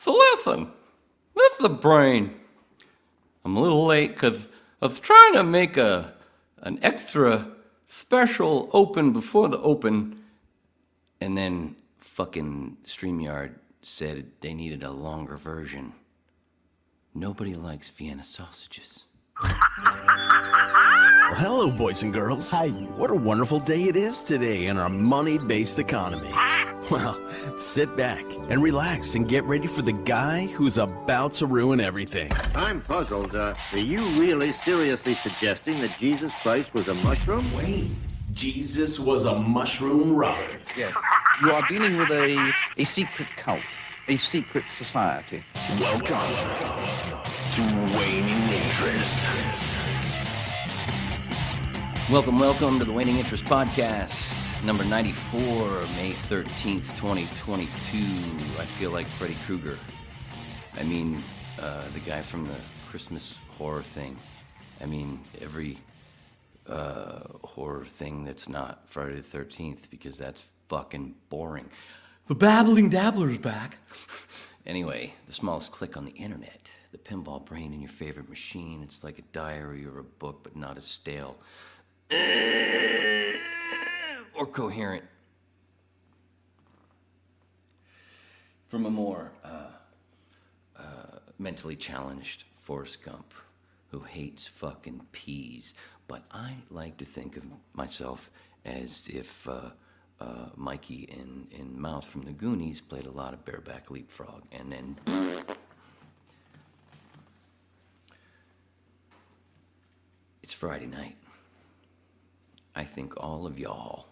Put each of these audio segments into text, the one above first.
So listen, that's the brain. I'm a little late because I was trying to make an extra special open before the open, and then fucking StreamYard said they needed a longer version. Nobody likes Vienna sausages. Well, hello, boys and girls. Hi. What a wonderful day it is today in our money-based economy. Well, sit back and relax and get ready for the guy who's about to ruin everything. I'm puzzled. Are you really seriously suggesting that Jesus Christ was a mushroom? Wait, Jesus was a mushroom Roberts. Yes. You are dealing with a secret cult, a secret society. Welcome to Waning Interest. Welcome to the Waning Interest Podcast, number 94, May 13th, 2022. I feel like Freddy Krueger. I mean, the guy from the Christmas horror thing. I mean, every horror thing that's not Friday the 13th, because that's fucking boring. The Babbling Dabbler's back. Anyway, the smallest click on the internet. The pinball brain in your favorite machine. It's like a diary or a book, but not as stale or coherent. From a more mentally challenged Forrest Gump, who hates fucking peas. But I like to think of myself as if Mikey in Mouse from the Goonies played a lot of bareback leapfrog, and then it's Friday night. I think all of y'all.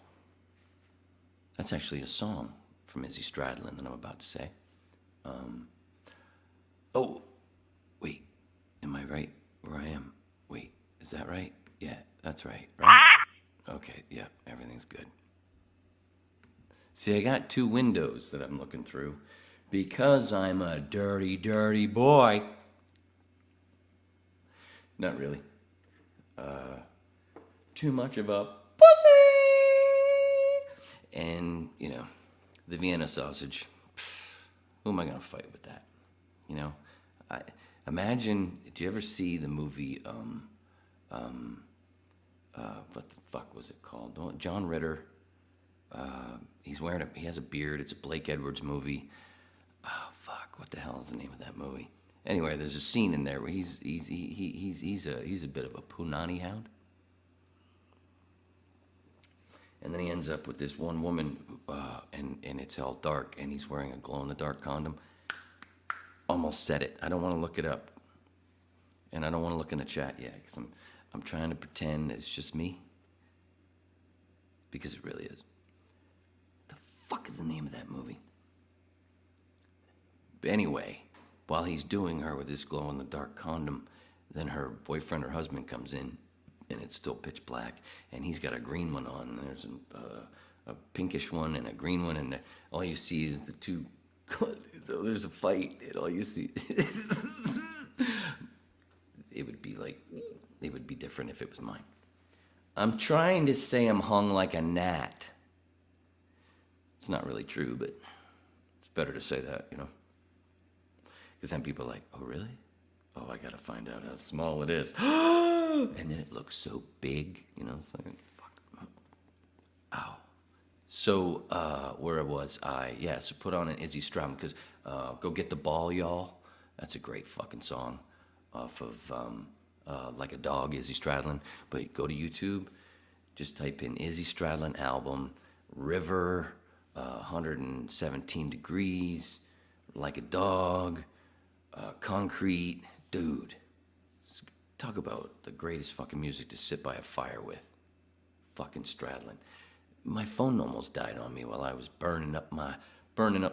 That's actually a song from Izzy Stradlin that I'm about to say. Oh, wait, am I right where I am? Wait, is that right? Yeah, that's right, right? Okay, yeah, everything's good. See, I got two windows that I'm looking through because I'm a dirty, dirty boy. Not really. Too much of a pussy. And, you know, the Vienna sausage. Who am I going to fight with that? You know, imagine, did you ever see the movie, what the fuck was it called? John Ritter. He has a beard. It's a Blake Edwards movie. Oh, fuck, what the hell is the name of that movie? Anyway, there's a scene in there where he's a bit of a punani hound. And then he ends up with this one woman, and it's all dark, and he's wearing a glow-in-the-dark condom. Almost said it. I don't want to look it up. And I don't want to look in the chat yet, because I'm trying to pretend that it's just me. Because it really is. The fuck is the name of that movie? But anyway, while he's doing her with this glow-in-the-dark condom, then her boyfriend or husband comes in, and it's still pitch black, and he's got a green one on, and there's a pinkish one and a green one, and all you see is the two. So there's a fight, and all you see. It would be different if it was mine. I'm trying to say I'm hung like a gnat. It's not really true, but it's better to say that, you know. Because then people are like, oh, really? Oh, I gotta find out how small it is. And then it looks so big, you know. It's like, fuck. Ow. So, where was I? Yeah, so put on an Izzy Stradlin, because Go Get the Ball, Y'all. That's a great fucking song off of Like a Dog, Izzy Stradlin. But go to YouTube, just type in Izzy Stradlin album, River, 117 Degrees, Like a Dog, Concrete. Dude, talk about the greatest fucking music to sit by a fire with. Fucking Stradlin. My phone almost died on me while I was burning up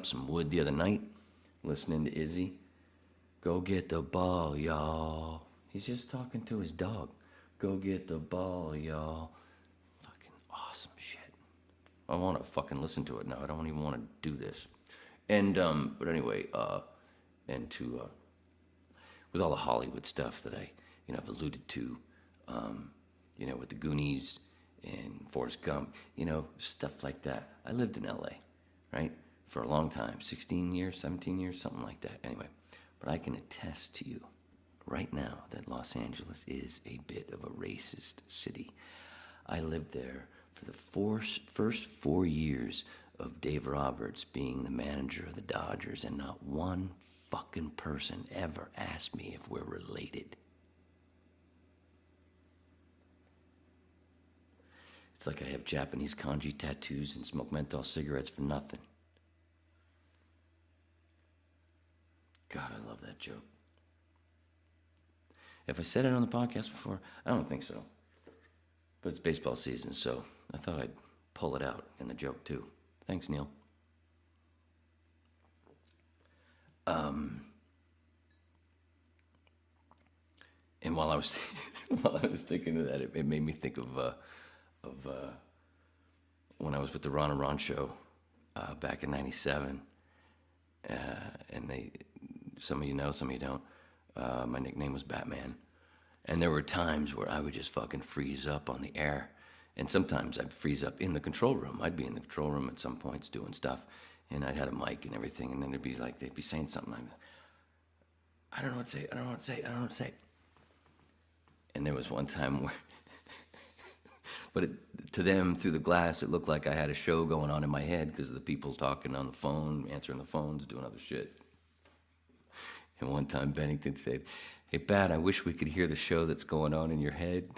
some wood the other night, listening to Izzy. Go get the ball, y'all. He's just talking to his dog. Go get the ball, y'all. Fucking awesome shit. I want to fucking listen to it now. I don't even want to do this. And, but anyway, with all the Hollywood stuff that I've alluded to, with the Goonies and Forrest Gump, stuff like that. I lived in LA, right? for a long time, 16 years, 17 years, something like that. Anyway, but I can attest to you right now that Los Angeles is a bit of a racist city. I lived there for the first 4 years of Dave Roberts being the manager of the Dodgers, and not one fucking person ever asked me if we're related. It's like I have Japanese kanji tattoos and smoke menthol cigarettes for nothing. God, I love that joke. Have I said it on the podcast before? I don't think so. But it's baseball season, so I thought I'd pull it out in the joke too. Thanks, Neil. And while I was thinking of that, it made me think of when I was with the Ron and Ron show back in '97, and some of you know, some of you don't. My nickname was Batman, and there were times where I would just fucking freeze up on the air, and sometimes I'd freeze up in the control room. I'd be in the control room at some points doing stuff, and I'd had a mic and everything, and then it'd be like they'd be saying something like, I don't know what to say, I don't know what to say, I don't know what to say. And there was one time where, but to them, through the glass, it looked like I had a show going on in my head because of the people talking on the phone, answering the phones, doing other shit. And one time Bennington said, "Hey, Bat, I wish we could hear the show that's going on in your head,"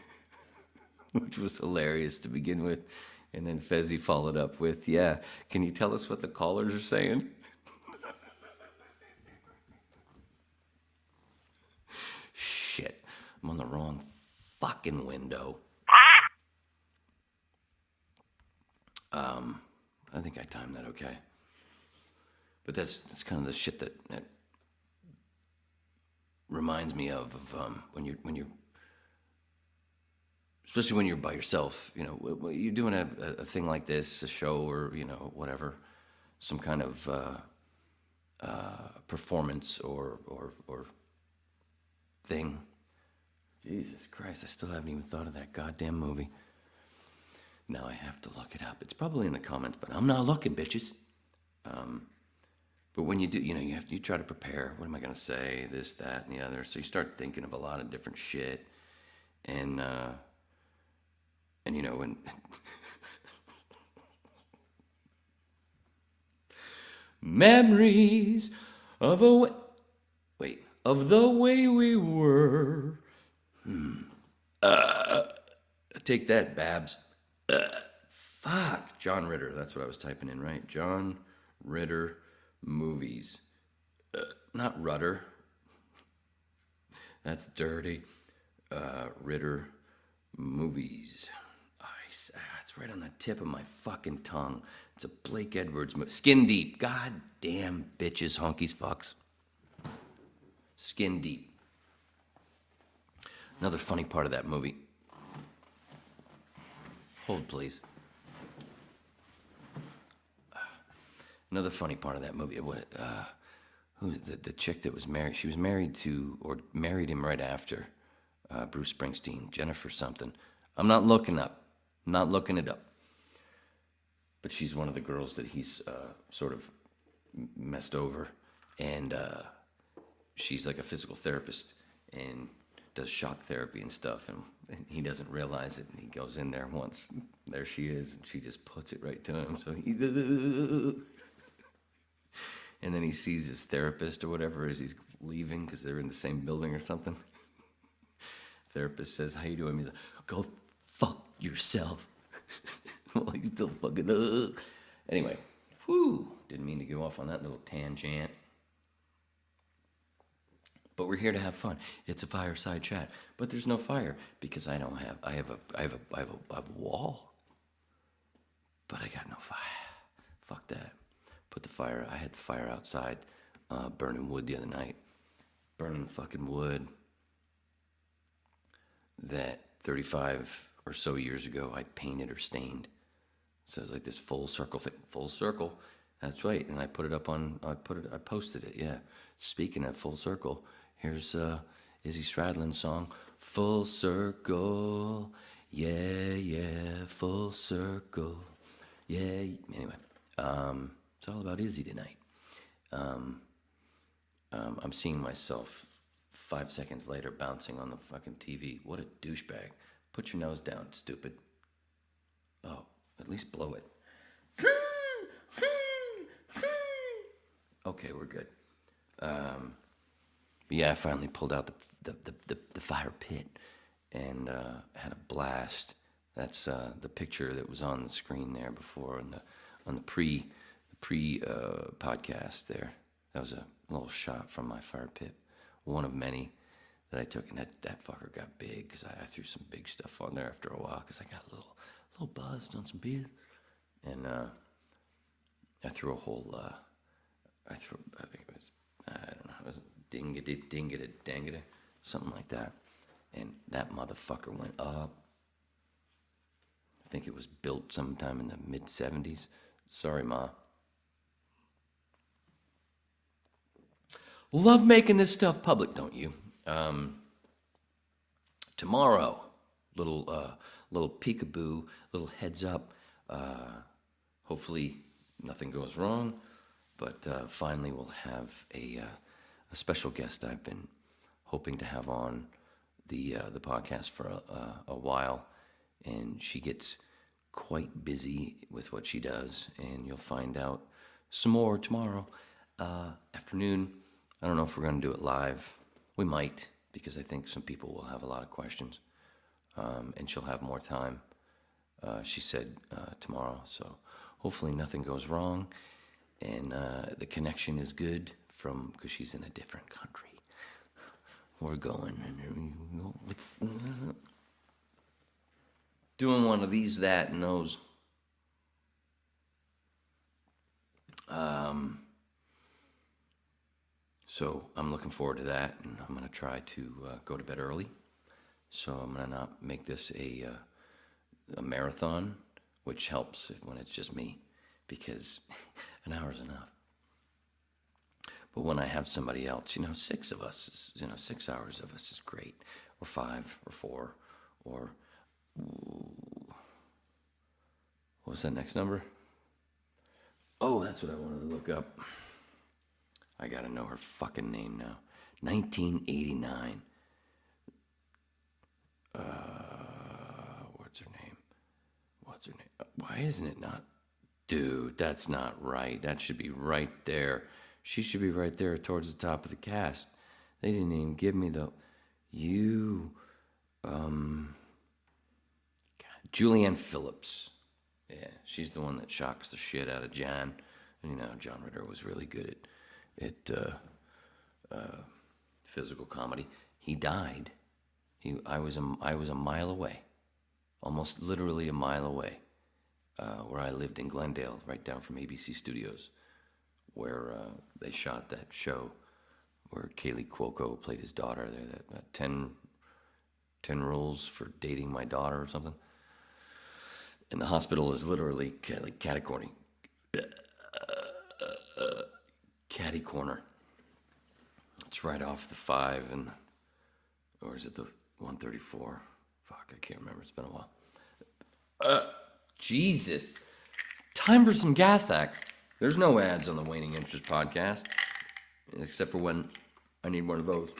which was hilarious to begin with. And then Fezzi followed up with, "Yeah, can you tell us what the callers are saying?" Shit, I'm on the wrong fucking window. I think I timed that okay. But that's kind of the shit that reminds me of when you're especially when you're by yourself, you know, when you're doing a thing like this, a show or, you know, whatever, some kind of performance or thing. Jesus Christ, I still haven't even thought of that goddamn movie. Now I have to look it up. It's probably in the comments, but I'm not looking, bitches. But when you do, you know, you try to prepare. What am I going to say? This, that, and the other. So you start thinking of a lot of different shit. And you know, when memories of of the way we were. Take that, Babs. Fuck. John Ritter. That's what I was typing in, right? John Ritter movies. Not Rudder. That's dirty. Ritter movies. It's right on the tip of my fucking tongue. It's a Blake Edwards movie. Skin Deep. God damn bitches, honkies, fucks. Skin Deep. Another funny part of that movie. Hold, please. Another funny part of that movie. Who's the chick that was married? She was married to, or married him right after Bruce Springsteen. Jennifer something. I'm not looking it up. But she's one of the girls that he's sort of messed over. And she's like a physical therapist and does shock therapy and stuff, and he doesn't realize it, and he goes in there once. There she is, and she just puts it right to him. So he, and then he sees his therapist or whatever as he's leaving because they're in the same building or something. Therapist says, "How you doing?" He's like, "Go fuck yourself." Well, he's still fucking. Anyway, didn't mean to go off on that little tangent. But we're here to have fun. It's a fireside chat, but there's no fire because I have a wall, but I got no fire. Fuck that. I had the fire outside, burning wood the other night, burning fucking wood that 35 or so years ago I painted or stained. So it's like this full circle thing. Full circle. That's right. And I posted it. Yeah. Speaking of full circle. Here's Izzy Stradlin's song, "Full Circle, yeah, yeah, full circle, yeah." Anyway, It's all about Izzy tonight. I'm seeing myself 5 seconds later bouncing on the fucking TV. What a douchebag. Put your nose down, stupid. Oh, at least blow it. Okay, we're good. But yeah, I finally pulled out the fire pit and had a blast. That's the picture that was on the screen there before on the pre podcast there. That was a little shot from my fire pit, one of many that I took, and that fucker got big because I threw some big stuff on there after a while because I got a little buzzed on some beer, and I threw a whole I think it was, I don't know, it was dingada, something like that, and that motherfucker went up. I think it was built sometime in the mid-'70s. Sorry, Ma. Love making this stuff public, don't you? Tomorrow, little peekaboo, little heads up. Hopefully nothing goes wrong, but finally we'll have a special guest I've been hoping to have on the podcast for a while, and she gets quite busy with what she does, and you'll find out some more tomorrow afternoon. I don't know if we're going to do it live. We might, because I think some people will have a lot of questions, and she'll have more time. She said tomorrow, so hopefully nothing goes wrong, and the connection is good because she's in a different country. We're going, and it's doing one of these, that, and those. So I'm looking forward to that, and I'm going to try to go to bed early. So I'm going to not make this a marathon, which helps when it's just me, because an hour's enough. But when I have somebody else, 6 of us, 6 hours of us is great, or 5, or 4, or what was that next number? Oh, that's what I wanted to look up. I gotta know her fucking name now. 1989. What's her name? Why isn't it not? Dude, that's not right. That should be right there. She should be right there towards the top of the cast. They didn't even give me Julianne Phillips. Yeah, she's the one that shocks the shit out of John. And John Ritter was really good at physical comedy. He died. I was a mile away, almost literally a mile away, where I lived in Glendale, right down from ABC Studios, where they shot that show where Kaylee Cuoco played his daughter there, that 10 rules for dating my daughter or something. And the hospital is literally like catty corner. It's right off the 5 or is it the 134? Fuck, I can't remember. It's been a while. Jesus. Time for some Gathak. There's no ads on the Waning Interest podcast, except for when I need one of those.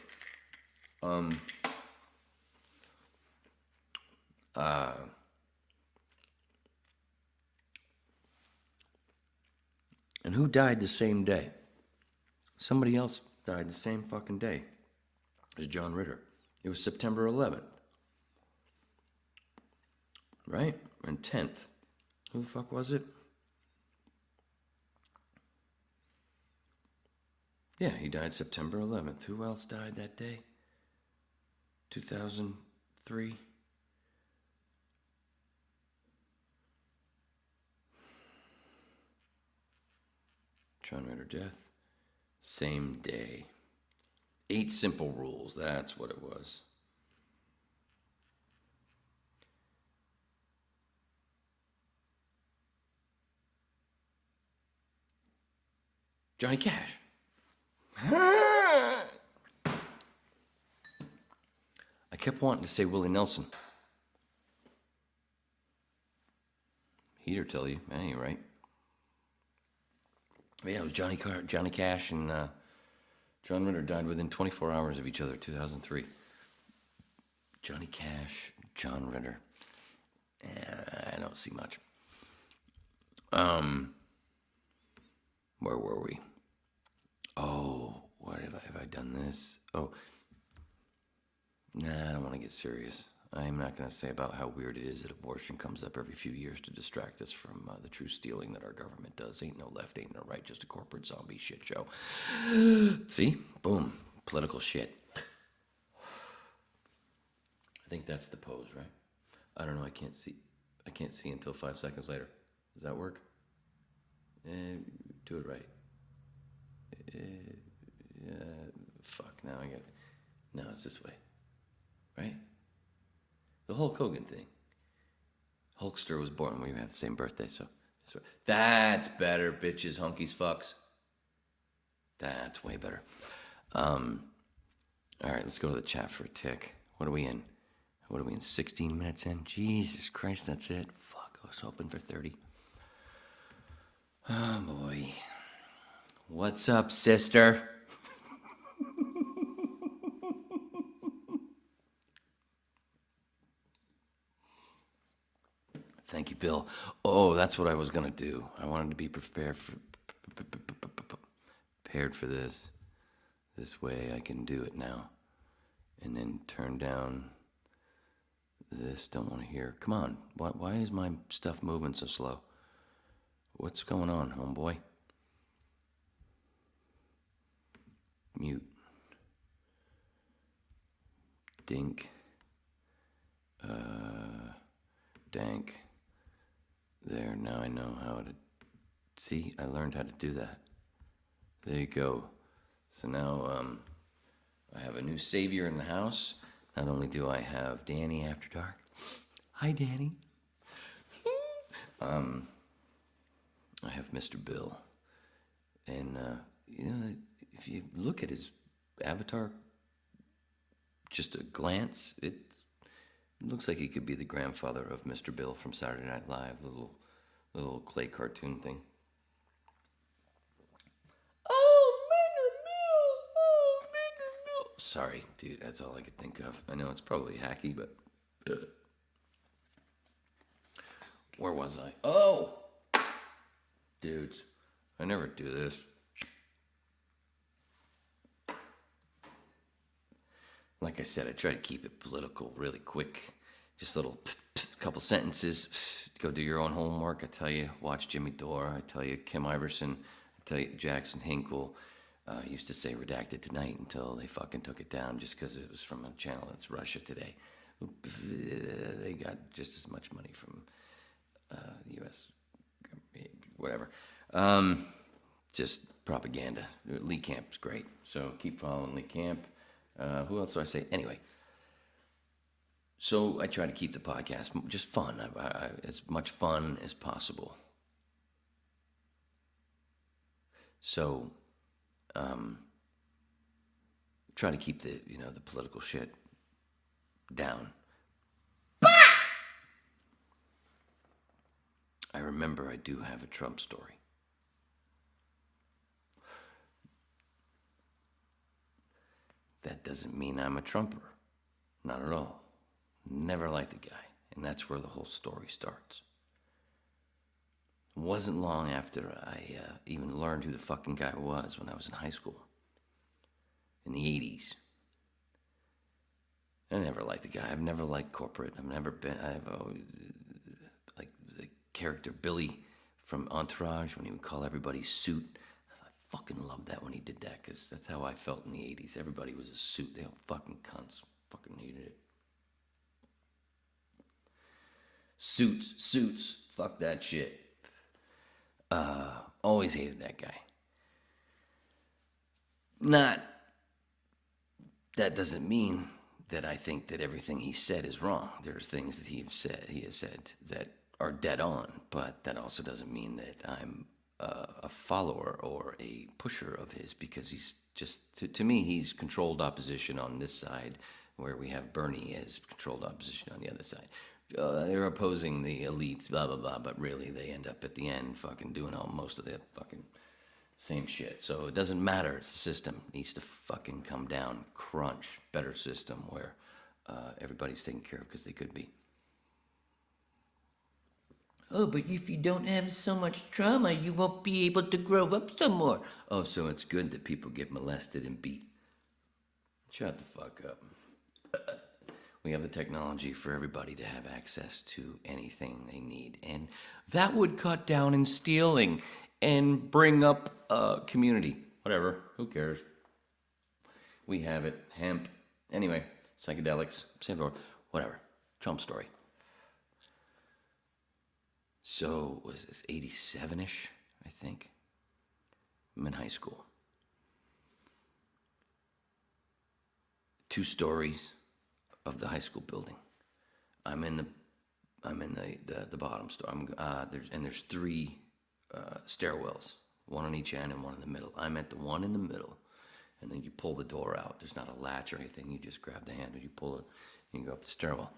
And who died the same day? Somebody else died the same fucking day as John Ritter. It was September 11th. Right? And 10th. Who the fuck was it? Yeah, he died September 11th. Who else died that day? 2003. John Ritter death. Same day. 8 simple rules. That's what it was. Johnny Cash. I kept wanting to say Willie Nelson. He'd tell you, that ain't right. Yeah, it was Johnny Cash and John Ritter died within 24 hours of each other, 2003. Johnny Cash, John Ritter. I don't see much. Where were we? Oh, what have I done this? Oh, nah, I don't want to get serious. I'm not going to say about how weird it is that abortion comes up every few years to distract us from the true stealing that our government does. Ain't no left, ain't no right, just a corporate zombie shit show. See? Boom. Political shit. I think that's the pose, right? I don't know, I can't see until 5 seconds later. Does that work? Do it right. Fuck, now I get it. No, it's this way. Right? The Hulk Hogan thing. Hulkster was born, we have the same birthday, so that's better, bitches, hunkies, fucks. That's way better. All right, let's go to the chat for a tick. What are we in? 16 minutes in? Jesus Christ, that's it. Fuck, I was hoping for 30. Oh, boy. What's up, sister? Thank you, Bill. Oh, that's what I was going to do. I wanted to be prepared for this. This way I can do it now. And then turn down this. Don't want to hear. Come on. Why is my stuff moving so slow? What's going on, homeboy? Mute. Dink. Dank. There, now I know how to... See, I learned how to do that. There you go. So now, I have a new savior in the house. Not only do I have Danny after dark. Hi, Danny. I have Mr. Bill. And, if you look at his avatar, just a glance, it looks like he could be the grandfather of Mr. Bill from Saturday Night Live, little clay cartoon thing. Sorry, dude, that's all I could think of. I know it's probably hacky, but... Where was I? Oh! Dudes, I never do this. Like I said, I try to keep it political really quick. Just a couple sentences. Go do your own homework. I tell you, watch Jimmy Dore. I tell you, Kim Iverson. I tell you, Jackson Hinkle. Used to say redacted tonight until they fucking took it down just because it was from a channel that's Russia Today. They got just as much money from the U.S. Whatever. Just propaganda. Lee Camp's great. So keep following Lee Camp. Who else do I say? Anyway. So I try to keep the podcast just fun. As much fun as possible. So... try to keep the political shit down. I remember I do have a Trump story. That doesn't mean I'm a Trumper. Not at all. Never liked the guy. And that's where the whole story starts. It wasn't long after I even learned who the fucking guy was when I was in high school. In the 80s. I never liked the guy. I've never liked corporate. I've always, like the character Billy from Entourage when he would call everybody suit. I fucking loved that when he did that because that's how I felt in the 80s. Everybody was a suit. They all fucking cunts. Fucking hated it. Suits. Fuck that shit. Always hated that guy. That doesn't mean that I think that everything he said is wrong. There's things that he has said that are dead on, but that also doesn't mean that I'm a follower or a pusher of his because he's just, to me, he's controlled opposition on this side where we have Bernie as controlled opposition on the other side. They're opposing the elites, blah, blah, blah, but really they end up at the end fucking doing most of the fucking Same shit. So it doesn't matter. It's the system. It needs to fucking come down. Crunch. Better system where everybody's taken care of because they could be. Oh, but if you don't have so much trauma, you won't be able to grow up some more. Oh, so it's good that people get molested and beat. Shut the fuck up. We have the technology for everybody to have access to anything they need. And that would cut down in stealing and bring up community. Whatever. Who cares? We have it. Hemp. Anyway, psychedelics. Same door. Whatever. Trump story. So, was this 87-ish, I think? I'm in high school. 2 stories of the high school building. I'm in the bottom store. There's 3 stairwells, one on each end and one in the middle. I'm at the one in the middle, and then you pull the door out. There's not a latch or anything. You just grab the handle, you pull it, and you go up the stairwell.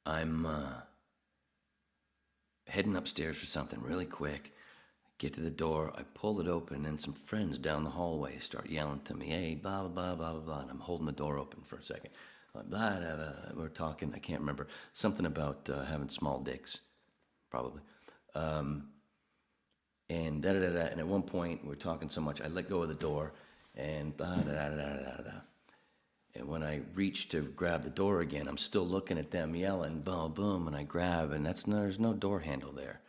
I'm heading upstairs for something really quick. Get to the door, I pull it open, and some friends down the hallway start yelling to me, hey, blah, blah, blah, blah, blah, and I'm holding the door open for a second. Blah, blah, blah, blah. We're talking, I can't remember, something about having small dicks, probably. And da-da-da-da, and at one point, we're talking so much, I let go of the door, and blah, da-da-da-da-da-da. And when I reach to grab the door again, I'm still looking at them yelling, boom, boom, and I grab, and there's no door handle there.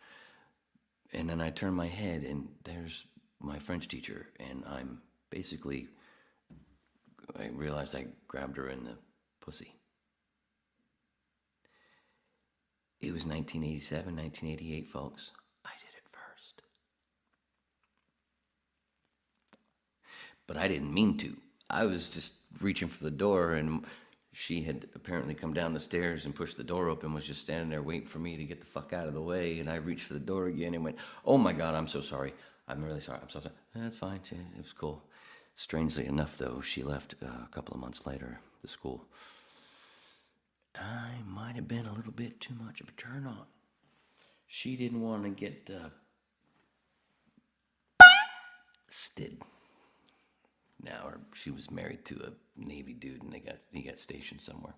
And then I turn my head, and there's my French teacher, and I realized I grabbed her in the pussy. It was 1987, 1988, folks. I did it first. But I didn't mean to. I was just reaching for the door, and she had apparently come down the stairs and pushed the door open, was just standing there waiting for me to get the fuck out of the way, and I reached for the door again and went, oh my God, I'm so sorry. I'm really sorry. I'm so sorry. That's fine. It was cool. Strangely enough, though, she left a couple of months later, the school. I might have been a little bit too much of a turn on. She didn't want to get stid. Now, or she was married to a Navy dude, and he got stationed somewhere.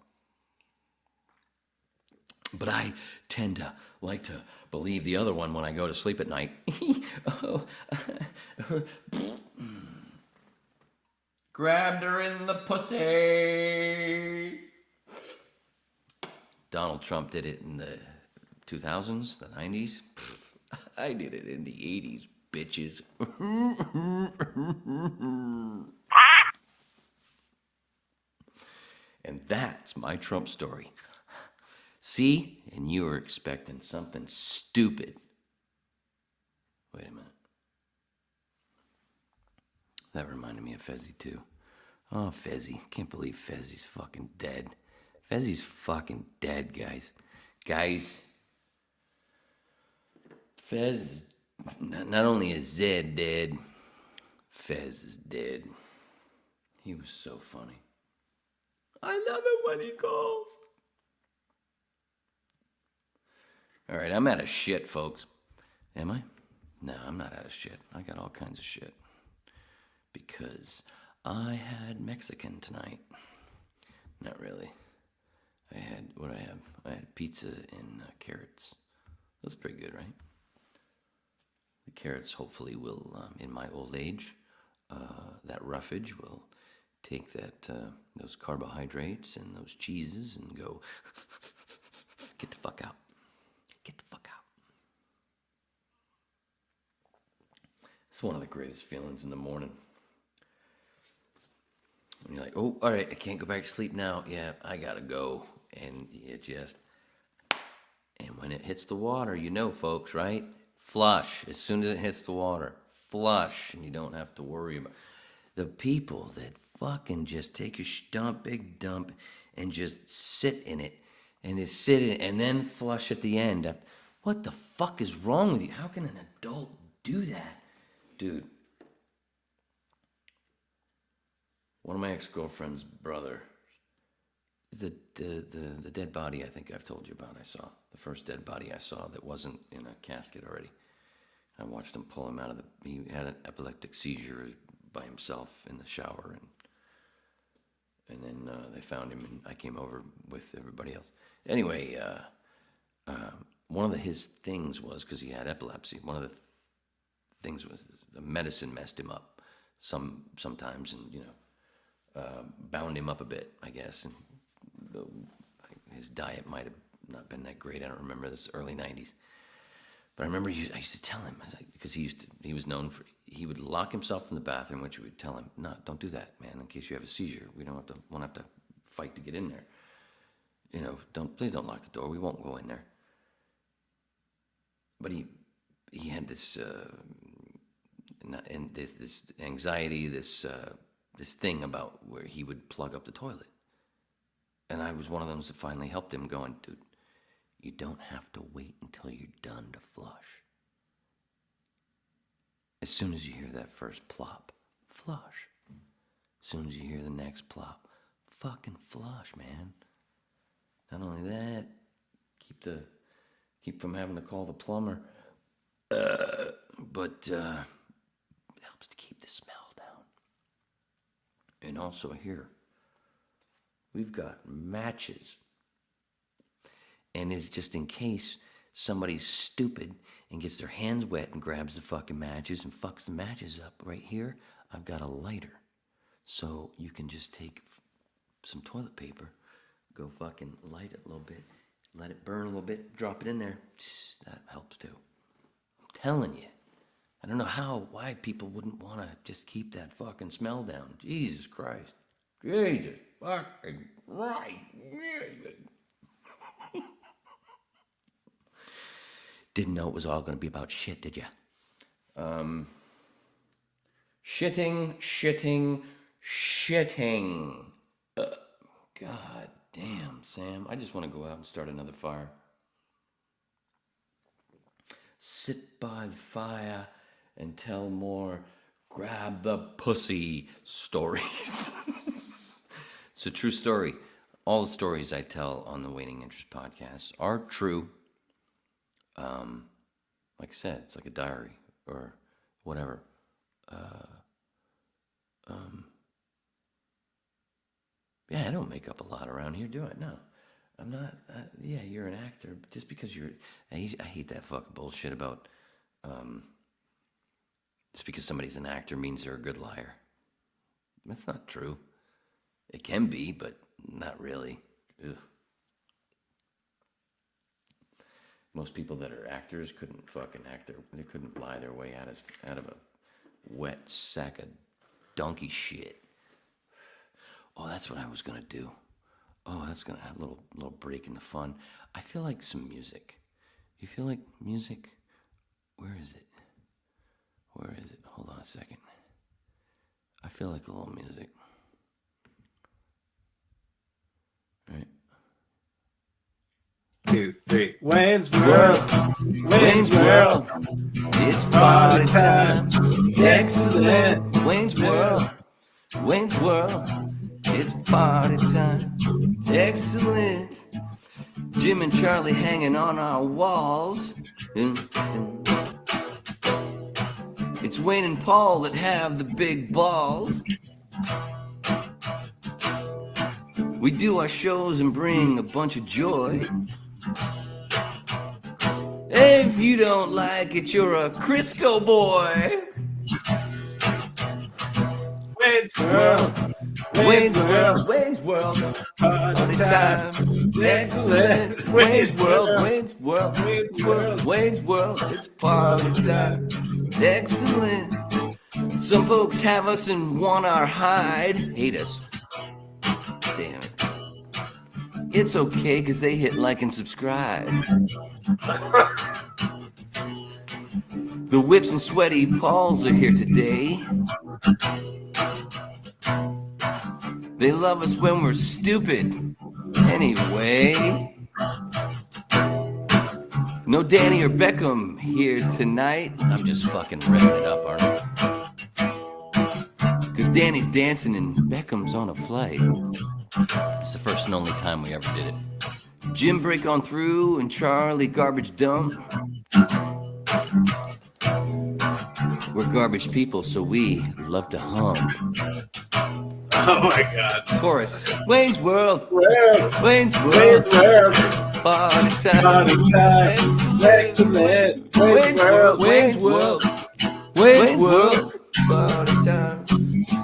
But I tend to like to believe the other one when I go to sleep at night. Grabbed her in the pussy. Donald Trump did it in the 2000s, the 90s. I did it in the 80s, bitches. And that's my Trump story. See? And you were expecting something stupid. Wait a minute. That reminded me of Fezzy, too. Oh, Fezzy. Can't believe Fezzy's fucking dead. Fezzy's fucking dead, guys. Guys. Fez, not only is Zed dead, Fez is dead. He was so funny. I love it when he calls. All right, I'm out of shit, folks. Am I? No, I'm not out of shit. I got all kinds of shit. Because I had Mexican tonight. Not really. I had pizza and carrots. That's pretty good, right? The carrots hopefully will, in my old age, that roughage will take those carbohydrates and those cheeses and go, get the fuck out. Get the fuck out. It's one of the greatest feelings in the morning. When you're like, oh, all right, I can't go back to sleep now. Yeah, I gotta go. And and when it hits the water, you know, folks, right? Flush. As soon as it hits the water, flush, and you don't have to worry about the people that fucking just take a big dump and just sit in it, and they sit in it, and then flush at the end. What the fuck is wrong with you? How can an adult do that? Dude. One of my ex-girlfriend's brother, the dead body I think I've told you about I saw. The first dead body I saw that wasn't in a casket already. I watched him pull him out of he had an epileptic seizure by himself in the shower, and then they found him, and I came over with everybody else. Anyway, one of his things was, because he had epilepsy, one of the things was the medicine messed him up sometimes, and bound him up a bit, I guess, and his diet might have not been that great. I don't remember, this early 90s. But I remember I used to tell him, because he was known for, he would lock himself in the bathroom, which we would tell him, no, don't do that, man, in case you have a seizure. We won't have to fight to get in there. Please don't lock the door. We won't go in there. But he had this this anxiety, this thing about where he would plug up the toilet. And I was one of those that finally helped him, going, dude, you don't have to wait until you're done to flush. As soon as you hear that first plop, flush. As soon as you hear the next plop, fucking flush, man. Not only that, keep from having to call the plumber, but it helps to keep the smell down. And also here, we've got matches. And it's just in case somebody's stupid and gets their hands wet and grabs the fucking matches and fucks the matches up. Right here, I've got a lighter. So you can just take some toilet paper, go fucking light it a little bit, let it burn a little bit, drop it in there. That helps too. I'm telling you. I don't know why people wouldn't want to just keep that fucking smell down. Jesus Christ. Jesus fucking right. Didn't know it was all going to be about shit, did you? Shitting. God damn, Sam. I just want to go out and start another fire. Sit by the fire and tell more grab the pussy stories. It's a true story. All the stories I tell on the Waning Interest podcast are true. Like I said, it's like a diary or whatever. Yeah, I don't make up a lot around here, do I? No, I'm not. Yeah, you're an actor. Just because I hate that fucking bullshit about, just because somebody's an actor means they're a good liar. That's not true. It can be, but not really. Ugh. Most people that are actors couldn't fucking act. They couldn't lie their way out of a wet sack of donkey shit. Oh, that's what I was gonna do. Oh, that's gonna have a little break in the fun. I feel like some music. You feel like music? Where is it? Hold on a second. I feel like a little music. All right. 2, 3. Wayne's World. Wayne's World. It's party time. Excellent. Wayne's World. Wayne's World. It's party time. Excellent. Jim and Charlie hanging on our walls. It's Wayne and Paul that have the big balls. We do our shows and bring a bunch of joy. If you don't like it, you're a Crisco boy. Wayne's World. Wayne's World. Wayne's World. Party time. Excellent. Wayne's World. Wayne's World. Wayne's World. Wayne's World. It's party time. Excellent. Some folks have us and want our hide. Hate us. Damn it. It's okay, because they hit like and subscribe. The Whips and Sweaty Pauls are here today. They love us when we're stupid. Anyway. No Danny or Beckham here tonight. I'm just fucking revving it up, aren't I? Because Danny's dancing and Beckham's on a flight. It's the first and only time we ever did it. Jim break on through and Charlie garbage dump. garbage people, so we love to hum. Oh my God. Chorus. Wayne's World. World. Wayne's World. Wayne's World. Party time. Party time. Excellent. Wayne's World. Wayne's World. Wayne's World. Party time.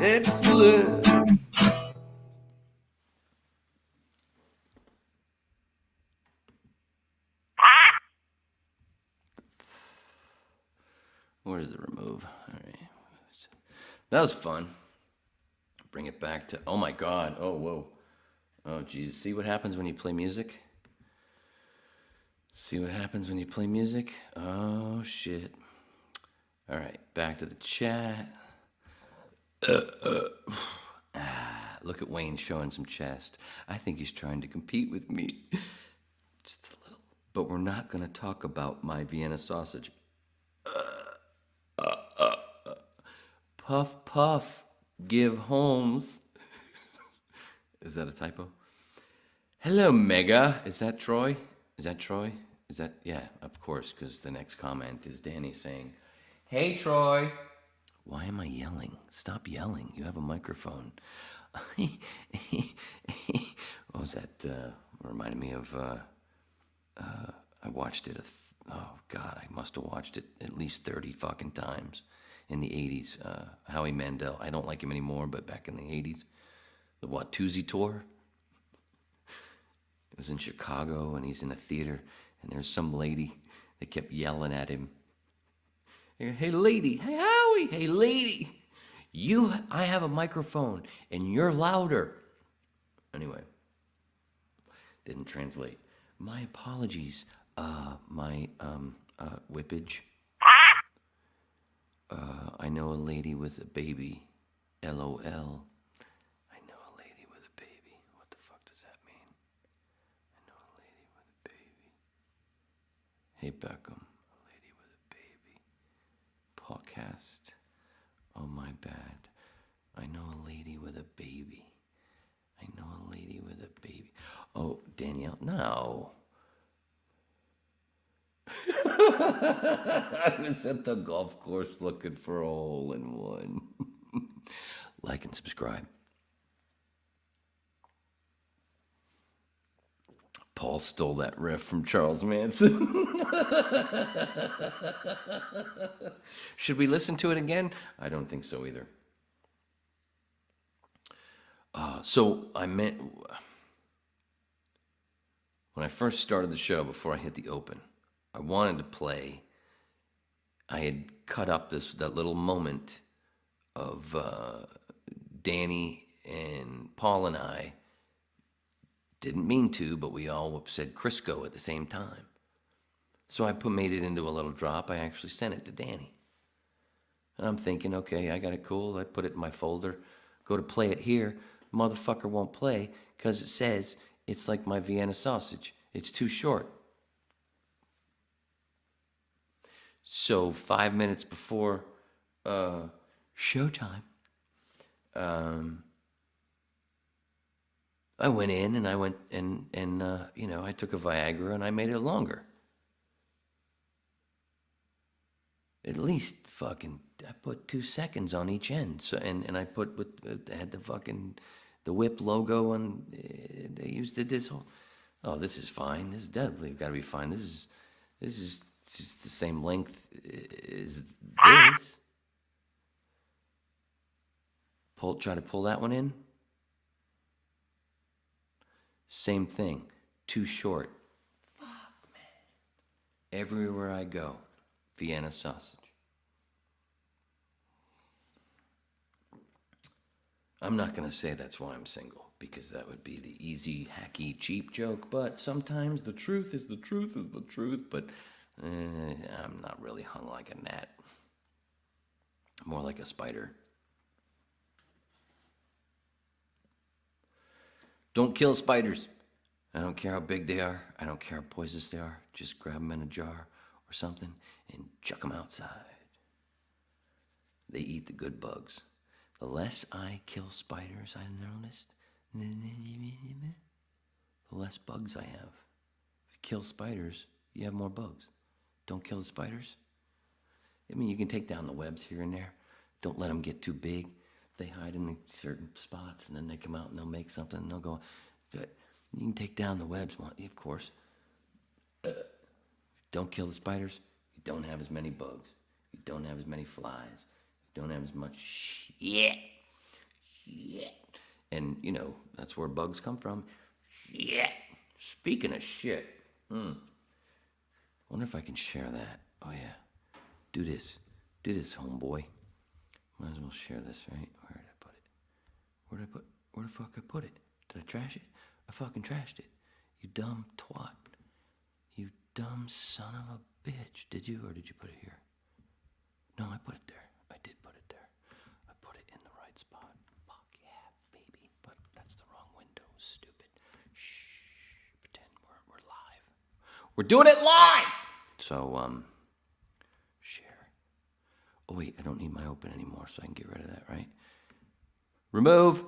Excellent. Where does it remove? All right. That was fun. Bring it back to, oh my God. Oh, whoa. Oh, Jesus. See what happens when you play music? See what happens when you play music? Oh, shit. All right. Back to the chat. Look at Wayne showing some chest. I think he's trying to compete with me. Just a little. But we're not going to talk about my Vienna sausage. Puff, puff, give Holmes. Is that a typo? Hello, Mega. Is that Troy? Is that Troy? Is that, yeah, of course, because the next comment is Danny saying, hey, Troy. Why am I yelling? Stop yelling. You have a microphone. What was that? Reminded me of, I watched it, oh, God, I must have watched it at least 30 fucking times. In the 80s, Howie Mandel. I don't like him anymore, but back in the 80s, the Watusi tour. It was in Chicago, and he's in a theater, and there's some lady that kept yelling at him. Hey, lady. Hey, Howie. Hey, lady. I have a microphone, and you're louder. Anyway, didn't translate. My apologies. My whippage. I know a lady with a baby. LOL. I know a lady with a baby. What the fuck does that mean? I know a lady with a baby. Hey, Beckham. A lady with a baby. Podcast. Oh, my bad. I know a lady with a baby. I know a lady with a baby. Oh, Danielle. No. I was at the golf course looking for a hole-in-one. Like and subscribe. Paul stole that riff from Charles Manson. Should we listen to it again? I don't think so either. So I meant, when I first started the show, before I hit the open, I wanted to play. I had cut up that little moment of Danny and Paul and I. Didn't mean to, but we all said Crisco at the same time. So I made it into a little drop. I actually sent it to Danny. And I'm thinking, okay, I got it cool. I put it in my folder. Go to play it here. Motherfucker won't play because it says it's like my Vienna sausage. It's too short. So 5 minutes before showtime, I went in and I took a Viagra and I made it longer. At least I put 2 seconds on each end. So and I put had the whip logo and they used this whole. Oh, this is fine. This is definitely got to be fine. This is just the same length as this. Try to pull that one in. Same thing. Too short. Fuck, man. Everywhere I go, Vienna sausage. I'm not going to say that's why I'm single, because that would be the easy, hacky, cheap joke, but sometimes the truth is the truth is the truth, but I'm not really hung like a gnat. More like a spider. Don't kill spiders. I don't care how big they are. I don't care how poisonous they are. Just grab them in a jar or something and chuck them outside. They eat the good bugs. The less I kill spiders, I've noticed, the less bugs I have. If you kill spiders, you have more bugs. Don't kill the spiders. I mean, you can take down the webs here and there. Don't let them get too big. They hide in certain spots, and then they come out and they'll make something, and they'll go. But you can take down the webs, of course. Don't kill the spiders. You don't have as many bugs. You don't have as many flies. You don't have as much shit. And, you know, that's where bugs come from. Shit. Speaking of shit. Wonder if I can share that. Oh, yeah. Do this. Do this, homeboy. Might as well share this, right? Where did I put it? Where the fuck I put it? Did I trash it? I fucking trashed it. You dumb twat. You dumb son of a bitch. Did you, or did you put it here? No, I put it there. I did put it there. I put it in the right spot. Fuck yeah, baby. But that's the wrong window, stupid. Shh. Pretend we're live. We're doing it live! So, share. Oh, wait, I don't need my open anymore, so I can get rid of that, right? Remove.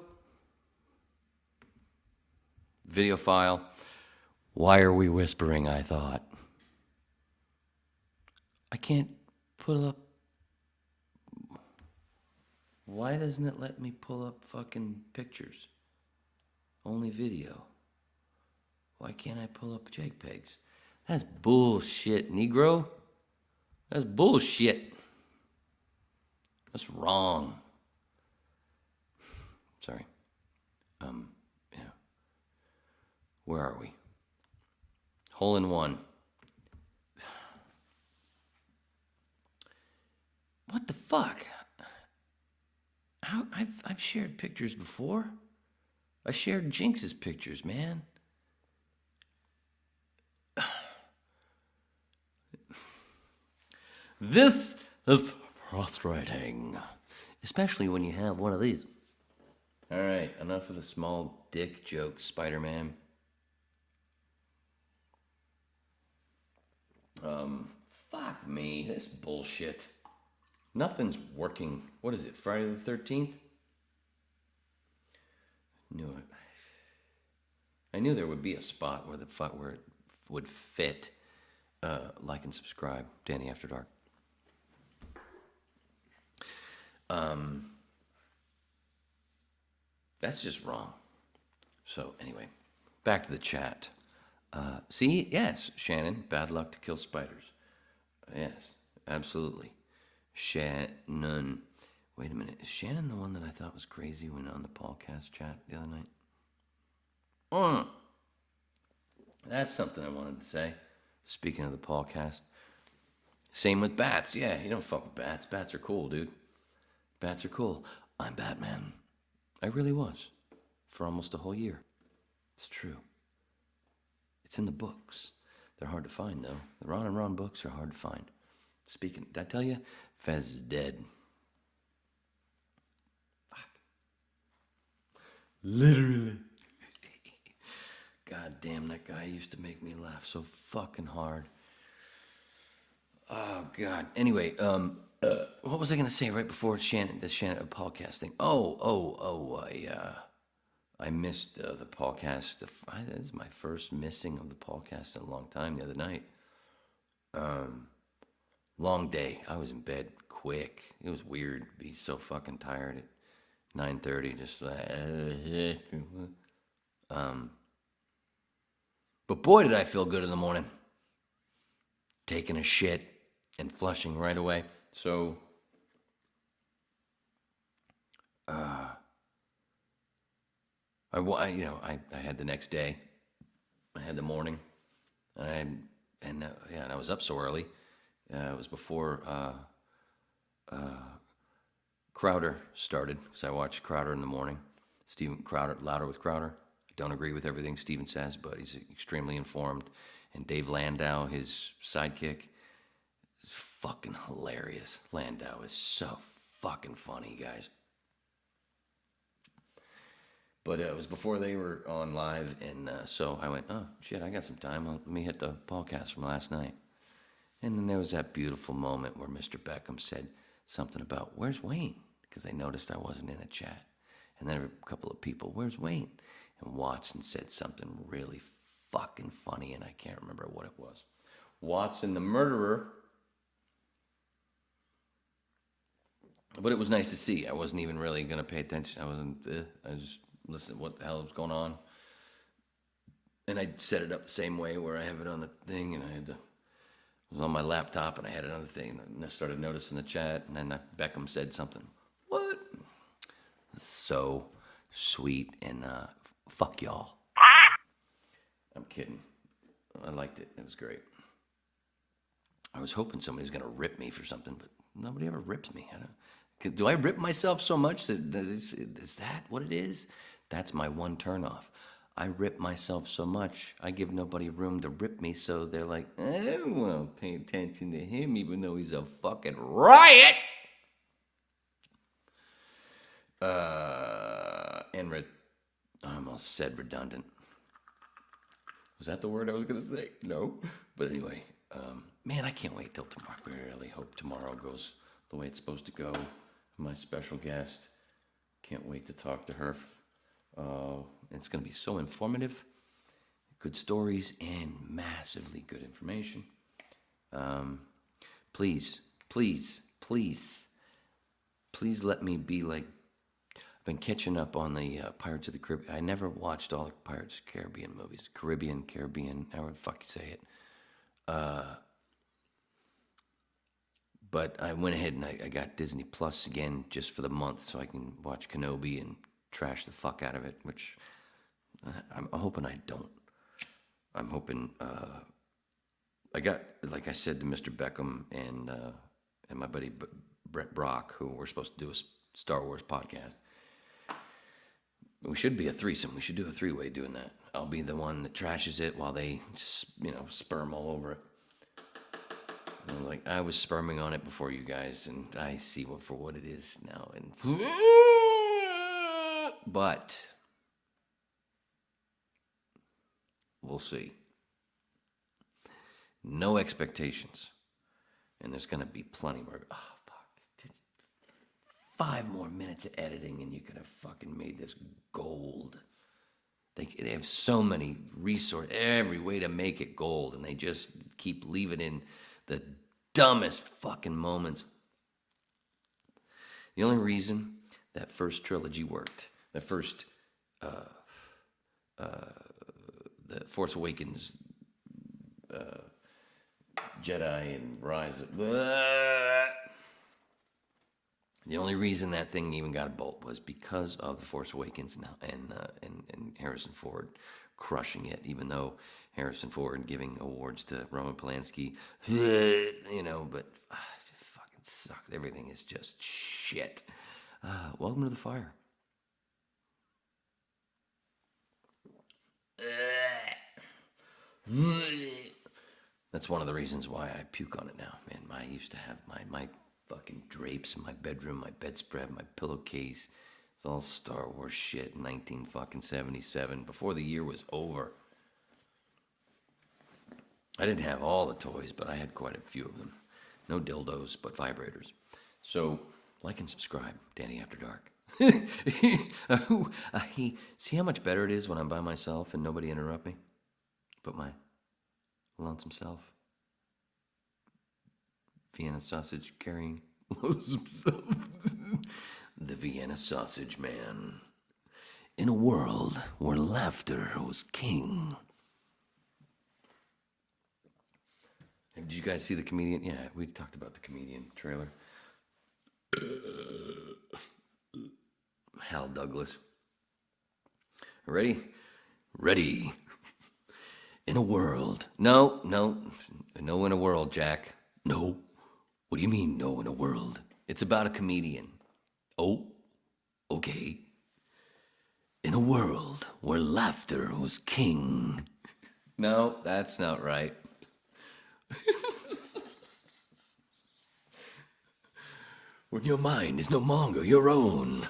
Video file. Why are we whispering, I thought? I can't pull up. Why doesn't it let me pull up fucking pictures? Only video. Why can't I pull up JPEGs? That's bullshit, Negro. That's bullshit. That's wrong. Sorry. Yeah. Where are we? Hole in one. What the fuck? I've shared pictures before. I shared Jinx's pictures, man. This is frustrating, especially when you have one of these. All right, enough of the small dick joke, Spider-Man. Fuck me, this bullshit. Nothing's working. What is it, Friday the 13th? Knew it. I knew there would be a spot where it would fit. Like and subscribe, Danny After Dark. That's just wrong. So anyway, back to the chat. See, yes, Shannon, bad luck to kill spiders. Yes, absolutely. Shannon. Wait a minute, is Shannon the one that I thought was crazy when on the podcast chat the other night? That's something I wanted to say. Speaking of the podcast. Same with bats. Yeah, you don't fuck with bats. Bats are cool, dude. Bats are cool. I'm Batman. I really was. For almost a whole year. It's true. It's in the books. They're hard to find, though. The Ron and Ron books are hard to find. Speaking, did I tell you? Fez is dead. Fuck. Literally. God damn, that guy used to make me laugh so fucking hard. Oh, God. Anyway, what was I going to say right before the Shannon podcast thing? I missed the podcast. This is my first missing of the podcast in a long time the other night. Long day. I was in bed quick. It was weird to be so fucking tired at 9:30. Just but boy, did I feel good in the morning. Taking a shit and flushing right away. So, I had the next day. I had the morning. And I was up so early. It was before Crowder started, because I watched Crowder in the morning. Steven Crowder, Louder with Crowder. I don't agree with everything Steven says, but he's extremely informed. And Dave Landau, his sidekick, is fucking hilarious. Landau is so fucking funny, guys. But it was before they were on live, and so I went, oh, shit, I got some time. Let me hit the podcast from last night. And then there was that beautiful moment where Mr. Beckham said something about, where's Wayne? Because they noticed I wasn't in a chat. And then a couple of people, where's Wayne? And Watson said something really fucking funny, and I can't remember what it was. Watson, the murderer, But it was nice to see. I wasn't even really going to pay attention. I just listened to what the hell was going on. And I set it up the same way where I have it on the thing, and it was on my laptop, and I had another thing. And I started noticing the chat, and then Beckham said something. What? So sweet, and fuck y'all. I'm kidding. I liked it. It was great. I was hoping somebody was going to rip me for something, but nobody ever rips me. Do I rip myself so much? Is that what it is? That's my one turnoff. I rip myself so much, I give nobody room to rip me, so they're like, I don't want to pay attention to him, even though he's a fucking riot. I almost said redundant. Was that the word I was going to say? No. But anyway, man, I can't wait till tomorrow. I really hope tomorrow goes the way it's supposed to go. My special guest. Can't wait to talk to her. It's going to be so informative. Good stories and massively good information. Please let me be like, I've been catching up on the Pirates of the Caribbean. I never watched all the Pirates of the Caribbean movies. Caribbean, however the fuck you say it. But I went ahead and I got Disney Plus again just for the month so I can watch Kenobi and trash the fuck out of it, which I'm hoping I don't. I'm hoping I got, like I said to Mr. Beckham and my buddy Brett Brock, who we're supposed to do a Star Wars podcast. We should be a threesome. We should do a three-way doing that. I'll be the one that trashes it while they, sperm all over it. Like, I was sperming on it before you guys, and I see for what it is now. But we'll see. No expectations. And there's going to be plenty more. Oh, fuck. Just 5 more minutes of editing, and you could have fucking made this gold. They have so many resources, every way to make it gold, and they just keep leaving in the dumbest fucking moments. The only reason that first trilogy worked, the first, the Force Awakens, Jedi and Rise of, the only reason that thing even got a bolt was because of the Force Awakens and Harrison Ford crushing it, even though Harrison Ford giving awards to Roman Polanski, but it fucking sucks. Everything is just shit. Welcome to the fire. That's one of the reasons why I puke on it now, man. I used to have my fucking drapes in my bedroom, my bedspread, my pillowcase. It's all Star Wars shit. 1977, before the year was over. I didn't have all the toys, but I had quite a few of them. No dildos, but vibrators. So, like and subscribe, Danny After Dark. See how much better it is when I'm by myself and nobody interrupt me? But my lonesome self. Vienna sausage carrying lonesome self. The Vienna Sausage Man. In a world where laughter was king. Did you guys see the comedian? Yeah, we talked about the comedian trailer. Hal Douglas. Ready? Ready. In a world. No, in a world, Jack. No. What do you mean, no, in a world? It's about a comedian. Oh, okay. In a world where laughter was king. No, that's not right. When your mind is no longer your own.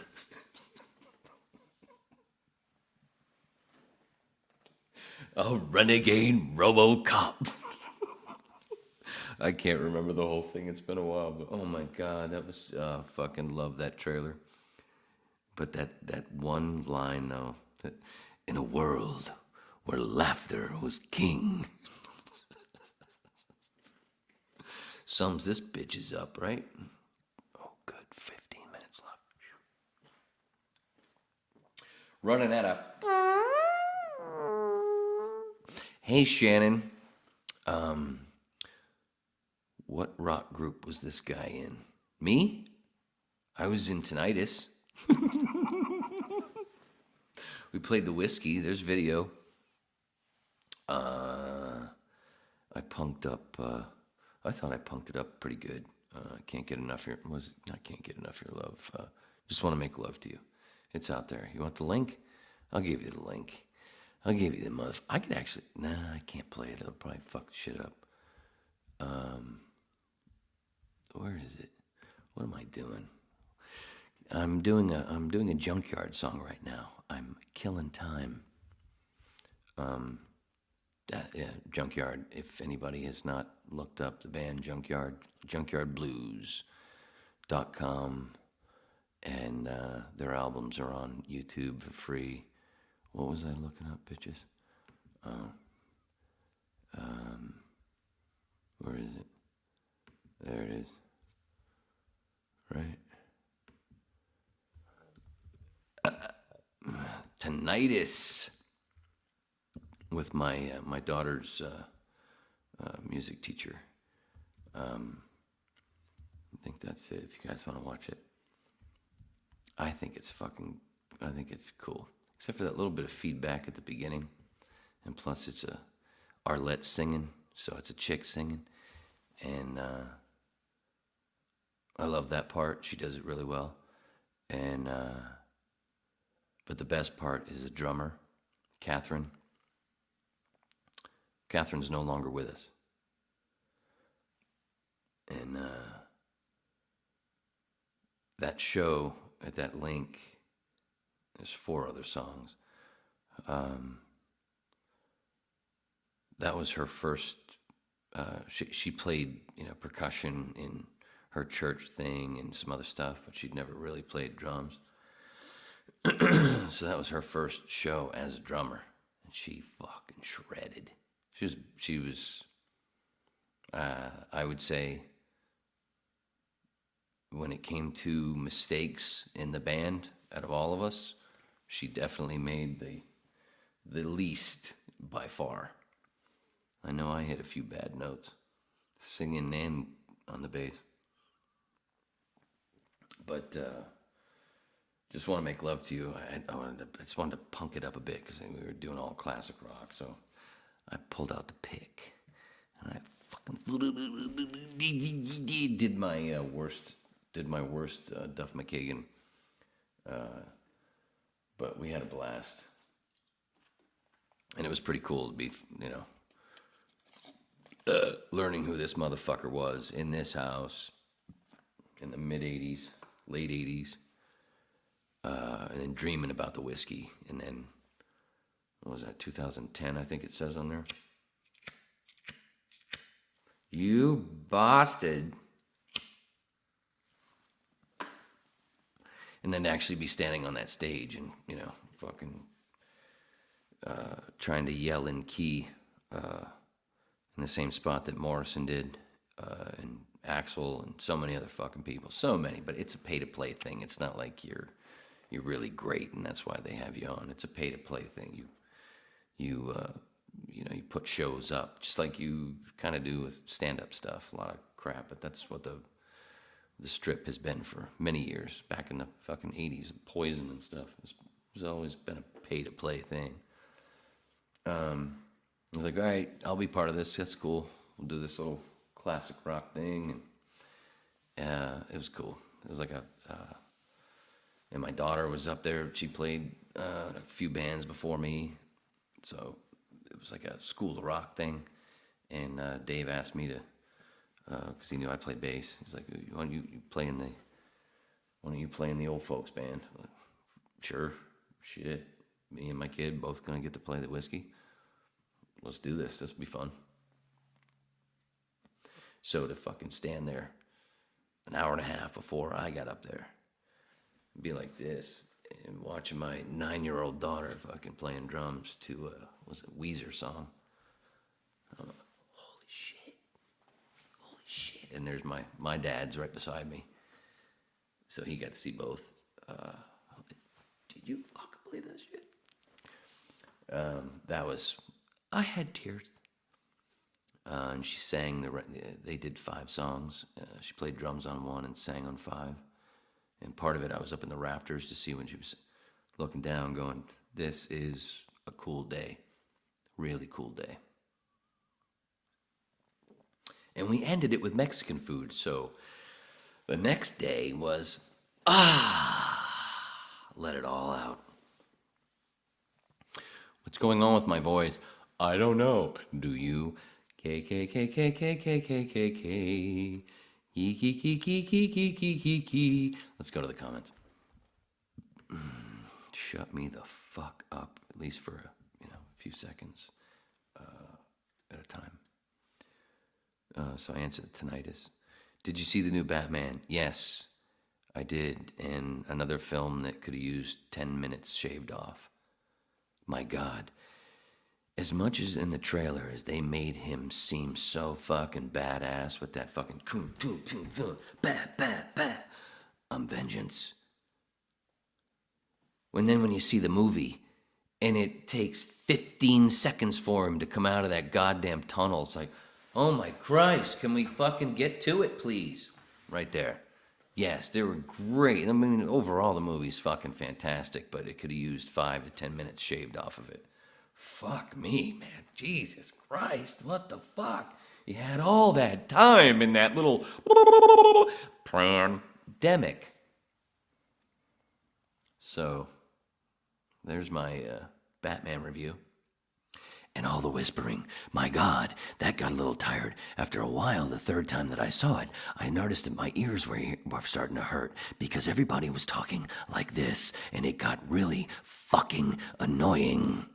A renegade RoboCop. I can't remember the whole thing. It's been a while, but oh my God, that was fucking love that trailer. But that one line though, that in a world where laughter was king. Sums this bitches up, right? Oh, good, 15 running that up. Hey, Shannon. What rock group was this guy in? Me? I was in Tinnitus. We played the Whiskey. There's video. I punked up. I thought I punked it up pretty good. Can't get enough here. Can't get enough of your love. Just want to make love to you. It's out there. You want the link? I'll give you the link. I'll give you the mother. I could actually. Nah, I can't play it. It'll probably fuck the shit up. Where is it? What am I doing? I'm doing a Junkyard song right now. I'm killing time. Junkyard. If anybody has not looked up the band Junkyard, junkyardblues.com, and their albums are on YouTube for free. What was I looking up, bitches? Where is it? There it is. Right. Tinnitus with my my daughter's music teacher. I think that's it. If you guys want to watch it, I think it's cool. Except for that little bit of feedback at the beginning, and plus it's a Arlette singing, so it's a chick singing, and I love that part. She does it really well, and but the best part is the drummer, Catherine. Catherine's no longer with us, and that show at that link. There's 4 other songs. That was her first. She played, percussion in her church thing and some other stuff, but she'd never really played drums. So that was her first show as a drummer, and she fucking shredded. She was. I would say, when it came to mistakes in the band, out of all of us, she definitely made the least by far. I know I hit a few bad notes, singing and on the bass. But just want to make love to you. I just wanted to punk it up a bit because we were doing all classic rock. So I pulled out the pick and I fucking did my worst Duff McKagan. But we had a blast, and it was pretty cool to be, learning who this motherfucker was in this house in the mid '80s, late '80s, and then dreaming about the whiskey, and then what was that? 2010, I think it says on there. You bastard. And then to actually be standing on that stage and, fucking trying to yell in key in the same spot that Morrison did, and Axl and so many other fucking people. So many, but it's a pay-to-play thing. It's not like you're really great and that's why they have you on. It's a pay-to-play thing. You put shows up, just like you kind of do with stand-up stuff. A lot of crap, but that's what the Strip has been for many years. Back in the fucking 80s, Poison and stuff. It's always been a pay-to-play thing. I was like, all right, I'll be part of this. That's cool. We'll do this little classic rock thing. And it was cool. It was like and my daughter was up there. She played a few bands before me. So it was like a school of rock thing. And Dave asked me to, because he knew I played bass. He's like, why don't you play in the old folks band? Like, sure, shit. Me and my kid both gonna get to play the whiskey. Let's do this. This will be fun. So to fucking stand there an hour and a half before I got up there, be like this, and watching my 9-year-old daughter fucking playing drums to was it Weezer song. I'm like, holy shit. And there's my dad's right beside me. So he got to see both. Did you fucking believe that shit? I had tears. And she sang, they did 5 songs. She played drums on 1 and sang on 5. And part of it, I was up in the rafters to see when she was looking down going, this is a cool day. Really cool day. And we ended it with Mexican food. So the next day was, let it all out. What's going on with my voice? I don't know. Do you? K K K K K K K K K. Key key key key key key key key key. Let's go to the comments. Shut me the fuck up, at least for a few seconds at a time. So I answered tinnitus. Did you see the new Batman? Yes, I did. And another film that could have used 10 minutes shaved off. My God. As much as in the trailer as they made him seem so fucking badass with that fucking I'm vengeance. When you see the movie and it takes 15 seconds for him to come out of that goddamn tunnel, it's like, oh my Christ, can we fucking get to it, please? Right there. Yes, they were great. I mean, overall the movie's fucking fantastic, but it could have used 5 to 10 minutes shaved off of it. Fuck me, man. Jesus Christ, what the fuck? You had all that time in that little pandemic. So, there's my Batman review. And all the whispering. My God, that got a little tired. After a while, the third time that I saw it, I noticed that my ears were starting to hurt because everybody was talking like this, and it got really fucking annoying.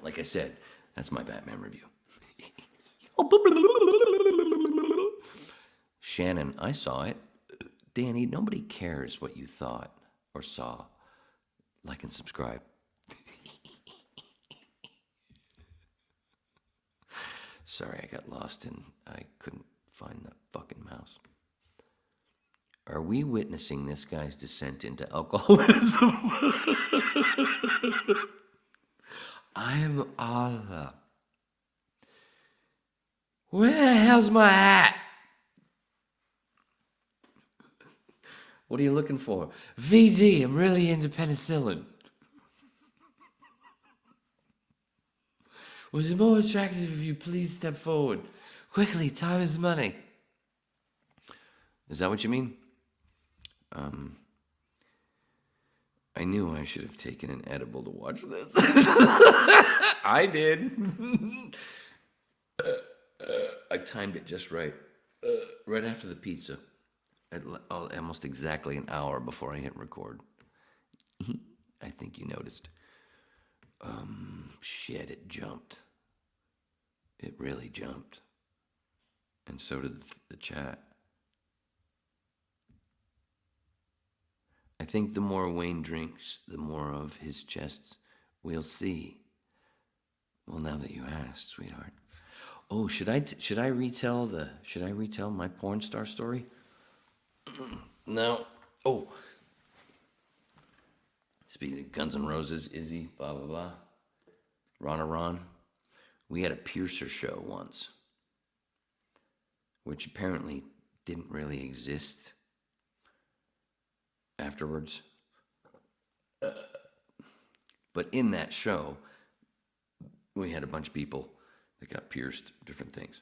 Like I said, that's my Batman review. Shannon, I saw it. Danny, nobody cares what you thought or saw. Like and subscribe. Sorry, I got lost and I couldn't find the fucking mouse. Are we witnessing this guy's descent into alcoholism? I'm Oliver. Where the hell's my hat? What are you looking for? VD, I'm really into penicillin. Was it more attractive if you please step forward? Quickly, time is money. Is that what you mean? I knew I should have taken an edible to watch this. I did. I timed it just right. Right after the pizza. Almost exactly an hour before I hit record. I think you noticed. Shit, it jumped. It really jumped. And so did the chat. I think the more Wayne drinks, the more of his chests we'll see. Well, now that you asked, sweetheart. Oh, should I retell my porn star story? No. Oh. Speaking of Guns N' Roses, Izzy, blah, blah, blah. Ron. We had a piercer show once, which apparently didn't really exist afterwards. But in that show, we had a bunch of people that got pierced, different things.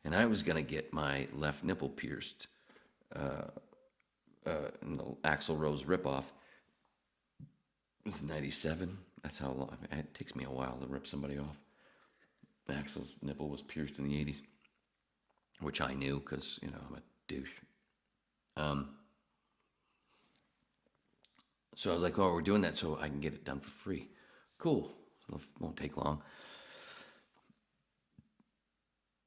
And I was going to get my left nipple pierced in the Axl Rose ripoff. It was 97. That's how long. It takes me a while to rip somebody off. Axl's nipple was pierced in the 80s, which I knew because, I'm a douche. So I was like, oh, we're doing that so I can get it done for free. Cool. It won't take long.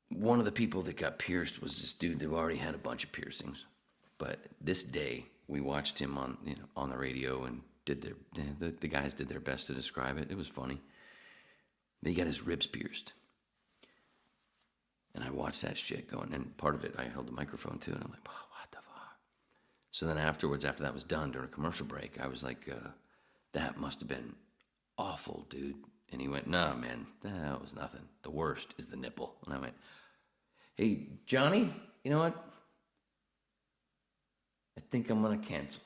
One of the people that got pierced was this dude who already had a bunch of piercings. But this day, we watched him on the radio and the guys did their best to describe it. It was funny. He got his ribs pierced. And I watched that shit going, and part of it I held the microphone too, and I'm like, oh, what the fuck? So then afterwards, after that was done during a commercial break, I was like, that must have been awful, dude. And he went, no, man, that was nothing. The worst is the nipple. And I went, hey, Johnny, you know what? I think I'm going to cancel.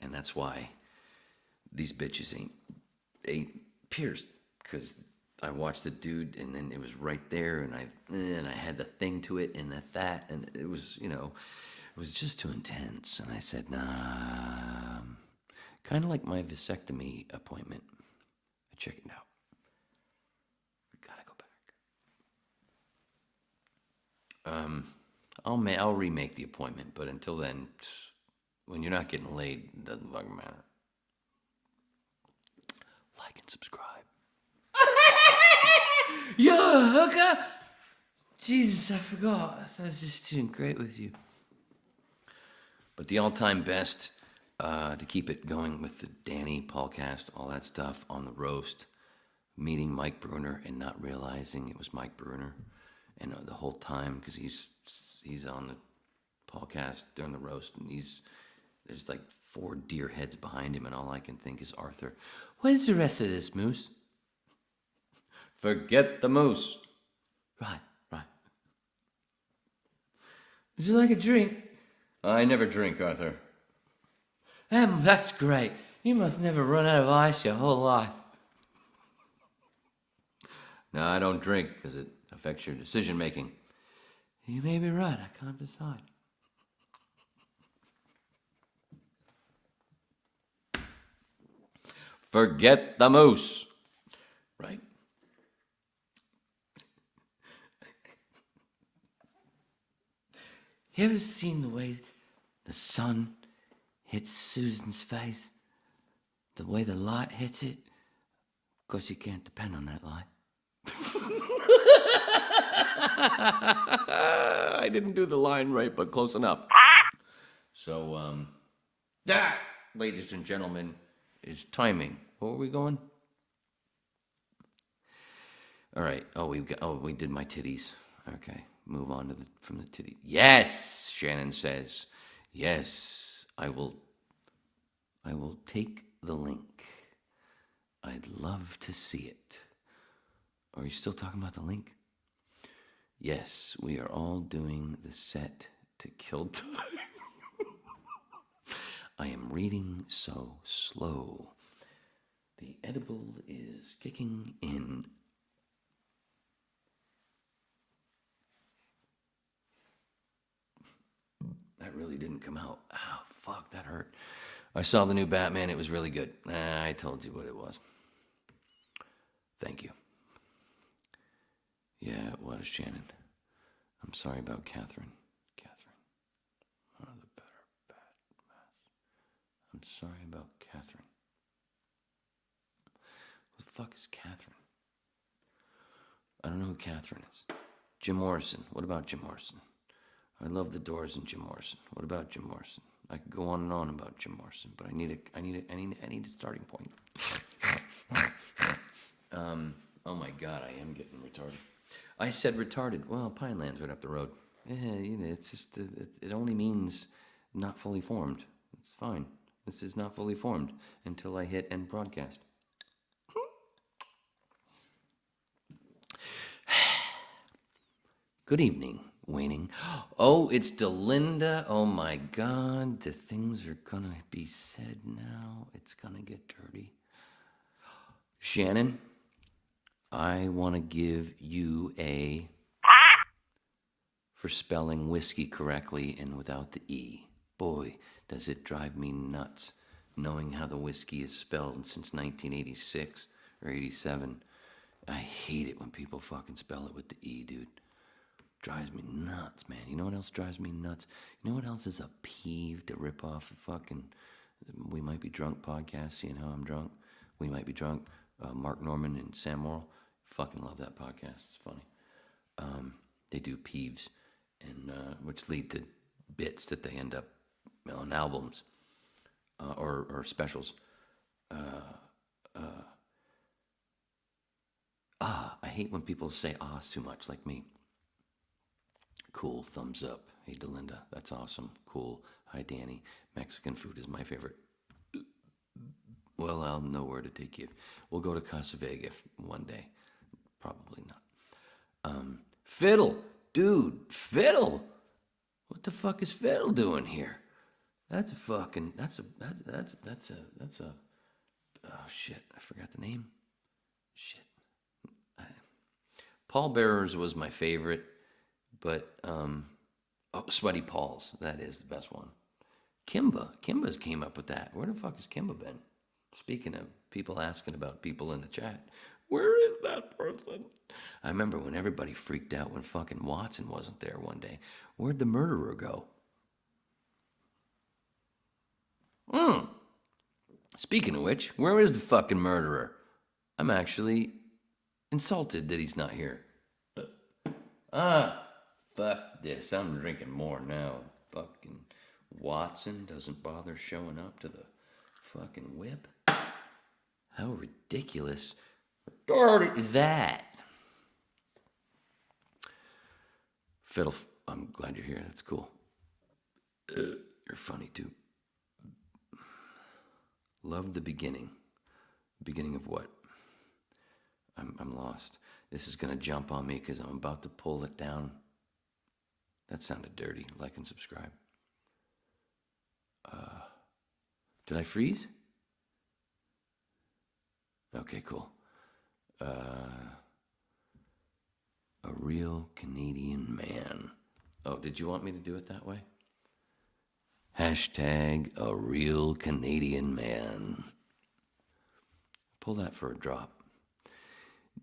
And that's why these bitches ain't pierced, because I watched the dude, and then it was right there, and I had the thing to it, and and it was, it was just too intense. And I said, nah, kind of like my vasectomy appointment. I chickened out. We gotta go back. I'll remake the appointment, but until then, when you're not getting laid, it doesn't fucking matter. Like and subscribe. Yo, hooker! Jesus, I forgot. I was just doing great with you. But the all-time best, to keep it going with the Danny Paulcast, all that stuff on the roast, meeting Mike Bruner and not realizing it was Mike Bruner, and the whole time, because he's on the Paulcast during the roast, and there's like 4 deer heads behind him, and all I can think is, Arthur, where's the rest of this moose? Forget the moose. Right. Would you like a drink? I never drink, Arthur. That's great. You must never run out of ice your whole life. No, I don't drink because it affects your decision making. You may be right. I can't decide. Forget the moose. Right? You ever seen the way the sun hits Susan's face? The way the light hits it? Of course, you can't depend on that light. I didn't do the line right, but close enough. So, that, ladies and gentlemen, is timing. Where are we going? All right. We did my titties. Okay. Move on from the titty. Yes, Shannon says. Yes, I will take the link. I'd love to see it. Are you still talking about the link? Yes, we are all doing the set to kill time. I am reading so slow. The edible is kicking in. That really didn't come out. Oh, fuck, that hurt. I saw the new Batman. It was really good. I told you what it was. Thank you. Yeah, it was, Shannon. I'm sorry about Catherine. One of the better Batmans. I'm sorry about Catherine. Who the fuck is Catherine? I don't know who Catherine is. Jim Morrison. What about Jim Morrison? I love the Doors and Jim Morrison. What about Jim Morrison? I could go on and on about Jim Morrison, but I need a starting point. Oh my God, I am getting retarded. I said retarded. Well, Pineland's right up the road. Yeah, it's just it only means not fully formed. It's fine. This is not fully formed until I hit end broadcast. Good evening. Waning. Oh, it's Delinda. Oh my God, the things are gonna be said now. It's gonna get dirty. Shannon, I want to give you a for spelling whiskey correctly and without the E. Boy, does it drive me nuts knowing how the whiskey is spelled since 1986 or 87. I hate it when people fucking spell it with the E, dude. Drives me nuts, man. You know what else drives me nuts? You know what else is a peeve to rip off a fucking We Might Be Drunk podcast, seeing how I'm drunk? We Might Be Drunk. Mark Norman and Sam Morrill. Fucking love that podcast. It's funny. They do peeves, and which lead to bits that they end up on albums or specials. I hate when people say too much, like me. Cool, thumbs up. Hey, Delinda, that's awesome. Cool. Hi, Danny. Mexican food is my favorite. Well, I'll know where to take you. We'll go to Casa Vega one day. Probably not. Fiddle, dude, Fiddle. What the fuck is Fiddle doing here? That's a fucking. That's a. Oh shit! I forgot the name. Shit. Paul Bearers was my favorite, but Sweaty Paul's. That is the best one. Kimba's came up with that. Where the fuck has Kimba been? Speaking of people asking about people in the chat, where is that person? I remember when everybody freaked out when fucking Watson wasn't there one day. Where'd the murderer go? Speaking of which, where is the fucking murderer? I'm actually insulted that he's not here. Fuck this. I'm drinking more now. Fucking Watson doesn't bother showing up to the fucking whip. How ridiculous is that? Fiddle, I'm glad you're here. That's cool. You're funny too. Love the beginning. Beginning of what? I'm lost. This is gonna jump on me because I'm about to pull it down. That sounded dirty. Like and subscribe. Did I freeze? Okay, cool. A real Canadian man. Oh, did you want me to do it that way? Hashtag a real Canadian man. Pull that for a drop.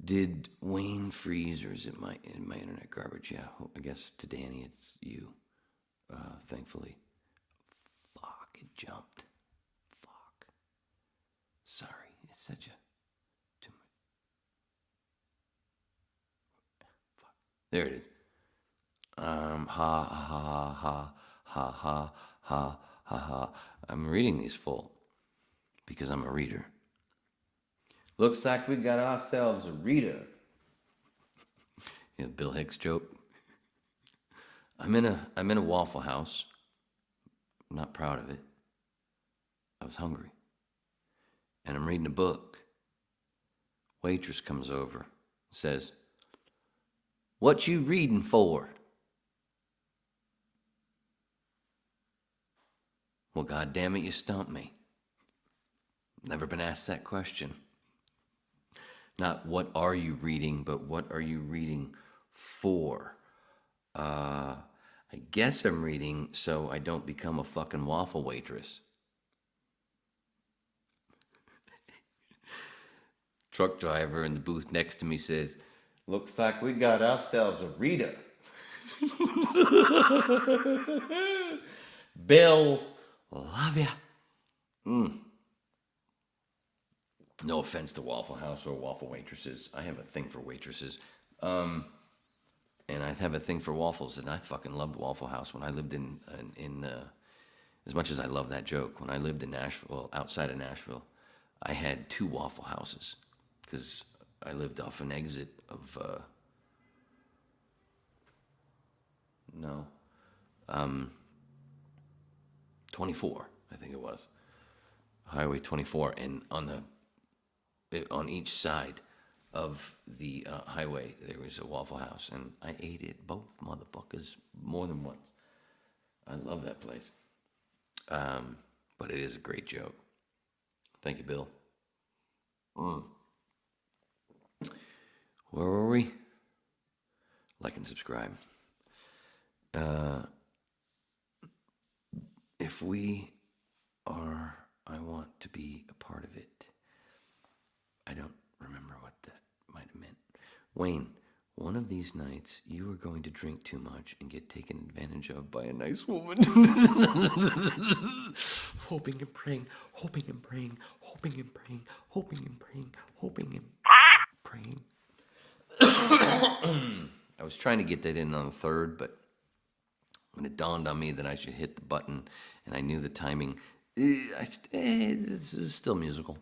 Did Wayne freeze, or is it my internet garbage? Yeah, I guess to Danny it's you. Thankfully. Fuck, it jumped. Fuck. Sorry, it's such a too much. Fuck. There it is. Ha ha ha ha ha ha ha ha. I'm reading these full because I'm a reader. Looks like we got ourselves a reader. Yeah, Bill Hicks joke. I'm in a Waffle House. I'm not proud of it. I was hungry. And I'm reading a book. Waitress comes over and says, "What you reading for?" Well, goddamn it, you stumped me. Never been asked that question. Not what are you reading, but what are you reading for? I guess I'm reading so I don't become a fucking waffle waitress. Truck driver in the booth next to me says, "Looks like we got ourselves a reader." Bill, love ya. No offense to Waffle House or waffle waitresses. I have a thing for waitresses. And I have a thing for waffles, and I fucking loved Waffle House when I lived in as much as I love that joke, when I lived in Nashville, outside of Nashville, I had 2 Waffle Houses because I lived off an exit of, 24, I think it was. Highway 24, and on each side of the highway, there was a Waffle House, and I ate it, both motherfuckers, more than once. I love that place. But it is a great joke. Thank you, Bill. Where were we? Like and subscribe. If we are, I want to be a part of it. I don't remember what that might have meant. Wayne, one of these nights you are going to drink too much and get taken advantage of by a nice woman. Hoping and praying, hoping and praying, hoping and praying, hoping and praying, hoping and praying. I was trying to get that in on the third, but when it dawned on me that I should hit the button and I knew the timing, it's still musical.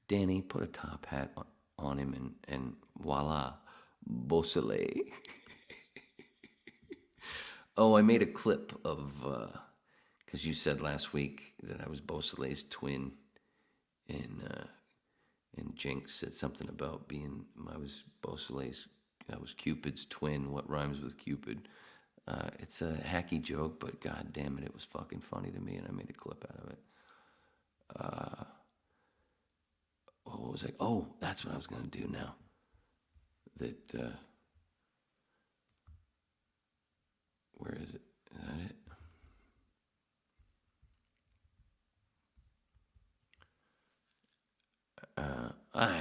Danny, put a top hat on him and voila, beau soleil. Oh, I made a clip of, because you said last week that I was Beausoleil's twin, and Jinx said something about I was Cupid's twin. What rhymes with Cupid? It's a hacky joke, but god damn it, it was fucking funny to me, and I made a clip out of it. What was I? Oh, that's what I was gonna do now. Where is it? Is that it?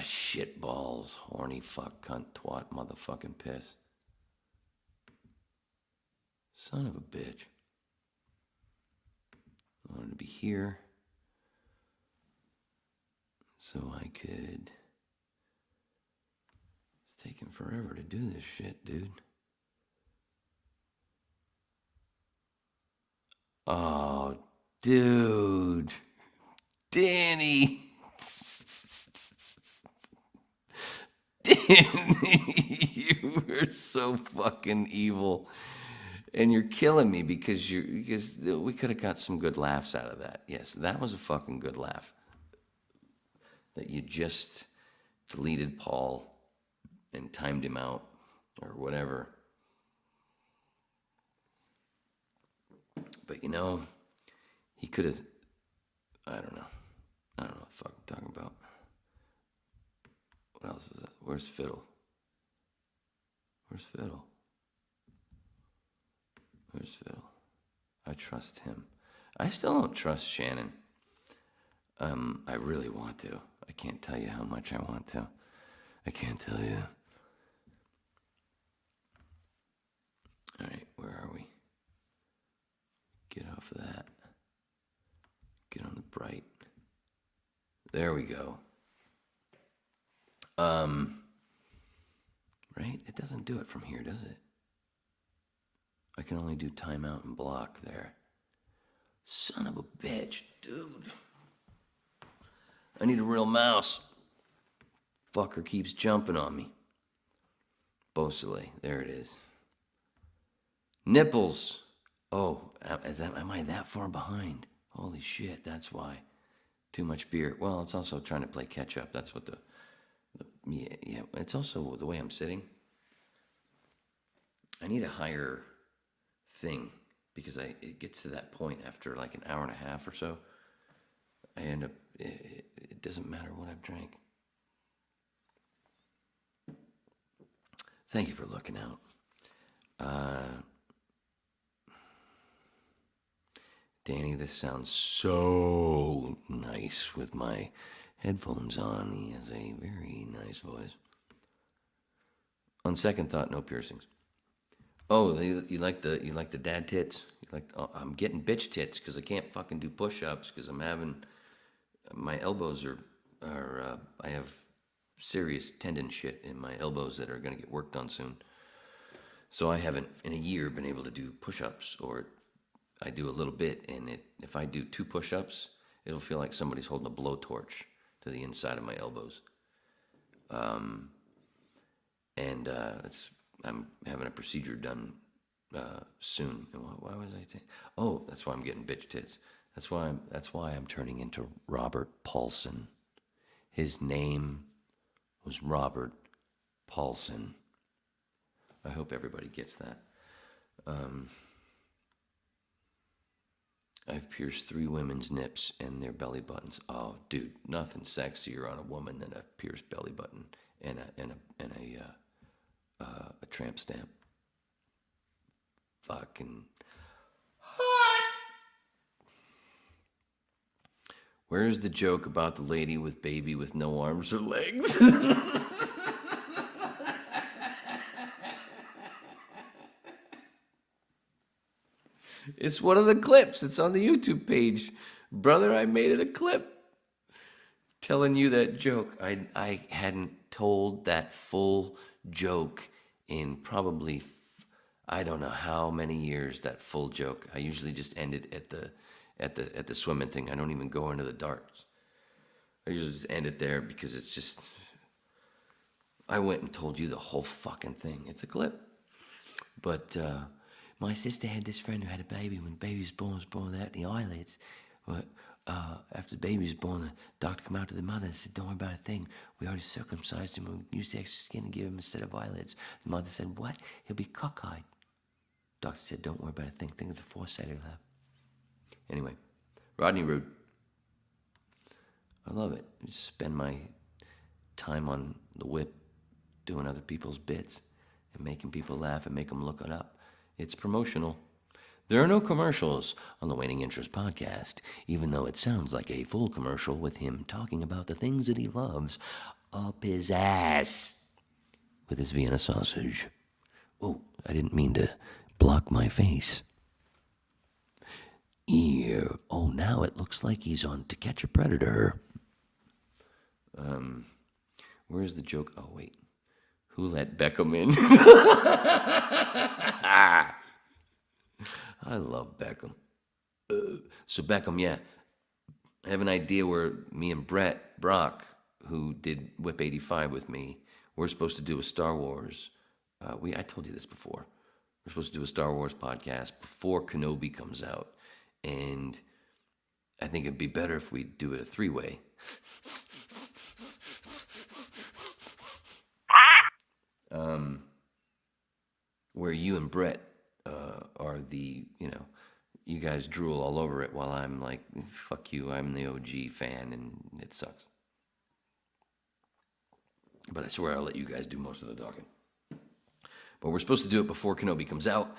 Shit balls, horny fuck, cunt, twat, motherfucking piss. Son of a bitch. I wanted to be here so I could. It's taking forever to do this shit, dude. Oh, dude. Danny. Danny, you are so fucking evil. And you're killing me because we could have got some good laughs out of that. Yes, that was a fucking good laugh. That you just deleted Paul and timed him out or whatever. But he could have, I don't know what the fuck I'm talking about. What else was that? Where's Fiddle? Where's Fiddle? I trust him. I still don't trust Shannon. I really want to. I can't tell you how much I want to. I can't tell you. All right, where are we? Get off of that. Get on the bright. There we go. Right? It doesn't do it from here, does it? I can only do timeout and block there. Son of a bitch, dude. I need a real mouse. Fucker keeps jumping on me. Beausoleil, there it is. Nipples. Oh, am I that far behind? Holy shit, that's why. Too much beer. Well, it's also trying to play catch up. That's what yeah. It's also the way I'm sitting. I need a higher thing because it gets to that point after like an hour and a half or so. I end up, it doesn't matter what I've drank. Thank you for looking out. Danny, this sounds so nice with my headphones on. He has a very nice voice. On second thought, no piercings. Oh, you like the dad tits? I'm getting bitch tits because I can't fucking do push-ups because I'm having my elbows are I have serious tendon shit in my elbows that are gonna get worked on soon. So I haven't in a year been able to do push-ups, or I do a little bit, and if I do 2 push-ups, it'll feel like somebody's holding a blowtorch to the inside of my elbows. I'm having a procedure done soon. Why was I saying? Oh, that's why I'm getting bitch tits. That's why I'm turning into Robert Paulson. His name was Robert Paulson. I hope everybody gets that. I've pierced 3 women's nips and their belly buttons. Oh, dude, nothing sexier on a woman than a pierced belly button and a tramp stamp. Fucking hot. Where's the joke about the lady with baby with no arms or legs? It's one of the clips. It's on the YouTube page. Brother, I made it a clip telling you that joke. I hadn't told that full joke in probably, I don't know how many years, that full joke. I usually just end it at the swimming thing. I don't even go into the darts. I usually just end it there because it's just, I went and told you the whole fucking thing. It's a clip. But My sister had this friend who had a baby. When the baby was born without the eyelids. But after the baby was born, the doctor came out to the mother and said, don't worry about a thing. We already circumcised him. We used the extra skin to give him a set of eyelids. The mother said, what? He'll be cockeyed. Doctor said, don't worry about a thing. Think of the foresight he'll have. Anyway, Rodney Rude. I love it. I just spend my time on the whip doing other people's bits and making people laugh and make them look it up. It's promotional. There are no commercials on the Waning Interest podcast, even though it sounds like a full commercial with him talking about the things that he loves up his ass with his Vienna sausage. Oh, I didn't mean to block my face. Ew. Oh, now it looks like he's on To Catch a Predator. Where's the joke? Oh, wait. Who let Beckham in? I love Beckham. So Beckham, yeah. I have an idea where me and Brett Brock, who did Whip 85 with me, we're supposed to do a Star Wars. I told you this before. We're supposed to do a Star Wars podcast before Kenobi comes out. And I think it'd be better if we do it a three-way. Where you and Brett are the, you guys drool all over it while I'm like, fuck you, I'm the OG fan and it sucks. But I swear I'll let you guys do most of the talking. But we're supposed to do it before Kenobi comes out,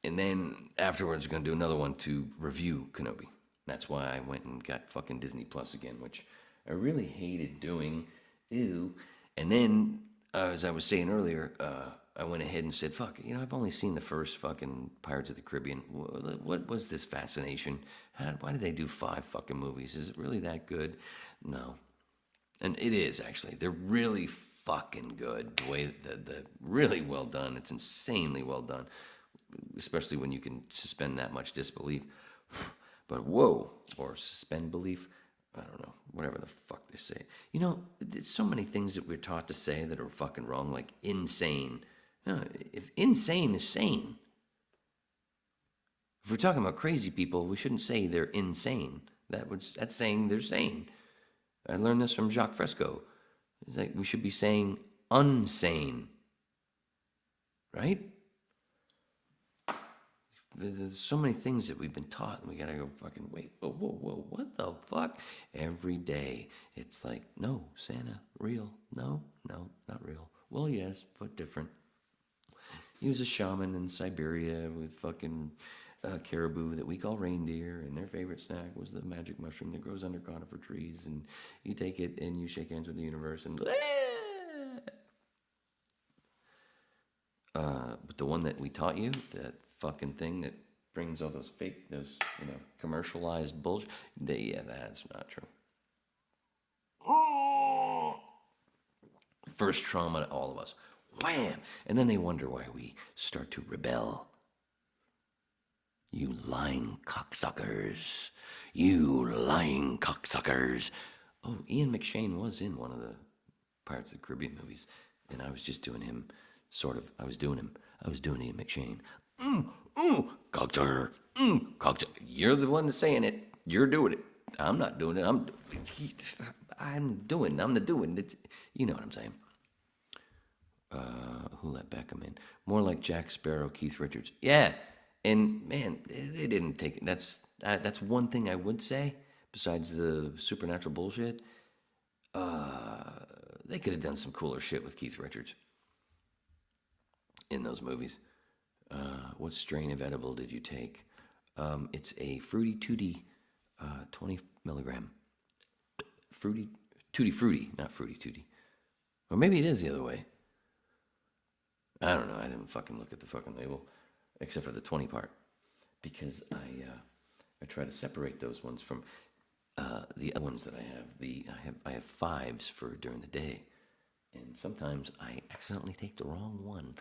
and then afterwards we're going to do another one to review Kenobi. That's why I went and got fucking Disney Plus again, which I really hated doing. Ew. And then, as I was saying earlier, I went ahead and said, fuck, I've only seen the first fucking Pirates of the Caribbean. What was this fascination? Why did they do 5 fucking movies? Is it really that good? No. And it is, actually. They're really fucking good. The way they're really well done. It's insanely well done. Especially when you can suspend that much disbelief. But whoa, or suspend belief. I don't know, whatever the fuck they say. There's so many things that we're taught to say that are fucking wrong, like insane. No, if insane is sane. If we're talking about crazy people, we shouldn't say they're insane. That's saying they're sane. I learned this from Jacques Fresco. It's like we should be saying unsane. Right? There's so many things that we've been taught, and we gotta go fucking wait. Whoa, what the fuck? Every day, it's like, no, Santa, real. No, not real. Well, yes, but different. He was a shaman in Siberia with fucking caribou that we call reindeer, and their favorite snack was the magic mushroom that grows under conifer trees, and you take it and you shake hands with the universe, and but the one that we taught you, that fucking thing that brings all those fake, commercialized bullshit, that's not true. First trauma to all of us. Wham! And then they wonder why we start to rebel. You lying cocksuckers. You lying cocksuckers. Oh, Ian McShane was in one of the Pirates of the Caribbean movies. And I was just doing him, I was doing Ian McShane. Cocksucker. Cocksucker. You're the one that's saying it. You're doing it. I'm not doing it. I'm the doing. You know what I'm saying. Who let Beckham in? More like Jack Sparrow, Keith Richards. Yeah, and man, they didn't take it. That's one thing I would say. Besides the supernatural bullshit, they could have done some cooler shit with Keith Richards in those movies. What strain of edible did you take? It's a Fruity Tooty, 20 milligram. Fruity Fruity, not Fruity Tooty. Or maybe it is the other way. I don't know. I didn't fucking look at the fucking label, except for the 20 part, because I try to separate those ones from the other ones that I have. I have 5s for during the day, and sometimes I accidentally take the wrong one.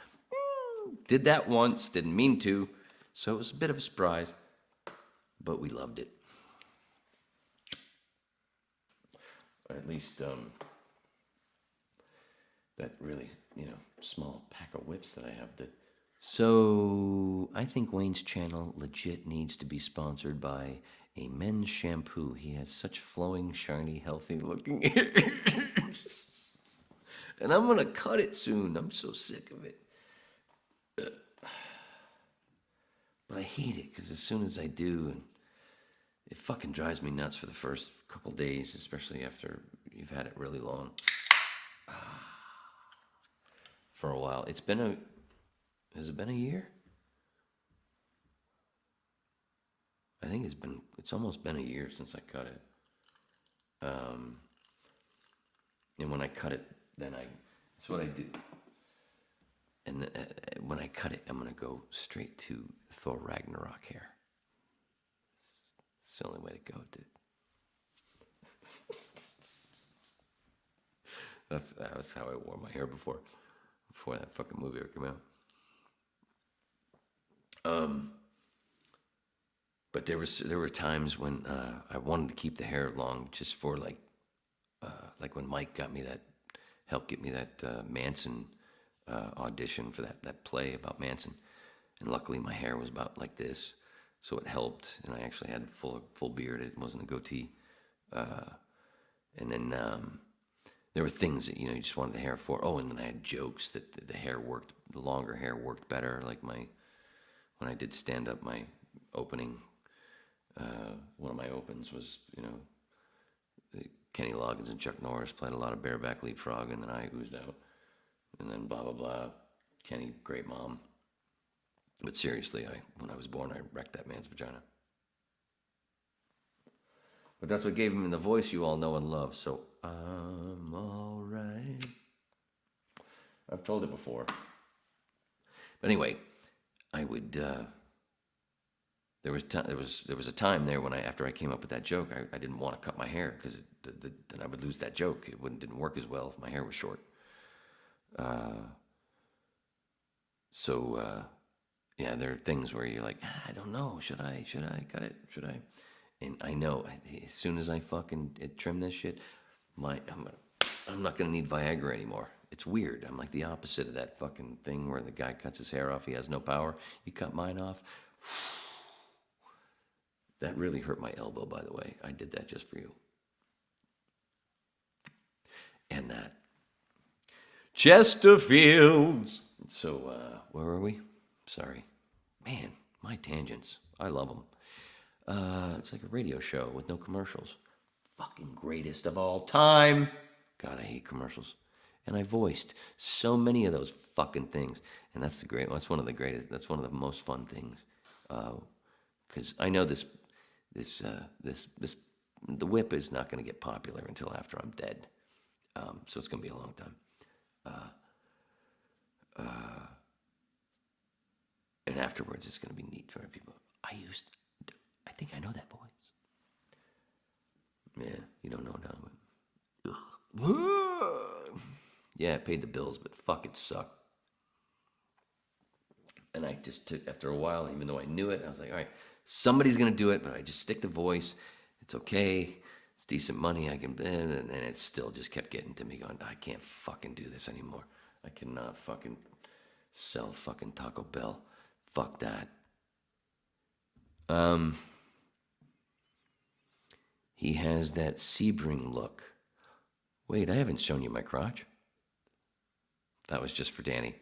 Did that once, didn't mean to, so it was a bit of a surprise, but we loved it. Or at least that really, small pack of whips that I have that So I think Wayne's channel legit needs to be sponsored by a men's shampoo. He has such flowing, shiny, healthy looking hair. And I'm going to cut it soon. I'm so sick of it. But I hate it because as soon as I do, and it fucking drives me nuts for the first couple days, especially after you've had it really long. For a while. Has it been a year? I think it's almost been a year since I cut it. And when I cut it, that's what I do. And when I cut it, I'm going to go straight to Thor Ragnarok hair. It's the only way to go, dude. That was how I wore my hair before that fucking movie ever came out. But there were times when I wanted to keep the hair long, just for like when Mike helped get me that Manson audition for that play about Manson, and luckily my hair was about like this, so it helped, and I actually had full beard. It wasn't a goatee, and then there were things that you just wanted the hair for. Oh, and then I had jokes that the longer hair worked better. Like when I did stand up, my opening, one of my opens was Kenny Loggins and Chuck Norris played a lot of bareback leapfrog, and then I oozed out, and then blah blah blah. Kenny, great mom. But seriously, when I was born, I wrecked that man's vagina. But that's what gave him the voice you all know and love. So I'm all right. I've told it before. But anyway, I would. There was a time there when after I came up with that joke, I didn't want to cut my hair because then I would lose that joke. It didn't work as well if my hair was short. Yeah, there are things where you're like, I don't know, should I cut it? Should I? And I know as soon as I fucking trim this shit, I'm not gonna need Viagra anymore. It's weird. I'm like the opposite of that fucking thing where the guy cuts his hair off. He has no power. You cut mine off. That really hurt my elbow, by the way. I did that just for you. And that. Chesterfields. So, where were we? Sorry. Man, my tangents. I love them. It's like a radio show with no commercials. Fucking greatest of all time. God, I hate commercials. And I voiced so many of those fucking things. And that's one of the greatest, that's one of the most fun things. Because I know the whip is not going to get popular until after I'm dead. So it's going to be a long time. And afterwards, it's going to be neat for people. I think I know that voice. Yeah, you don't know now. Ugh. Yeah, it paid the bills, but fuck, it sucked. And I just took, after a while, even though I knew it, I was like, all right, somebody's going to do it, but I just stick the voice. It's okay. It's decent money. I can, and it still just kept getting to me going, I can't fucking do this anymore. I cannot fucking sell fucking Taco Bell. Fuck that. He has that Sebring look. Wait, I haven't shown you my crotch. That was just for Danny.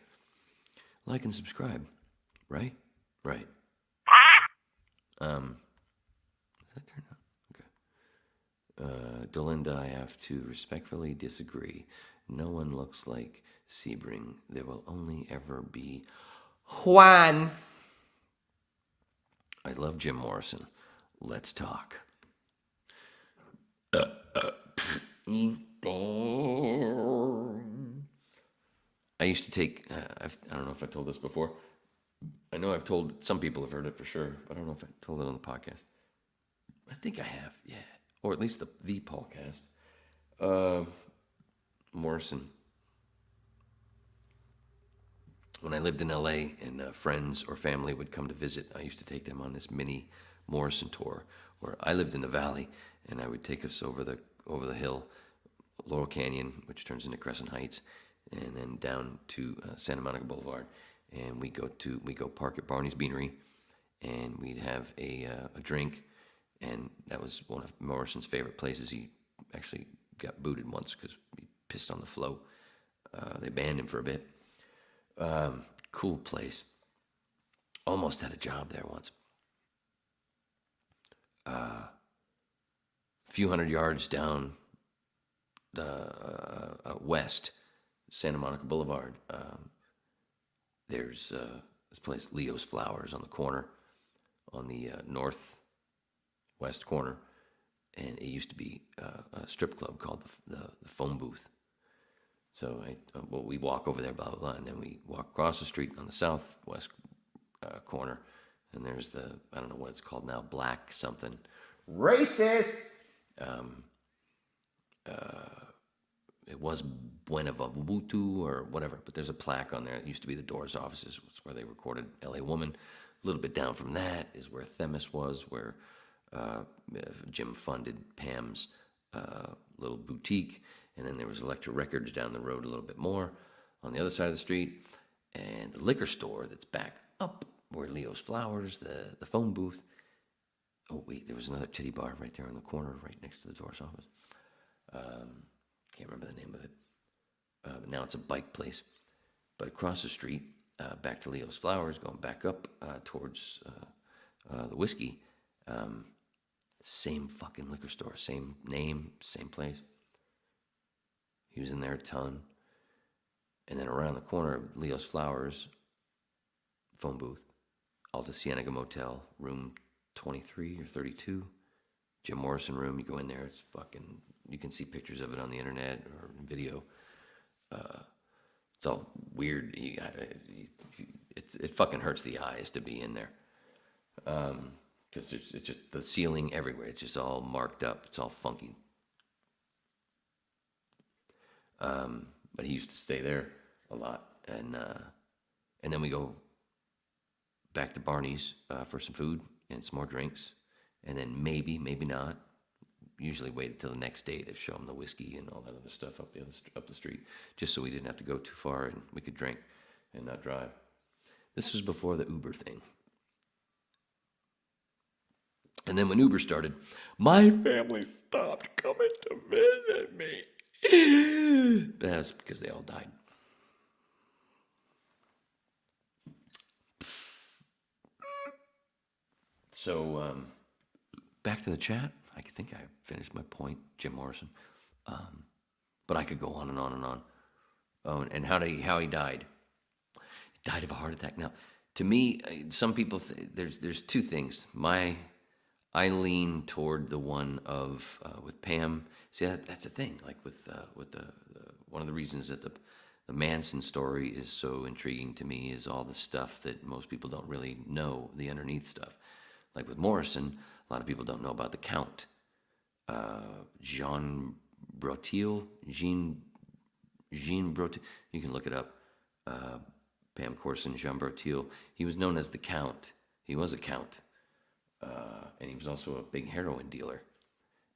Like and subscribe. Right? Right. Does that turn on? Okay. Delinda, I have to respectfully disagree. No one looks like Sebring. There will only ever be Juan. I love Jim Morrison. Let's talk. I used to take, I don't know if I told this before. I know I've told, some people have heard it for sure, but I don't know if I told it on the podcast. I think I have, yeah. Or at least the podcast. Morrison. When I lived in LA and friends or family would come to visit, I used to take them on this mini Morrison tour where I lived in the valley and I would take us over the hill, Laurel Canyon, which turns into Crescent Heights, and then down to Santa Monica Boulevard. and we go park at Barney's Beanery, and we'd have a drink, and that was one of Morrison's favorite places. He actually got booted once because he pissed on the float. They banned him for a bit. Cool place. Almost had a job there once. A few hundred yards down the west, Santa Monica Boulevard, there's this place, Leo's Flowers, on the corner, on the northwest corner, and it used to be a strip club called the Phone Booth. So we walk over there, blah, blah, blah, and then we walk across the street on the southwest corner, and there's I don't know what it's called now, Black something. Racist! It was Buenaventura or whatever, but there's a plaque on there. It used to be the Doors offices, where they recorded L.A. Woman. A little bit down from that is where Themis was, where Jim funded Pam's little boutique. And then there was Elektra Records down the road a little bit more on the other side of the street. And the liquor store that's back up where Leo's Flowers, the phone booth. Oh, wait, there was another titty bar right there in the corner, right next to the Doors office. Can't remember the name of it. But now it's a bike place. But across the street, back to Leo's Flowers, going back up towards the whiskey, same fucking liquor store, same name, same place. He was in there a ton. And then around the corner of Leo's Flowers, phone booth, Alta Cienega Motel, room 23 or 32, Jim Morrison room. You go in there, it's fucking, you can see pictures of it on the internet or video. It's all weird. It fucking hurts the eyes to be in there. Because it's just the ceiling everywhere. It's just all marked up. It's all funky. But he used to stay there a lot. And then we go back to Barney's for some food and some more drinks. And then maybe not. Usually waited till the next day to show him the whiskey and all that other stuff up the street, just so we didn't have to go too far and we could drink and not drive. This was before the Uber thing. And then when Uber started, my family stopped coming to visit me. That's because they all died. So, back to the chat. I think I finished my point, Jim Morrison. But I could go on and on and on. Oh, and how he died. He died of a heart attack. Now, to me, some people, there's two things. I lean toward the one of, with Pam. See, that's the thing. Like with the one of the reasons that the Manson story is so intriguing to me is all the stuff that most people don't really know, the underneath stuff. Like with Morrison, a lot of people don't know about the Count. Jean Brotil. You can look it up. Pam Corson, Jean Brotil. He was known as the Count. He was a Count. And he was also a big heroin dealer.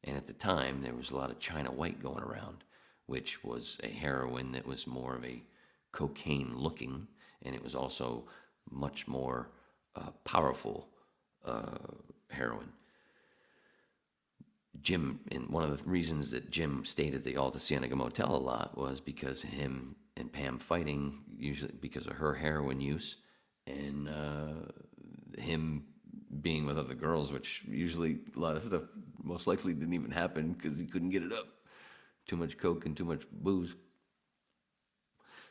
And at the time, there was a lot of China White going around, which was a heroin that was more of a cocaine looking, and it was also much more powerful heroin. Jim, and one of the reasons that Jim stayed at the Alta Cienega Motel a lot was because him and Pam fighting, usually because of her heroin use, and him being with other girls, which usually a lot of stuff most likely didn't even happen because he couldn't get it up. Too much coke and too much booze.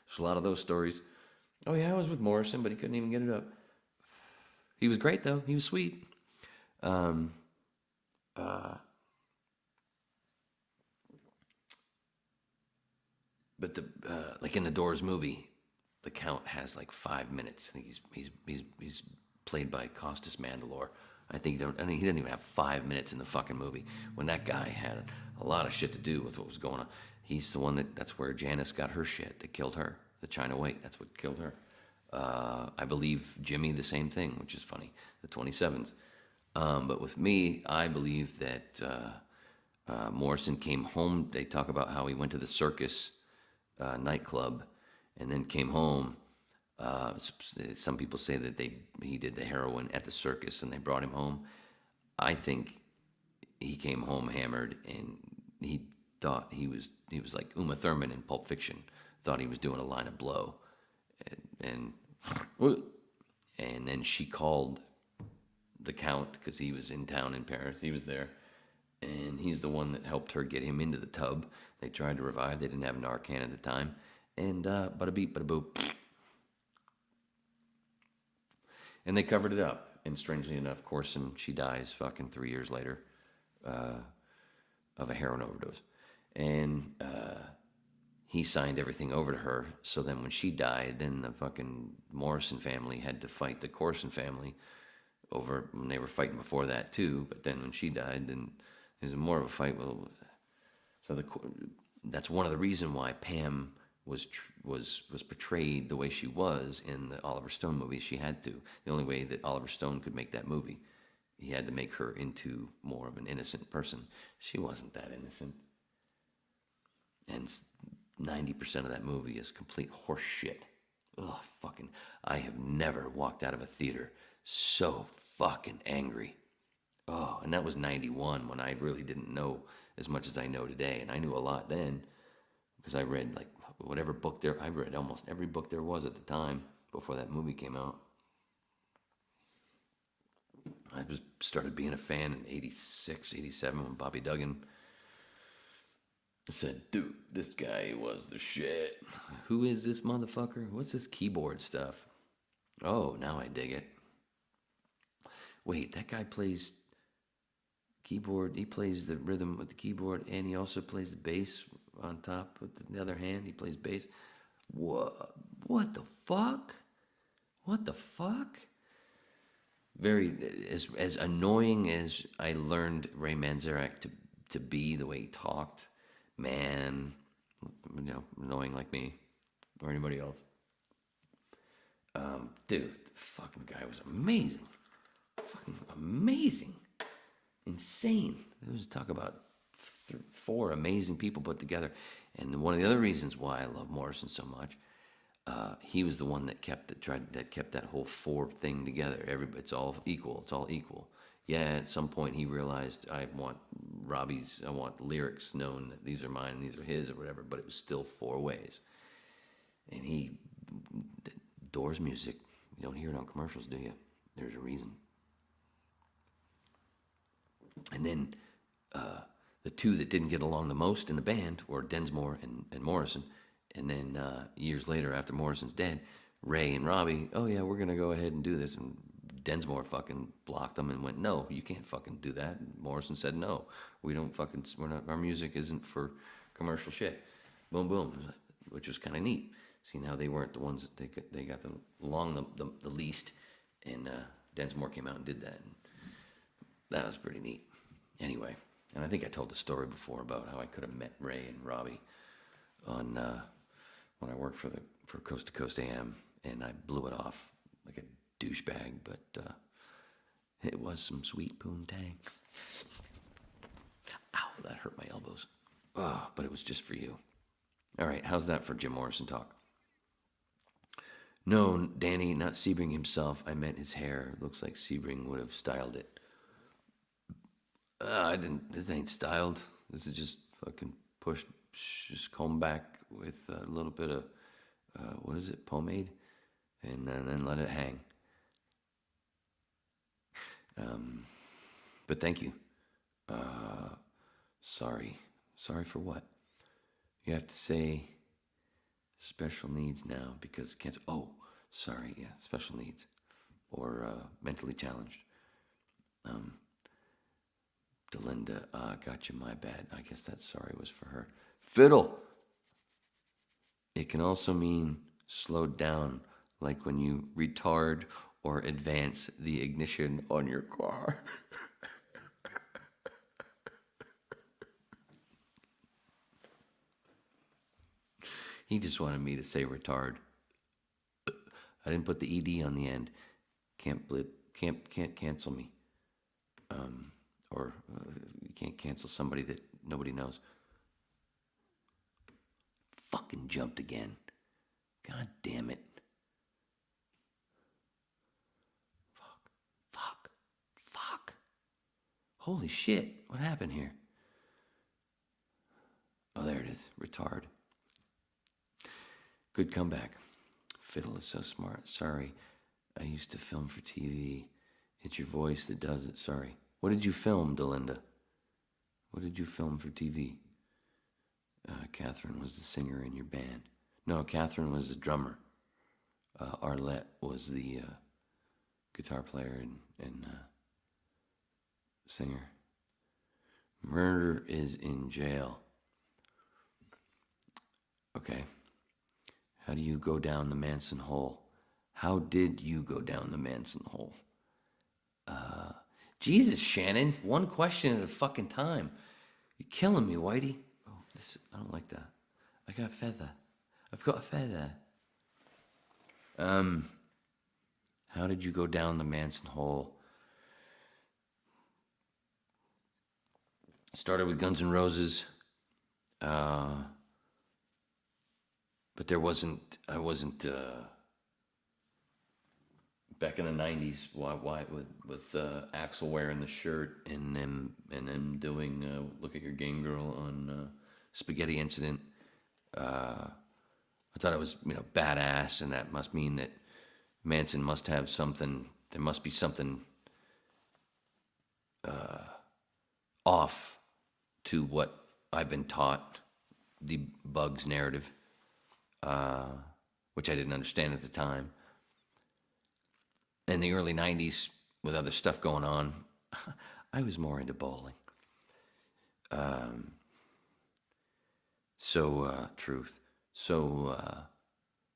There's a lot of those stories. Oh yeah, I was with Morrison, but he couldn't even get it up. He was great though. He was sweet. But like in the Doors movie, the Count has like 5 minutes. I think he's played by Costas Mandylor. I think he didn't even have 5 minutes in the fucking movie. When that guy had a lot of shit to do with what was going on. He's the one that's where Janice got her shit that killed her. The China White, that's what killed her. I believe Jimmy the same thing, which is funny. The 27s. But with me, I believe that Morrison came home. They talk about how he went to the Circus nightclub and then came home Some people say that he did the heroin at the circus and they brought him home. I think he came home hammered and he thought he was like Uma Thurman in Pulp Fiction. Thought he was doing a line of blow, and then she called the Count because he was in town in Paris. He was there, and he's the one that helped her get him into the tub. They tried to revive. They didn't have Narcan at the time, and bada beep, bada boop. And they covered it up. And strangely enough, Corson, she dies fucking 3 years later of a heroin overdose. And he signed everything over to her. So then when she died, then the fucking Morrison family had to fight the Corson family over, when they were fighting before that too. But then when she died, then it was more of a fight. So that's one of the reasons why Pam was portrayed the way she was in the Oliver Stone movie. She had to. The only way that Oliver Stone could make that movie, he had to make her into more of an innocent person. She wasn't that innocent. And 90% of that movie is complete horse shit. Ugh, fucking, I have never walked out of a theater so fucking angry. Oh, and that was 91 when I really didn't know as much as I know today. And I knew a lot then because I read like whatever book there, I read almost every book there was at the time before that movie came out. I started being a fan in 86, 87 when Bobby Duggan said, dude, this guy was the shit. Who is this motherfucker? What's this keyboard stuff? Oh, now I dig it. Wait, that guy plays keyboard. He plays the rhythm with the keyboard, and he also plays the bass on top with the other hand. He plays bass. What the fuck? What the fuck? Very, as annoying as I learned Ray Manzarek to be, the way he talked, man, annoying like me or anybody else. Dude, the fucking guy was amazing. Fucking amazing. Insane. There was talk about four amazing people put together. And one of the other reasons why I love Morrison so much, he was the one that kept that whole four thing together. It's all equal. It's all equal. Yeah, at some point he realized I want lyrics known that these are mine and these are his or whatever, but it was still four ways. And Doors music, you don't hear it on commercials, do you? There's a reason. And then the two that didn't get along the most in the band were Densmore and Morrison. And then years later, after Morrison's dead, Ray and Robbie, oh yeah, we're going to go ahead and do this. And Densmore fucking blocked them and went, no, you can't fucking do that. And Morrison said, no, our music isn't for commercial shit. Boom, boom, which was kind of neat. See, now they weren't the ones that they got along the least. And Densmore came out and did that. And that was pretty neat. Anyway, and I think I told the story before about how I could have met Ray and Robbie on when I worked for Coast to Coast AM, and I blew it off like a douchebag, but it was some sweet poontang. Ow, that hurt my elbows. Oh, but it was just for you. All right, how's that for Jim Morrison talk? No, Danny, not Sebring himself. I meant his hair. It looks like Sebring would have styled it. I didn't. This ain't styled. This is just fucking pushed, just combed back with a little bit of what is it, pomade, and then let it hang. But thank you. Sorry for what? You have to say special needs now because cancer. Oh, sorry. Yeah, special needs or mentally challenged. Delinda, gotcha, my bad. I guess that sorry was for her. Fiddle. It can also mean slowed down, like when you retard or advance the ignition on your car. He just wanted me to say retard. I didn't put the ED on the end. Can't cancel me. Or you can't cancel somebody that nobody knows. Fucking jumped again. God damn it. Holy shit, what happened here? Oh, there it is. Retard. Good comeback. Fiddle is so smart. Sorry, I used to film for TV. It's your voice that does it. Sorry. What did you film, Delinda? What did you film for TV? Catherine was the singer in your band. No, Catherine was the drummer. Arlette was the guitar player and singer. Murder is in jail. Okay. How do you go down the Manson hole? How did you go down the Manson hole? Jesus, Shannon. One question at a fucking time. You're killing me, Whitey. Oh, I don't like that. I got a feather. I've got a feather. How did you go down the Manson hole? Started with Guns N' Roses. But I wasn't back in the 90s. Why with Axl wearing the shirt and them doing Look at Your Game Girl on Spaghetti Incident. I thought it was badass, and that must mean that Manson must have something. There must be something off to what I've been taught, the Bugs narrative, which I didn't understand at the time. In the early 90s, with other stuff going on, I was more into bowling. Truth.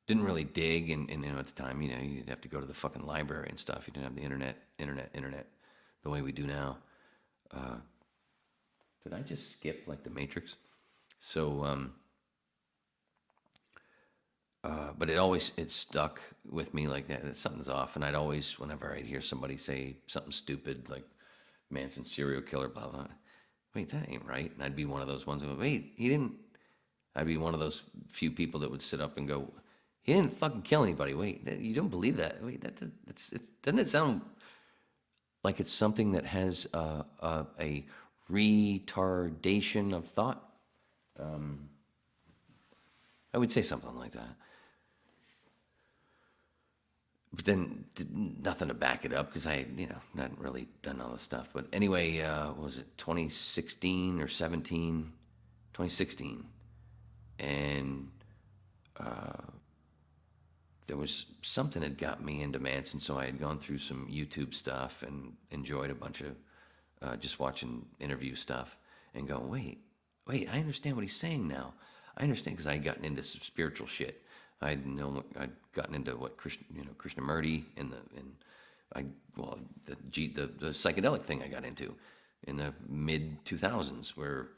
Didn't really dig, and at the time, you'd have to go to the fucking library and stuff. You didn't have the internet, the way we do now. Did I just skip like the Matrix? But it stuck with me like that something's off, and I'd always, whenever I'd hear somebody say something stupid like Manson serial killer, blah blah, wait, that ain't right, and I'd be one of those ones that would, wait, he didn't. I'd be one of those few people that would sit up and go, he didn't fucking kill anybody. Wait, you don't believe that? Wait, doesn't it sound like it's something that has a retardation of thought? I would say something like that. But then nothing to back it up because I, not really done all this stuff. But anyway, was it 2016 or 17? 2016. And there was something that got me into Manson, so I had gone through some YouTube stuff and enjoyed a bunch of just watching interview stuff and going, wait, I understand what he's saying now. I understand, because I had gotten into some spiritual shit. I'd gotten into what Krishnamurti and the psychedelic thing I got into in the mid 2000s, where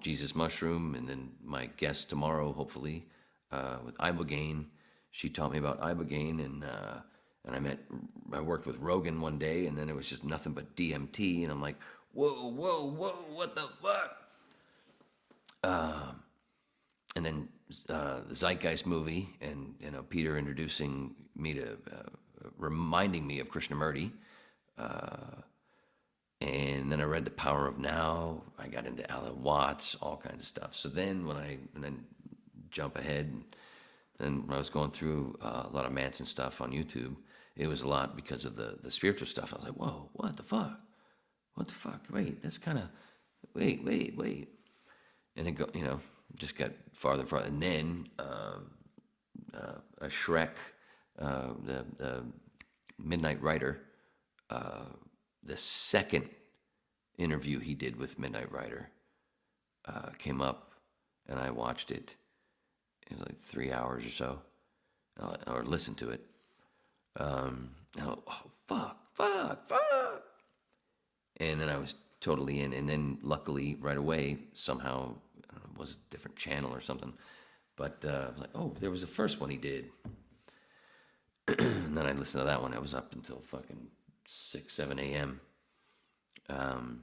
Jesus Mushroom, and then my guest tomorrow, hopefully, with Ibogaine. She taught me about Ibogaine, and I worked with Rogan one day, and then it was just nothing but DMT, and I'm like, whoa, what the fuck? And then the Zeitgeist movie, and Peter introducing me to, reminding me of Krishnamurti, and then I read The Power of Now. I got into Alan Watts, all kinds of stuff. So then then jump ahead, and when I was going through a lot of Manson stuff on YouTube, it was a lot because of the spiritual stuff. I was like, whoa, what the fuck? Wait, that's kind of, wait. And it just got farther. And then a Shrek, the Midnight Rider, the second interview he did with Midnight Rider came up, and I watched it. It was like 3 hours or so, or listened to it. Fuck. And then I was totally in. And then luckily, right away, somehow, I don't know, it was a different channel or something. But I was like, oh, there was the first one he did. And then I listened to that one. I was up until fucking 6, 7 a.m. And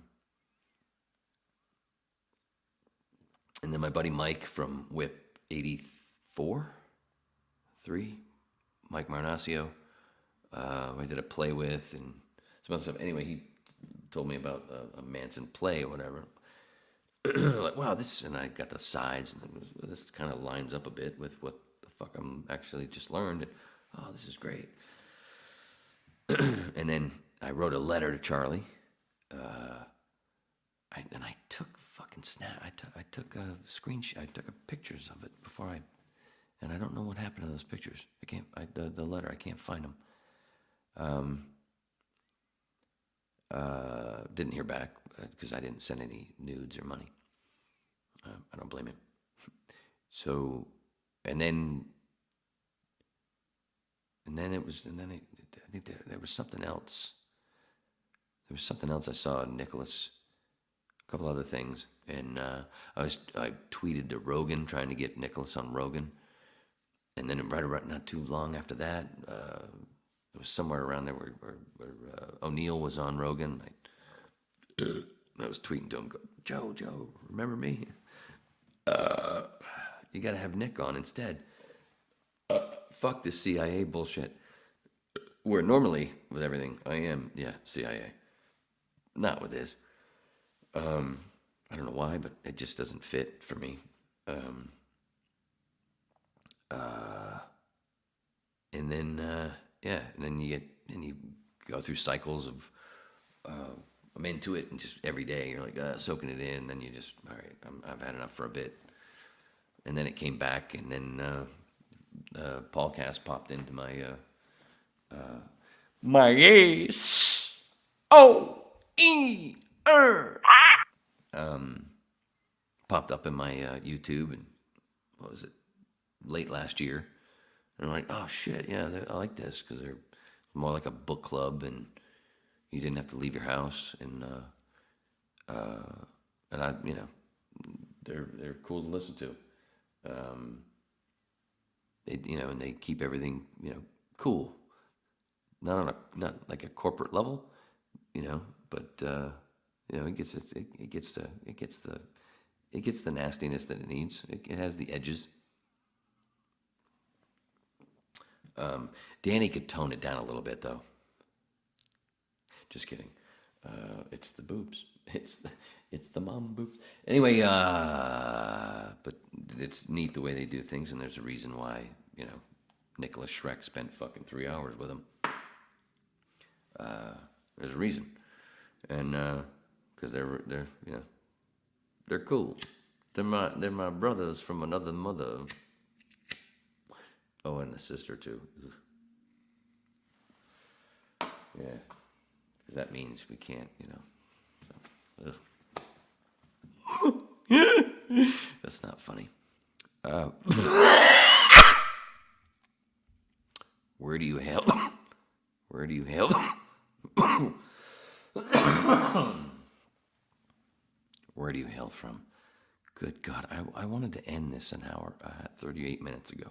then my buddy Mike from Whip 3, Mike Marnasio, I did a play with and some other stuff. Anyway, he told me about a Manson play or whatever. Like, wow, this, and I got the sides, and this kind of lines up a bit with what the fuck I'm actually just learned. And, oh, this is great. And then I wrote a letter to Charlie. I took fucking snap. I took a screenshot. I took pictures of it before and I don't know what happened to those pictures. I can't. The letter. I can't find them. Didn't hear back because I didn't send any nudes or money. I don't blame him. So, and then I think there was something else. There was something else I saw, Nicholas, a couple other things, and I tweeted to Rogan trying to get Nicholas on Rogan, and then right not too long after that, it was somewhere around there where O'Neill was on Rogan. I was tweeting to him, go, Joe, remember me? You got to have Nick on instead. Fuck this CIA bullshit. Where normally with everything I am, CIA. Not with this. I don't know why, but it just doesn't fit for me. And then you go through cycles of I'm into it, and just every day you're like soaking it in. Then you just, all right, I've had enough for a bit. And then it came back, and then Paulcast popped into my popped up in my YouTube, and what was it, late last year. And I'm like, oh shit, yeah, I like this, because they're more like a book club, and you didn't have to leave your house, and I, they're cool to listen to. And they keep everything, cool. Not like a corporate level, but it gets the nastiness that it needs. It has the edges. Danny could tone it down a little bit, though. Just kidding. It's the boobs. It's the mom boobs. Anyway, but it's neat the way they do things, and there's a reason why, Nicholas Schreck spent fucking 3 hours with him. There's a reason. And, because they're cool. They're my brothers from another mother. Oh, and the sister too. Yeah. That means we can't, That's not funny. Where do you hail? Where do you hail? Where do you hail from? Good God, I wanted to end this an hour, 38 minutes ago.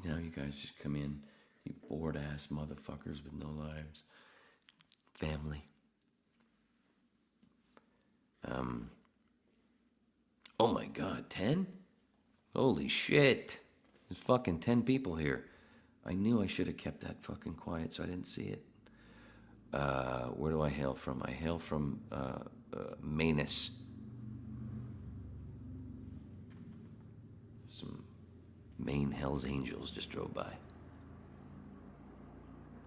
Now you guys just come in, you bored-ass motherfuckers with no lives. Family. Oh my God, 10? Holy shit. There's fucking 10 people here. I knew I should have kept that fucking quiet so I didn't see it. Where do I hail from? I hail from Manus. Some Maine Hells Angels just drove by.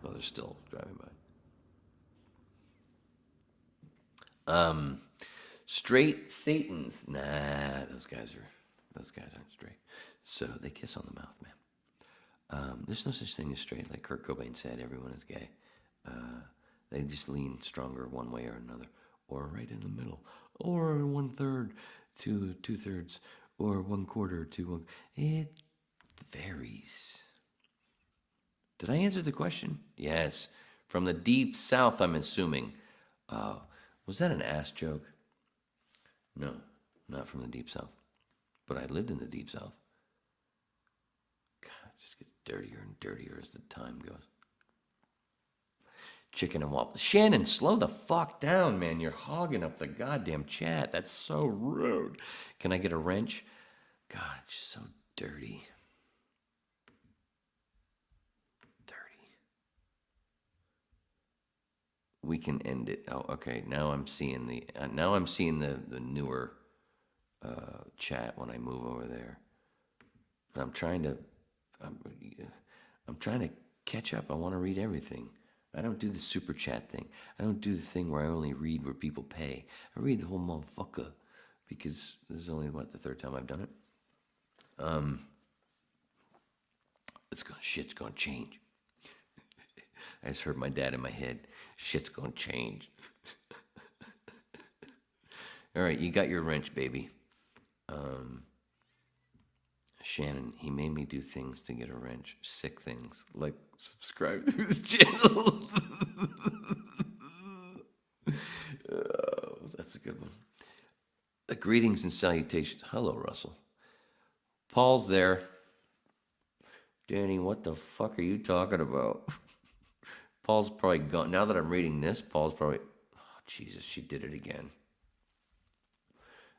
Oh, they're still driving by. Straight Satans. Nah, those guys aren't straight. So they kiss on the mouth, man. There's no such thing as straight. Like Kurt Cobain said, everyone is gay. They just lean stronger one way or another, or right in the middle, or 1/3 to 2/3, or 1/4 to 1. It varies. Did I answer the question? Yes. From the deep south, I'm assuming. Was that an ass joke? No, not from the deep south. But I lived in the deep south. God, it just gets dirtier and dirtier as the time goes. Chicken and waffles. Shannon, slow the fuck down, man. You're hogging up the goddamn chat. That's so rude. Can I get a wrench? God, it's so dirty. we can end it. Oh, okay. Now I'm seeing the newer chat when I move over there. But I'm trying to catch up. I want to read everything. I don't do the super chat thing. I don't do the thing where I only read where people pay. I read the whole motherfucker because this is only the third time I've done it. Shit's gonna change. I just heard my dad in my head. Shit's gonna change. All right, you got your wrench, baby. Shannon, he made me do things to get a wrench. Sick things, like subscribe to his channel. Oh, that's a good one. Greetings and salutations. Hello, Russell. Paul's there. Danny, what the fuck are you talking about? Paul's probably gone. Now that I'm reading this, Paul's probably... Oh, Jesus, she did it again.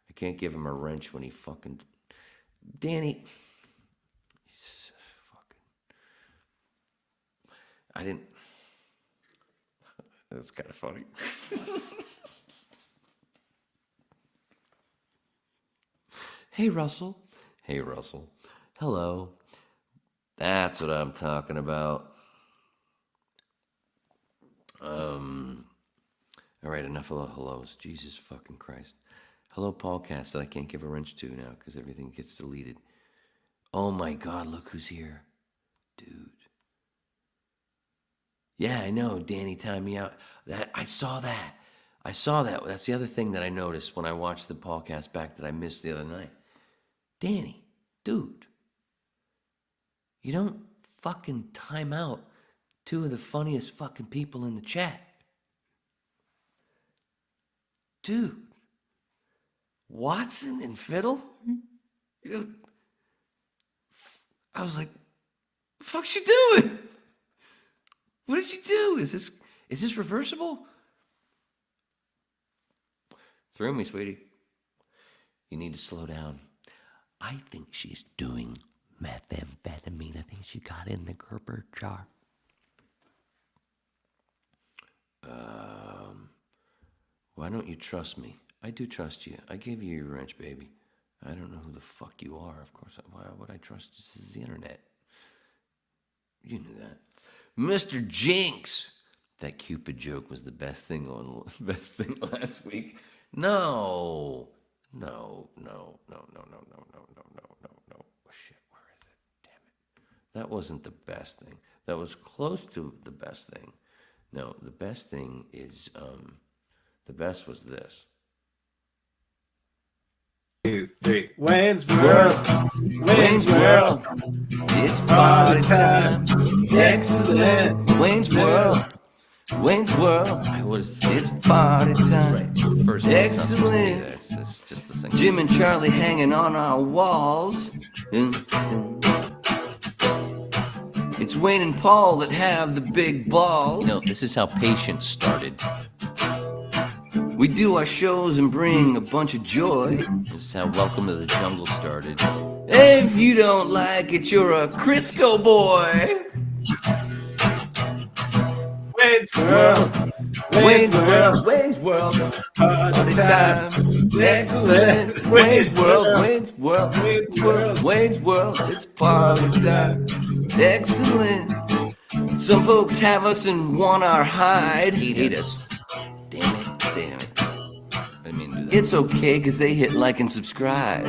I can't give him a wrench when he fucking... Danny... He's fucking... I didn't... That's kind of funny. Hey, Russell. Hey, Russell. Hello. That's what I'm talking about. All right, enough of the hellos. Jesus fucking Christ. Hello, Paulcast, that I can't give a wrench to now because everything gets deleted. Oh my God, look who's here. Dude. Yeah, I know, Danny timed me out. I saw that. That's the other thing that I noticed when I watched the Paulcast back that I missed the other night. Danny, dude. You don't fucking time out two of the funniest fucking people in the chat. Dude. Watson and Fiddle? I was like, the fuck's she doing? What did she do? Is this reversible? Through me, sweetie. You need to slow down. I think she's doing methamphetamine. I think she got in the Gerber jar. Why don't you trust me? I do trust you. I gave you your wrench, baby. I don't know who the fuck you are. Of course, why would I trust? This is the internet. You knew that. Mr. Jinx! That Cupid joke was the best thing last week. No. Oh, shit, where is it? Damn it. That wasn't the best thing. That was close to the best thing. No, the best thing is, the best was this. 2, 3. Wayne's World. Wayne's World. It's party time. Excellent. Wayne's World. Wayne's World. It's party time. Right. The first excellent. It's just the same. Jim and Charlie hanging on our walls. It's Wayne and Paul that have the big balls. No, this is how Patience started. We do our shows and bring a bunch of joy. This is how Welcome to the Jungle started. If you don't like it, you're a Crisco boy. Wayne's World. Wayne's World. Wayne's World. Party time. Excellent. Wayne's World. Wayne's World. Wayne's World. Wayne's World. It's party time. Excellent. Some folks have us and want our hide. Hate us. Damn it. I didn't mean to do that. It's okay because they hit like and subscribe.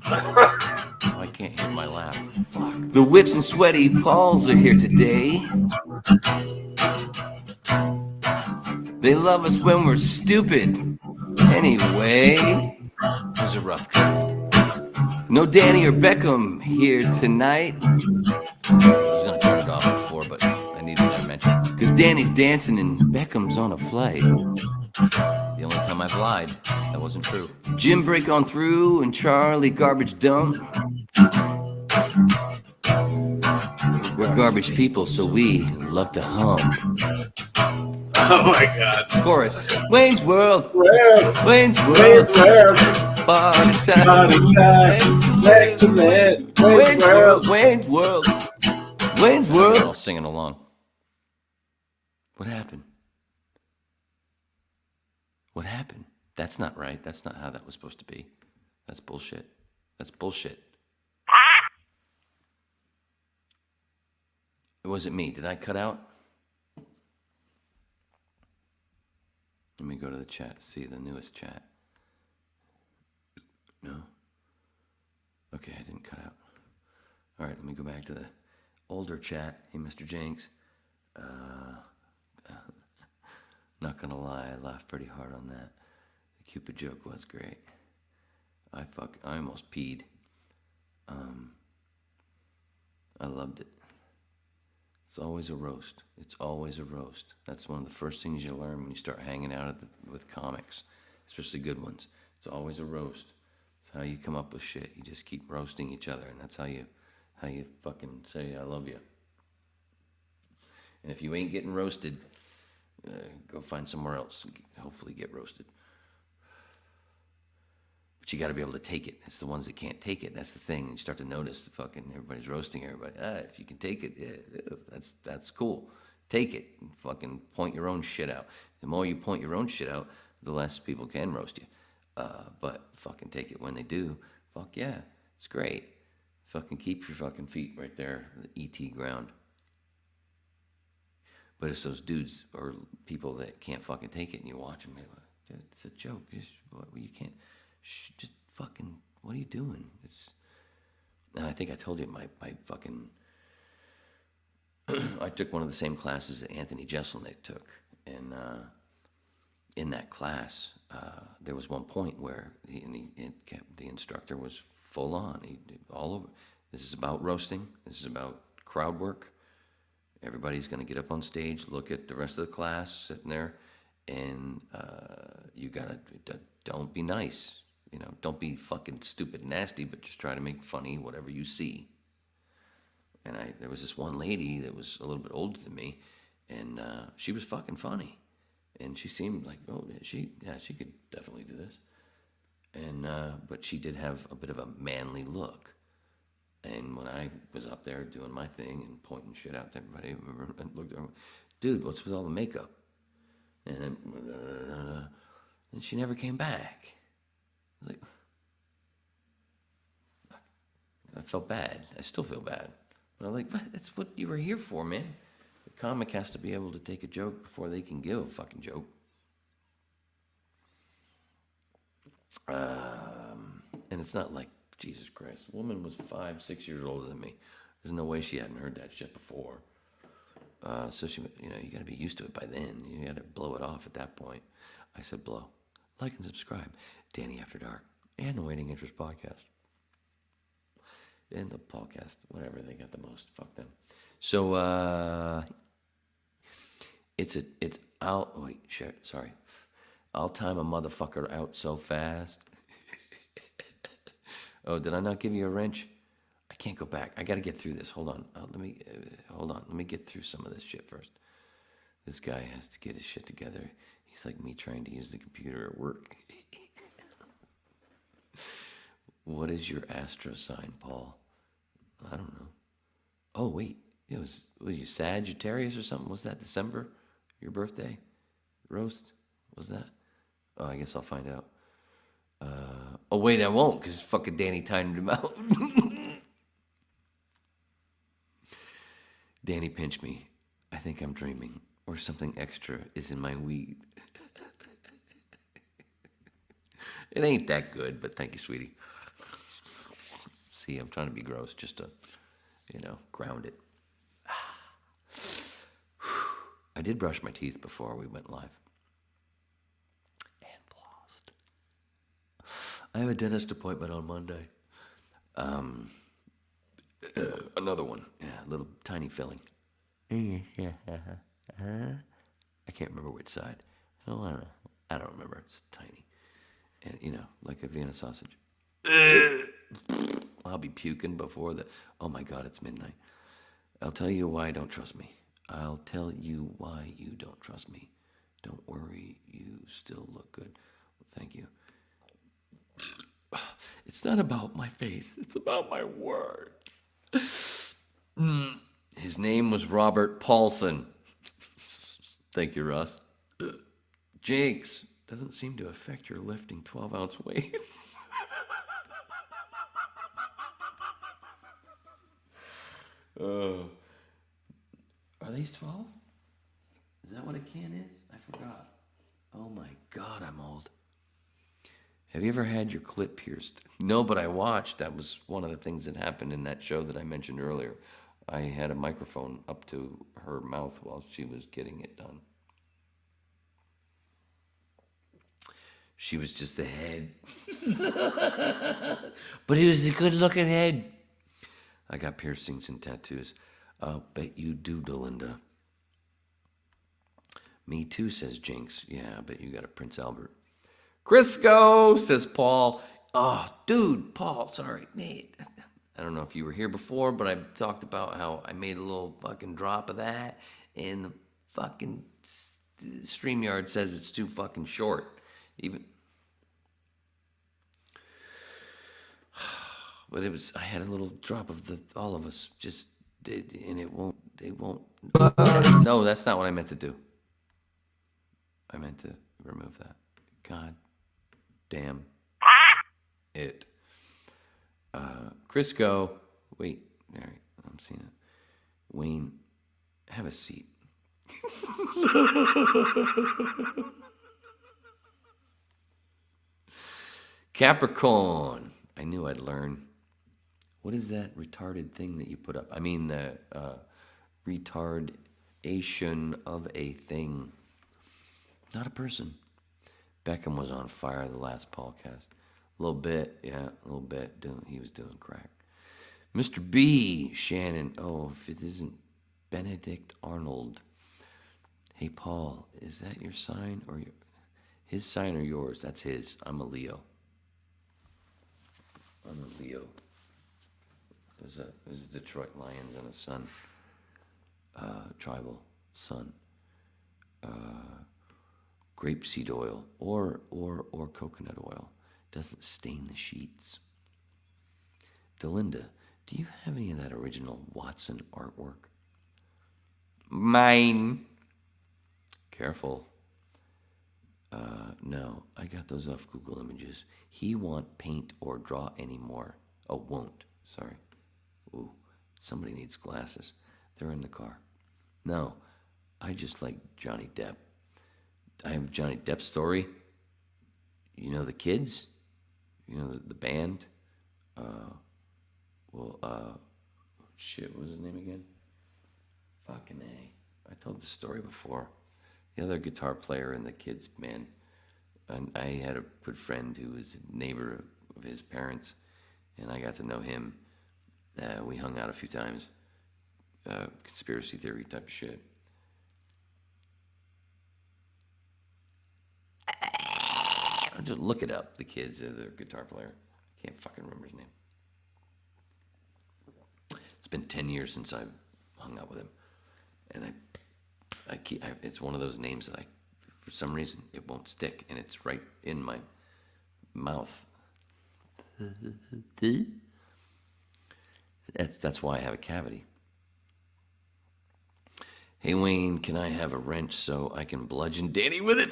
I can't hear my laugh. Fuck. The Whips and Sweaty Pauls are here today. They love us when we're stupid. Anyway, it was a rough draft. No Danny or Beckham here tonight. I was going to turn it off before, but I needed to mention. Because Danny's dancing and Beckham's on a flight. The only time I've lied, that wasn't true. Jim break on through and Charlie garbage dump. We're garbage people, so we love to hum. Oh my God. Chorus. Wayne's World. World. Wayne's World. Wayne's World. Party time. Party time. Excellent. Wayne's World. Wayne's World. Wayne's World. All singing along. What happened? What happened? That's not right. That's not how that was supposed to be. That's bullshit. That's bullshit. Was it me? Did I cut out? Let me go to the chat, see the newest chat. No? Okay, I didn't cut out. All right, let me go back to the older chat. Hey, Mr. Jenks. Not gonna lie, I laughed pretty hard on that. The Cupid joke was great. I almost peed. I loved it. It's always a roast. It's always a roast. That's one of the first things you learn when you start hanging out with comics, especially good ones. It's always a roast. It's how you come up with shit. You just keep roasting each other, and that's how you fucking say I love you. And if you ain't getting roasted, go find somewhere else. Hopefully get roasted. But you got to be able to take it. It's the ones that can't take it. That's the thing. You start to notice the fucking everybody's roasting everybody. If you can take it, yeah, that's cool. Take it and fucking point your own shit out. The more you point your own shit out, the less people can roast you. But fucking take it when they do. Fuck yeah, it's great. Fucking keep your fucking feet right there, the ET ground. But it's those dudes or people that can't fucking take it, and you watch them. Dude, it's a joke. You can't. Just fucking. What are you doing? And I think I told you my fucking. I took one of the same classes that Anthony Jeselnik took, and in that class, there was one point where the instructor was full on. He did all over. This is about roasting. This is about crowd work. Everybody's going to get up on stage, look at the rest of the class sitting there, and you gotta don't be nice, don't be fucking stupid and nasty, but just try to make funny whatever you see. And there was this one lady that was a little bit older than me, and she was fucking funny, and she seemed like she could definitely do this, and but she did have a bit of a manly look. And when I was up there doing my thing and pointing shit out to everybody, I remember, and looked at her, dude, what's with all the makeup? And she never came back. I was like, I felt bad. I still feel bad. But I'm like, what? That's what you were here for, man. The comic has to be able to take a joke before they can give a fucking joke. And it's not like, Jesus Christ, the woman was 5-6 years older than me. There's no way she hadn't heard that shit before. So she, you got to be used to it by then. You got to blow it off at that point. I said, blow. Like and subscribe. Danny After Dark and the Waiting Interest Podcast. And the podcast, whatever they got the most. Fuck them. So, I'll time a motherfucker out so fast. Oh, did I not give you a wrench? I can't go back. I got to get through this. Hold on. Hold on. Let me get through some of this shit first. This guy has to get his shit together. He's like me trying to use the computer at work. What is your astro sign, Paul? I don't know. Oh, wait. Was you Sagittarius or something? Was that December? Your birthday? Roast? Was that? Oh, I guess I'll find out. Oh, wait, I won't, because fucking Danny timed him out. Danny pinched me. I think I'm dreaming, or something extra is in my weed. It ain't that good, but thank you, sweetie. See, I'm trying to be gross just to, ground it. I did brush my teeth before we went live. I have a dentist appointment on Monday. Another one. Yeah, a little tiny filling. I can't remember which side. Oh, I don't remember. It's tiny. And, like a Vienna sausage. I'll be puking before oh my God, it's midnight. I'll tell you why I don't trust me. I'll tell you why you don't trust me. Don't worry, you still look good. Well, thank you. It's not about my face. It's about my words. His name was Robert Paulson. Thank you, Russ. Jinx. doesn't seem to affect your lifting 12-ounce weights. Are these 12? Is that what a can is? I forgot. Oh my God, I'm old. Have you ever had your clit pierced? No, but I watched. That was one of the things that happened in that show that I mentioned earlier. I had a microphone up to her mouth while she was getting it done. She was just a head. But he was a good-looking head. I got piercings and tattoos. I'll bet you do, Delinda. Me too, says Jinx. Yeah, I bet you got a Prince Albert. Crisco, says Paul. Oh, dude, Paul, sorry. Nate. I don't know if you were here before, but I talked about how I made a little fucking drop of that, and the fucking StreamYard says it's too fucking short. But I had a little drop of all of us just did, and it won't. No, that's not what I meant to do. I meant to remove that. God damn it. Crisco, wait, all right, I'm seeing it. Wayne, have a seat. Capricorn, I knew I'd learn. What is that retarded thing that you put up? I mean, the retardation of a thing. Not a person. Beckham was on fire the last podcast. A little bit, yeah, a little bit. He was doing crack. Mr. B, Shannon. Oh, if it isn't Benedict Arnold. Hey, Paul, is that your sign or his sign or yours? That's his. I'm a Leo. There's a Detroit Lions and a sun. Tribal sun. Grapeseed oil or coconut oil doesn't stain the sheets. Delinda, do you have any of that original Watson artwork? Mine. Careful. No, I got those off Google Images. He won't paint or draw anymore. Oh, won't. Sorry. Ooh, somebody needs glasses. They're in the car. No, I just like Johnny Depp. I have a Johnny Depp story. You know the Kids? You know the band? Shit, what was his name again? Fucking A. I told the story before. The other guitar player in the Kids band. And I had a good friend who was a neighbor of his parents, and I got to know him. We hung out a few times. Conspiracy theory type of shit. Just look it up, the Kids, the guitar player. I can't fucking remember his name. It's been 10 years since I've hung out with him. And it's one of those names that for some reason, it won't stick, and it's right in my mouth. That's why I have a cavity. Hey, Wayne, can I have a wrench so I can bludgeon Danny with it?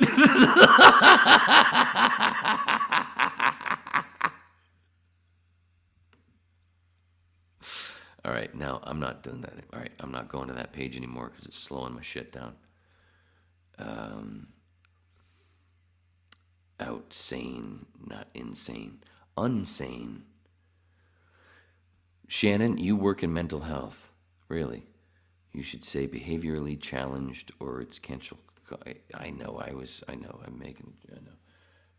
All right, now I'm not doing that. All right, I'm not going to that page anymore because it's slowing my shit down. Outsane, not insane. Unsane. Shannon, you work in mental health. Really? You should say behaviorally challenged or it's cancel. I know, I'm making,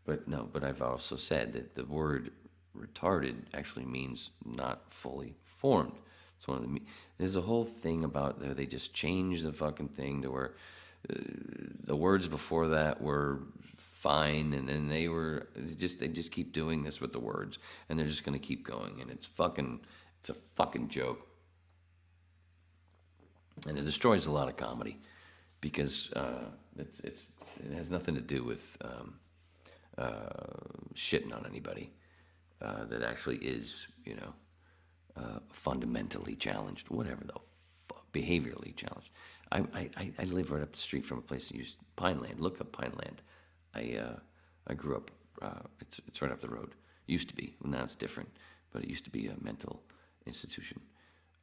But I've also said that the word retarded actually means not fully formed. It's one of there's a whole thing about they just changed the fucking thing to where the words before that were fine, and then they just keep doing this with the words, and they're just going to keep going, and it's a fucking joke. And it destroys a lot of comedy because it has nothing to do with shitting on anybody that actually is, fundamentally challenged, whatever though, behaviorally challenged. I live right up the street from a place that used Pineland. Look up Pineland. I grew up. It's right up the road. Used to be. Well, now it's different. But it used to be a mental institution.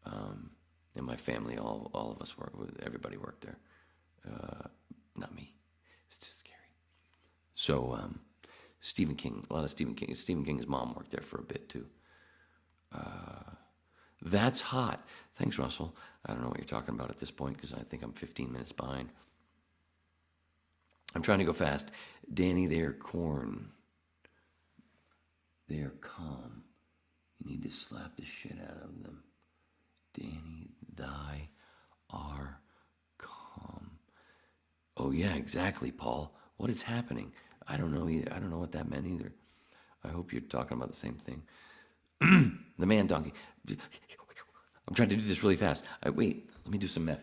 And my family, all of us everybody worked there. Not me. It's too scary. So, Stephen King, a lot of Stephen King. Stephen King's mom worked there for a bit too. That's hot. Thanks, Russell. I don't know what you're talking about at this point because I think I'm 15 minutes behind. I'm trying to go fast. Danny, they are corn. They are calm. You need to slap the shit out of them. Danny, thy are calm. Oh yeah, exactly, Paul. What is happening? I don't know either. I don't know what that meant either. I hope you're talking about the same thing. The man donkey. I'm trying to do this really fast. Wait, let me do some meth.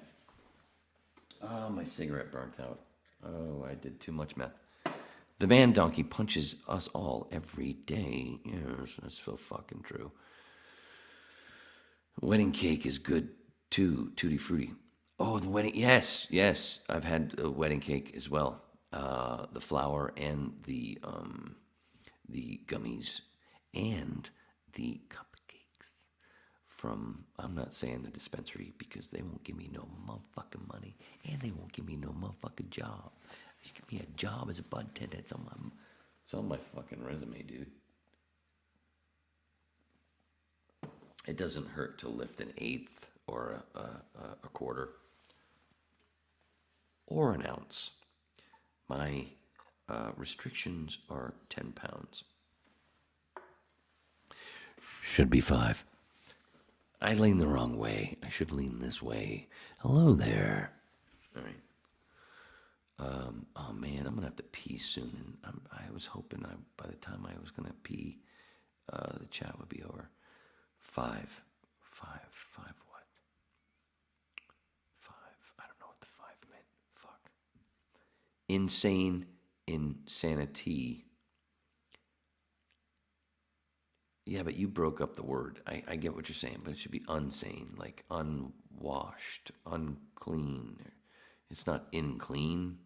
Oh, my cigarette burnt out. Oh, I did too much meth. The man donkey punches us all every day. Yes, that's so fucking true. Wedding cake is good too, tutti frutti. Oh, the wedding, yes. I've had a wedding cake as well. The flour and the gummies and the cupcakes from, I'm not saying the dispensary because they won't give me no motherfucking money and they won't give me no motherfucking job. They give me a job as a bud tender. It's on my fucking resume, dude. It doesn't hurt to lift an eighth or a quarter or an ounce. My restrictions are 10 pounds. Should be 5. I lean the wrong way. I should lean this way. Hello there. All right. Oh man, I'm gonna have to pee soon, and I was hoping by the time I was gonna pee, the chat would be over. 5 what? 5. I don't know what the 5 meant. Fuck. Insane insanity. Yeah, but you broke up the word. I get what you're saying, but it should be unsane, like unwashed, unclean. It's not in-clean.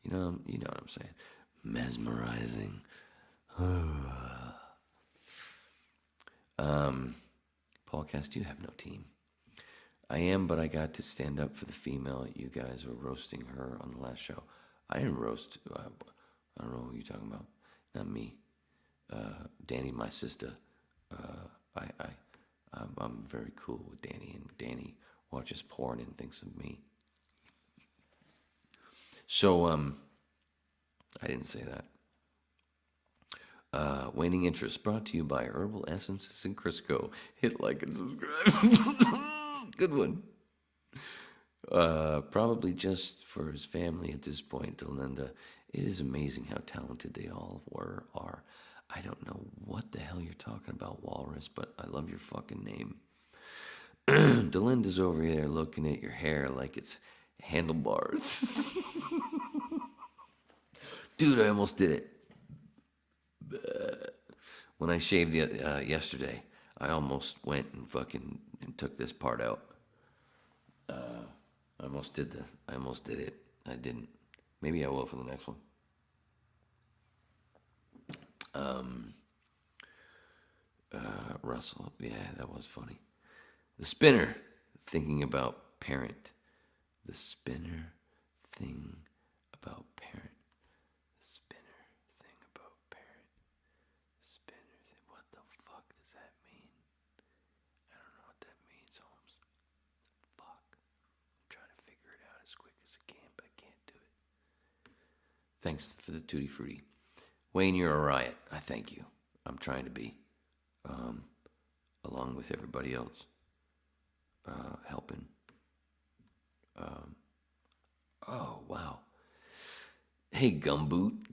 You know what I'm saying. Mesmerizing. Paul Cast, you have no team. I am, but I got to stand up for the female. You guys were roasting her on the last show. I didn't roast. I don't know who you're talking about. Not me. Danny, my sister. I'm very cool with Danny, and Danny watches porn and thinks of me. So, I didn't say that. Waning Interest brought to you by Herbal Essences and Crisco. Hit like and subscribe. Good one. Probably just for his family at this point, Delinda. It is amazing how talented they all are. I don't know what the hell you're talking about, Walrus, but I love your fucking name. Delinda's over there looking at your hair like it's handlebars. Dude, I almost did it. When I shaved yesterday, I almost went and took this part out. I almost did it. I didn't. Maybe I will for the next one. Russell, yeah, that was funny. The spinner, thinking about parent. The spinner thing about parent. The spinner thing about parent. Spinner thing. What the fuck does that mean? I don't know what that means, Holmes. Fuck. I'm trying to figure it out as quick as I can, but I can't do it. Thanks for the tutti frutti. Wayne, you're a riot. I thank you. I'm trying to be. Along with everybody else. Helping. Oh, wow. Hey, Gumboot.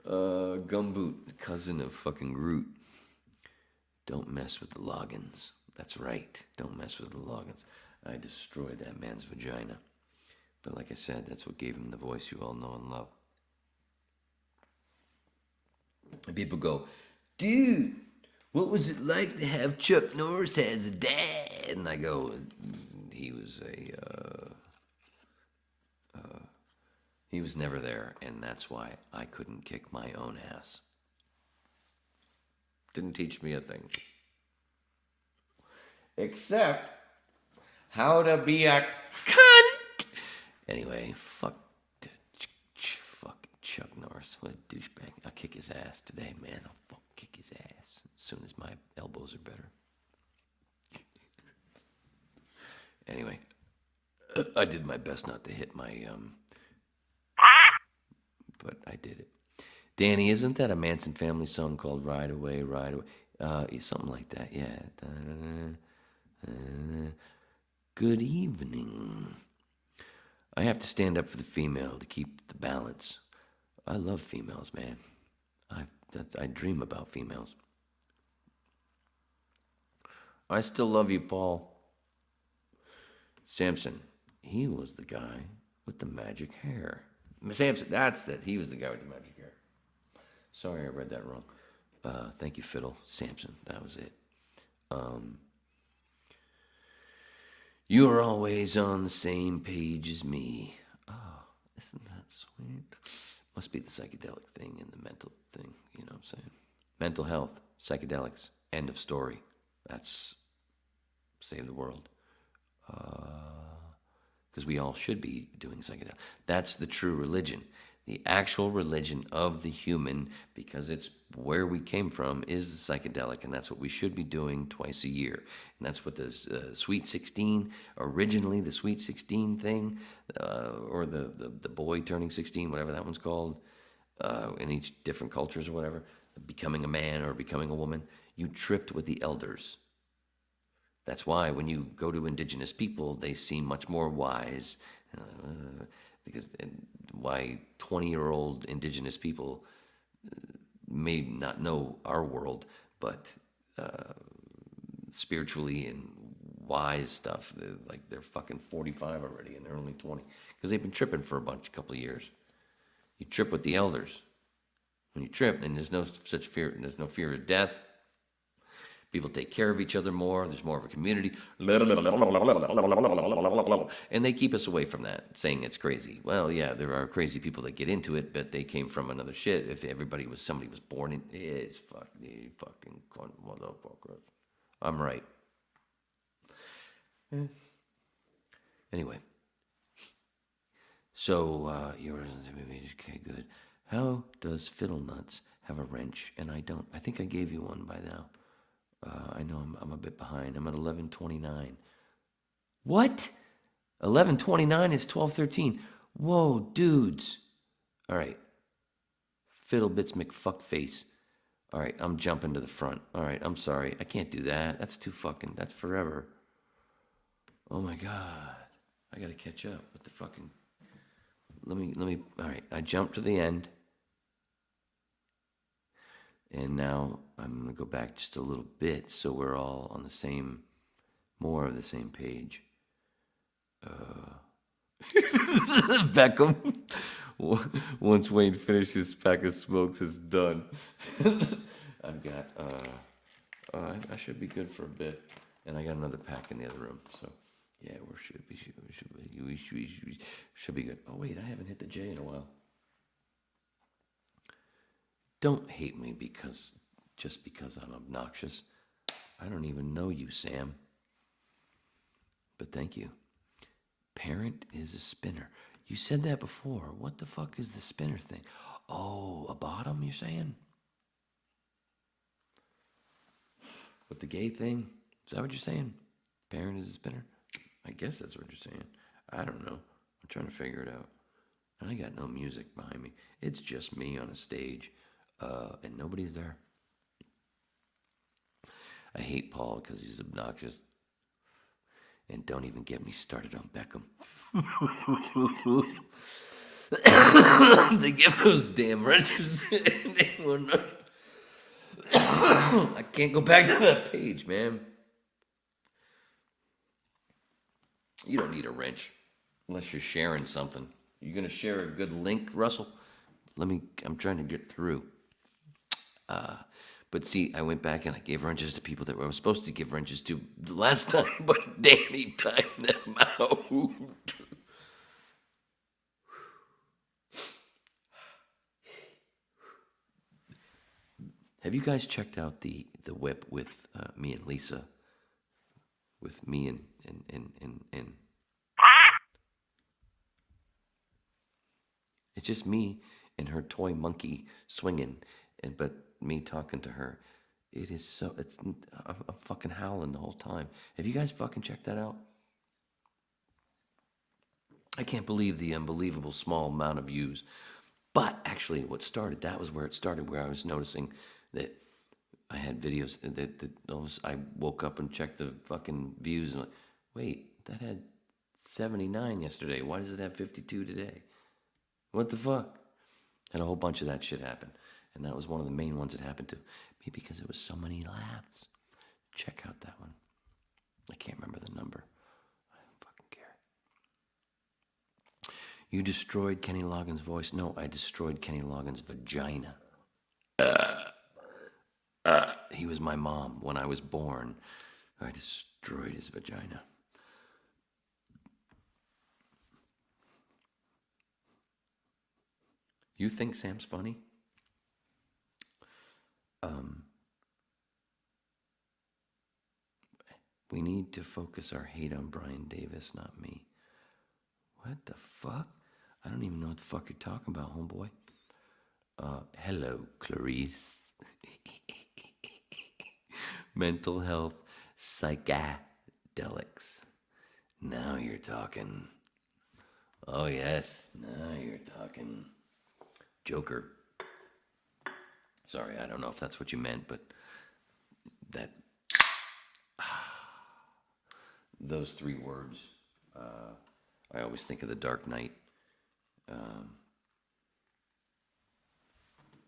Gumboot, cousin of fucking Groot. Don't mess with the Loggins. That's right. Don't mess with the Loggins. I destroyed that man's vagina. But like I said, that's what gave him the voice you all know and love. And people go, dude, what was it like to have Chuck Norris as a dad? And I go, he was He was never there, and that's why I couldn't kick my own ass. Didn't teach me a thing. Except how to be a cunt. Anyway, fuck Chuck Norris. What a douchebag. I'll kick his ass today, man. I'll fucking kick his ass as soon as my elbows are better. Anyway, I did my best not to hit my, but I did it. Danny, isn't that a Manson family song called Ride Away, Ride Away? Something like that, yeah. Good evening. I have to stand up for the female to keep the balance. I love females, man. I dream about females. I still love you, Paul. Samson, he was the guy with the magic hair. Samson, he was the guy with the magic hair. Sorry, I read that wrong. Thank you, Fiddle. Samson, that was it. You are always on the same page as me. Oh, isn't that sweet? Must be the psychedelic thing and the mental thing, you know what I'm saying? Mental health, psychedelics, end of story. That's save the world. Because we all should be doing psychedelics. That's the true religion. The actual religion of the human, because it's where we came from, is the psychedelic, and that's what we should be doing twice a year. And that's what the Sweet 16, originally the Sweet 16 thing, or the boy turning 16, whatever that one's called, in each different cultures or whatever, becoming a man or becoming a woman, you tripped with the elders. That's why when you go to indigenous people, they seem much more wise, because why 20-year-old indigenous people may not know our world, but spiritually and wise stuff, they're fucking 45 already and they're only 20, because they've been tripping for couple of years. You trip with the elders. When you trip, and there's no such fear, and there's no fear of death. People take care of each other more. There's more of a community. And they keep us away from that, saying it's crazy. Well, yeah, there are crazy people that get into it, but they came from another shit. If somebody was born in, it's fucking motherfuckers. I'm right. Anyway. So, yours, okay, good. How does Fiddle Nuts have a wrench and I don't? I think I gave you one by now. I know I'm a bit behind. I'm at 11:29. What? 11:29 is 12:13. Whoa, dudes. All right. Fiddlebits McFuckface. All right, I'm jumping to the front. All right, I'm sorry. I can't do that. That's that's forever. Oh my God. I got to catch up with the fucking... Let me, all right. I jumped to the end. And now I'm going to go back just a little bit so we're all on more of the same page. Beckham. Once Wayne finishes his pack of smokes, it's done. I've got, I should be good for a bit. And I got another pack in the other room. So, yeah, we should be good. Oh, wait, I haven't hit the J in a while. Don't hate me just because I'm obnoxious. I don't even know you, Sam. But thank you. Parent is a spinner. You said that before. What the fuck is the spinner thing? Oh, a bottom, you're saying? With the gay thing? Is that what you're saying? Parent is a spinner? I guess that's what you're saying. I don't know. I'm trying to figure it out. I got no music behind me. It's just me on a stage. And nobody's there. I hate Paul because he's obnoxious. And don't even get me started on Beckham. They give those damn wrenches. I can't go back to that page, man. You don't need a wrench unless you're sharing something. You gonna share a good link, Russell? I'm trying to get through. But see, I went back and I gave wrenches to people that I was supposed to give wrenches to the last time, but Danny timed them out. Have you guys checked out the whip with me and Lisa? With me and it's just me and her toy monkey swinging, but me talking to her. It is so. I'm fucking howling the whole time. Have you guys fucking checked that out? I can't believe the unbelievable small amount of views. But actually, that was where it started, where I was noticing that I had videos I woke up and checked the fucking views and like, wait, that had 79 yesterday. Why does it have 52 today? What the fuck? Had a whole bunch of that shit happen. And that was one of the main ones it happened to. Maybe because it was so many laughs. Check out that one. I can't remember the number. I don't fucking care. You destroyed Kenny Loggins' voice. No, I destroyed Kenny Loggins' vagina. He was my mom when I was born. I destroyed his vagina. You think Sam's funny? We need to focus our hate on Brian Davis, not me. What the fuck? I don't even know what the fuck you're talking about, homeboy. Hello, Clarice. Mental health psychedelics. Now you're talking. Oh, yes. Now you're talking. Joker. Sorry, I don't know if that's what you meant, but that. Those three words. I always think of The Dark Knight.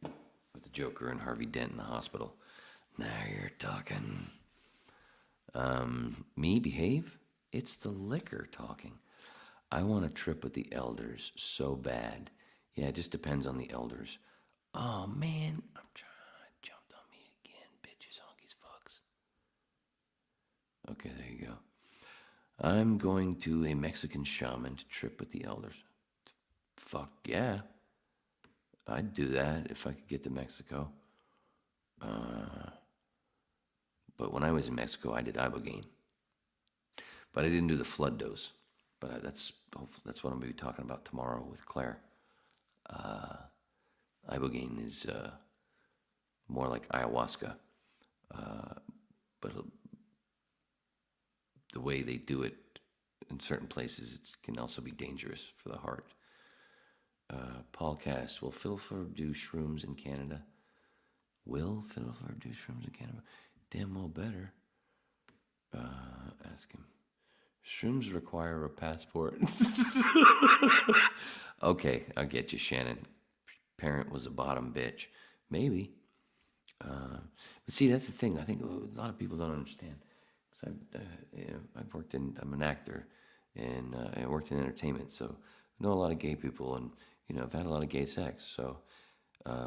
With the Joker and Harvey Dent in the hospital. Now you're talking. Me behave? It's the liquor talking. I want a trip with the elders so bad. Yeah, it just depends on the elders. Oh man, I'm trying. Jumped on me again, bitches, honkies, fucks. Okay, there you go. I'm going to a Mexican shaman to trip with the elders. Fuck yeah. I'd do that if I could get to Mexico. But when I was in Mexico, I did ibogaine. But I didn't do the flood dose. But that's what I'm going to be talking about tomorrow with Claire. Ibogaine is more like ayahuasca. But the way they do it in certain places, it can also be dangerous for the heart. Paul Cass, will Philford do shrooms in Canada? Will Philford do shrooms in Canada? Damn well better. Ask him. Shrooms require a passport. Okay, I'll get you, Shannon. Parent was a bottom bitch. Maybe. But see, that's the thing. I think a lot of people don't understand. Because I'm an actor, and I worked in entertainment, so I know a lot of gay people, and I've had a lot of gay sex. So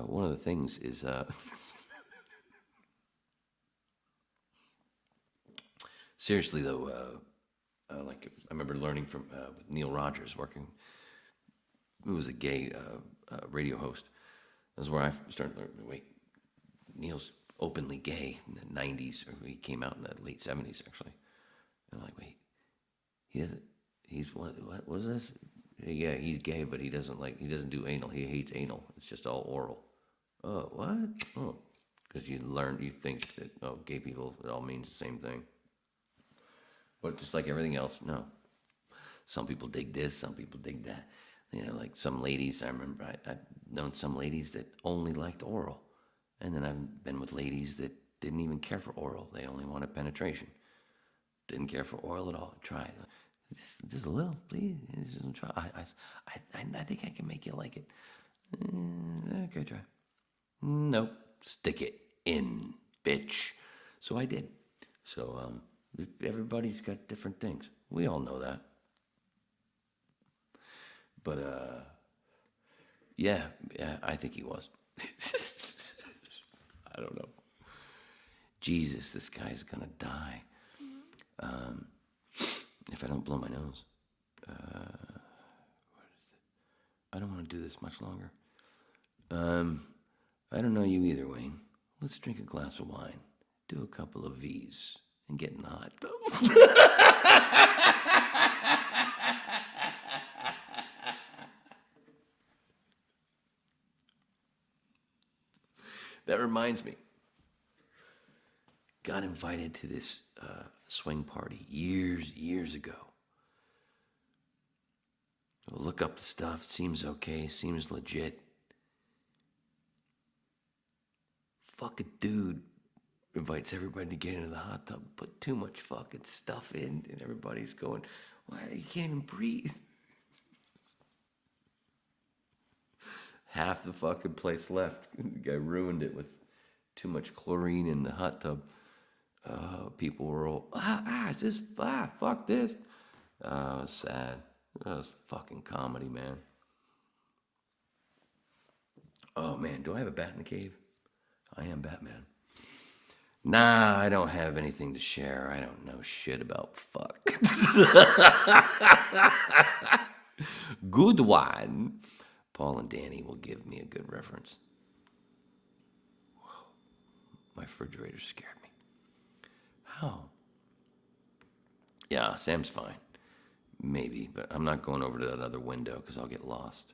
one of the things is seriously though, like I remember learning from Neil Rogers, working, who was a gay radio host. That's where I started learning. Wait, Neil's openly gay in the 90s, or he came out in the late 70s actually. And I'm like, wait, he's what was this? Yeah, he's gay, but he doesn't do anal. He hates anal. It's just all oral. Oh, what? Oh, because you think that, gay people, it all means the same thing. But just like everything else, no. Some people dig this, some people dig that. Like some ladies, I remember I've known some ladies that only liked oral. And then I've been with ladies that didn't even care for oral. They only wanted penetration. Didn't care for oral at all. Try it. Just a little, please. Just try. I think I can make you like it. Okay, try. Nope. Stick it in, bitch. So I did. So everybody's got different things. We all know that. But yeah, I think he was. I don't know. Jesus, this guy's gonna die. If I don't blow my nose. What is it? I don't want to do this much longer. I don't know you either, Wayne. let's drink a glass of wine, do a couple of V's, and get in the hot tub. That reminds me. Got invited to this swing party years ago. I'll look up the stuff, seems okay, seems legit. Fucking dude invites everybody to get into the hot tub, put too much fucking stuff in, and everybody's going, "Why, you can't even breathe." Half the fucking place left. The guy ruined it with too much chlorine in the hot tub. People were all, fuck this. It was sad. It was fucking comedy, man. Oh, man, do I have a bat in the cave? I am Batman. Nah, I don't have anything to share. I don't know shit about fuck. Good one. Paul and Danny will give me a good reference. Whoa, my refrigerator scared me. How? Yeah, Sam's fine. Maybe, but I'm not going over to that other window because I'll get lost.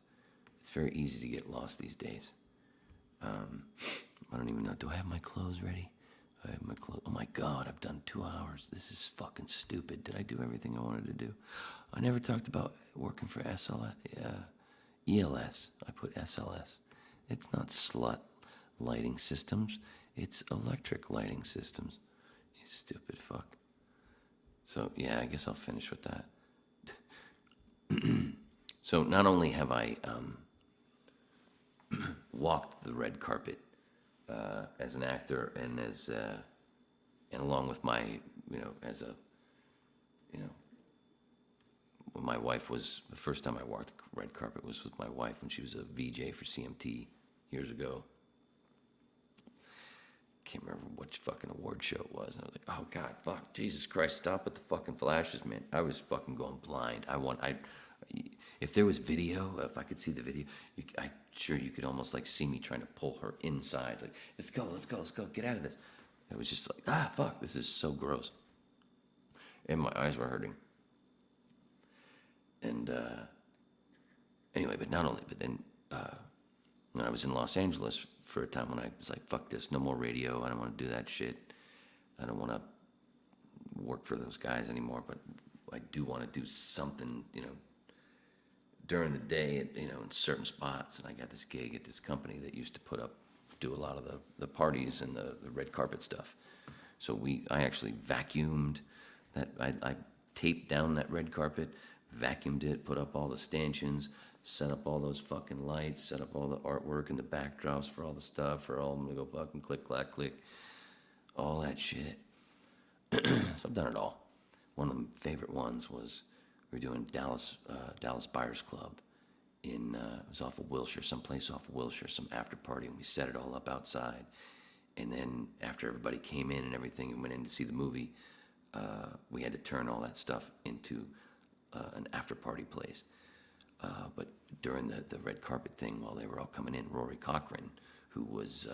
It's very easy to get lost these days. I don't even know. Do I have my clothes ready? I have my clothes. Oh my God, I've done 2 hours. This is fucking stupid. Did I do everything I wanted to do? I never talked about working for SLS. ELS. I put SLS. It's not slut lighting systems. It's electric lighting systems. You stupid fuck. So, yeah, I guess I'll finish with that. So not only have I walked the red carpet as an actor and as and along with my, as a, when my wife was, the first time I walked the red carpet was with my wife when she was a VJ for CMT years ago. Can't remember which fucking award show it was. And I was like, oh God, fuck, Jesus Christ, stop with the fucking flashes, man. I was fucking going blind. If there was video, if I could see the video, I'm sure you could almost like see me trying to pull her inside. Like, let's go, get out of this. It was just like, fuck, this is so gross. And my eyes were hurting. And anyway, but then when I was in Los Angeles for a time when I was like, fuck this, no more radio, I don't want to do that shit. I don't want to work for those guys anymore, but I do want to do something, during the day, in certain spots. And I got this gig at this company that used to do a lot of the parties and the red carpet stuff. So I actually vacuumed that, I taped down that red carpet, vacuumed it, put up all the stanchions, set up all those fucking lights, set up all the artwork and the backdrops for all the stuff, for all of them to go fucking click, clack, click, all that shit. So I've done it all. One of the favorite ones was, we were doing Dallas Buyers Club it was off of Wilshire, someplace off of Wilshire, some after party, and we set it all up outside. And then after everybody came in and everything and went in to see the movie, we had to turn all that stuff into an after party place. But during the red carpet thing, while they were all coming in, Rory Cochran, who was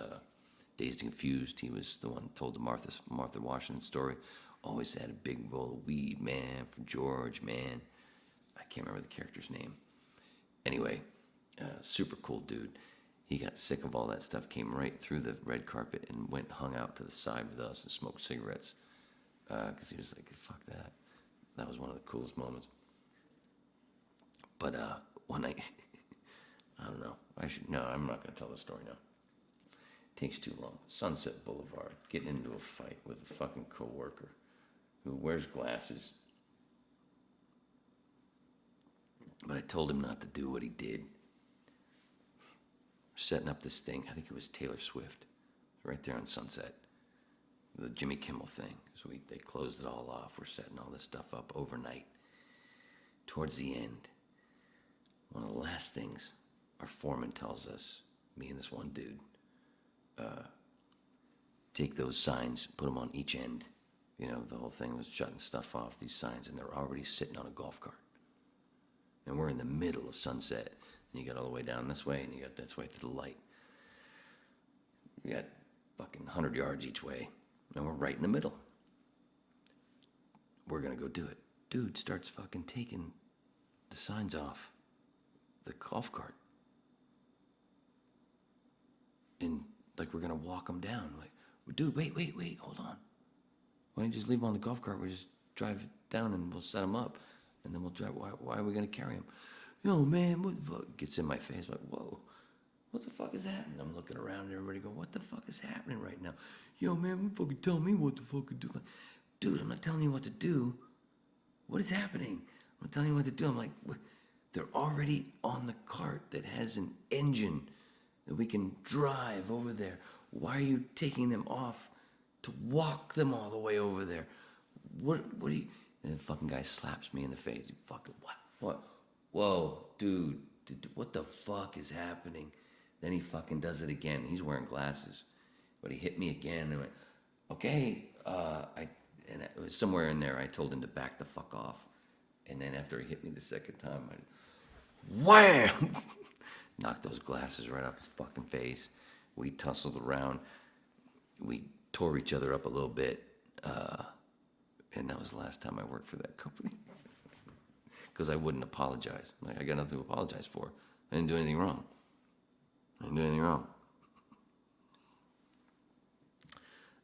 Dazed and Confused, he was the one who told the Martha Washington story, always had a big roll of weed, man, for George, man. I can't remember the character's name. Anyway, super cool dude. He got sick of all that stuff, came right through the red carpet and went hung out to the side with us and smoked cigarettes. Because he was like, fuck that. That was one of the coolest moments. But one night, I don't know. I'm not going to tell the story now. It takes too long. Sunset Boulevard, getting into a fight with a fucking coworker who wears glasses. But I told him not to do what he did. Setting up this thing, I think it was Taylor Swift, right there on Sunset, the Jimmy Kimmel thing. So they closed it all off. We're setting all this stuff up overnight. Towards the end, one of the last things our foreman tells us, me and this one dude, take those signs, put them on each end. The whole thing was shutting stuff off, these signs, and they're already sitting on a golf cart. And we're in the middle of Sunset. And you got all the way down this way, and you got this way to the light. We got fucking 100 yards each way, and we're right in the middle. We're gonna go do it. Dude starts fucking taking the signs off the golf cart. And like we're gonna walk them down. Like, dude, wait, hold on. Why don't you just leave them on the golf cart? We just drive down and we'll set them up, and then we'll drive. Why are we gonna carry them? Yo, man, what the fuck? Gets in my face. Like, whoa, what the fuck is happening? I'm looking around and everybody go, what the fuck is happening right now? Yo, man, what fucking tell me what the fuck to do? Like, dude, I'm not telling you what to do. What is happening? I'm not telling you what to do. I'm like, what? They're already on the cart that has an engine that we can drive over there. Why are you taking them off to walk them all the way over there? What do you... And the fucking guy slaps me in the face. You fucking, what? Whoa, dude, what the fuck is happening? Then he fucking does it again. He's wearing glasses. But he hit me again and went, okay, and it was somewhere in there I told him to back the fuck off. And then after he hit me the second time, I wham! Knocked those glasses right off his fucking face. We tussled around. We tore each other up a little bit. And that was the last time I worked for that company. Because I wouldn't apologize. Like, I got nothing to apologize for. I didn't do anything wrong.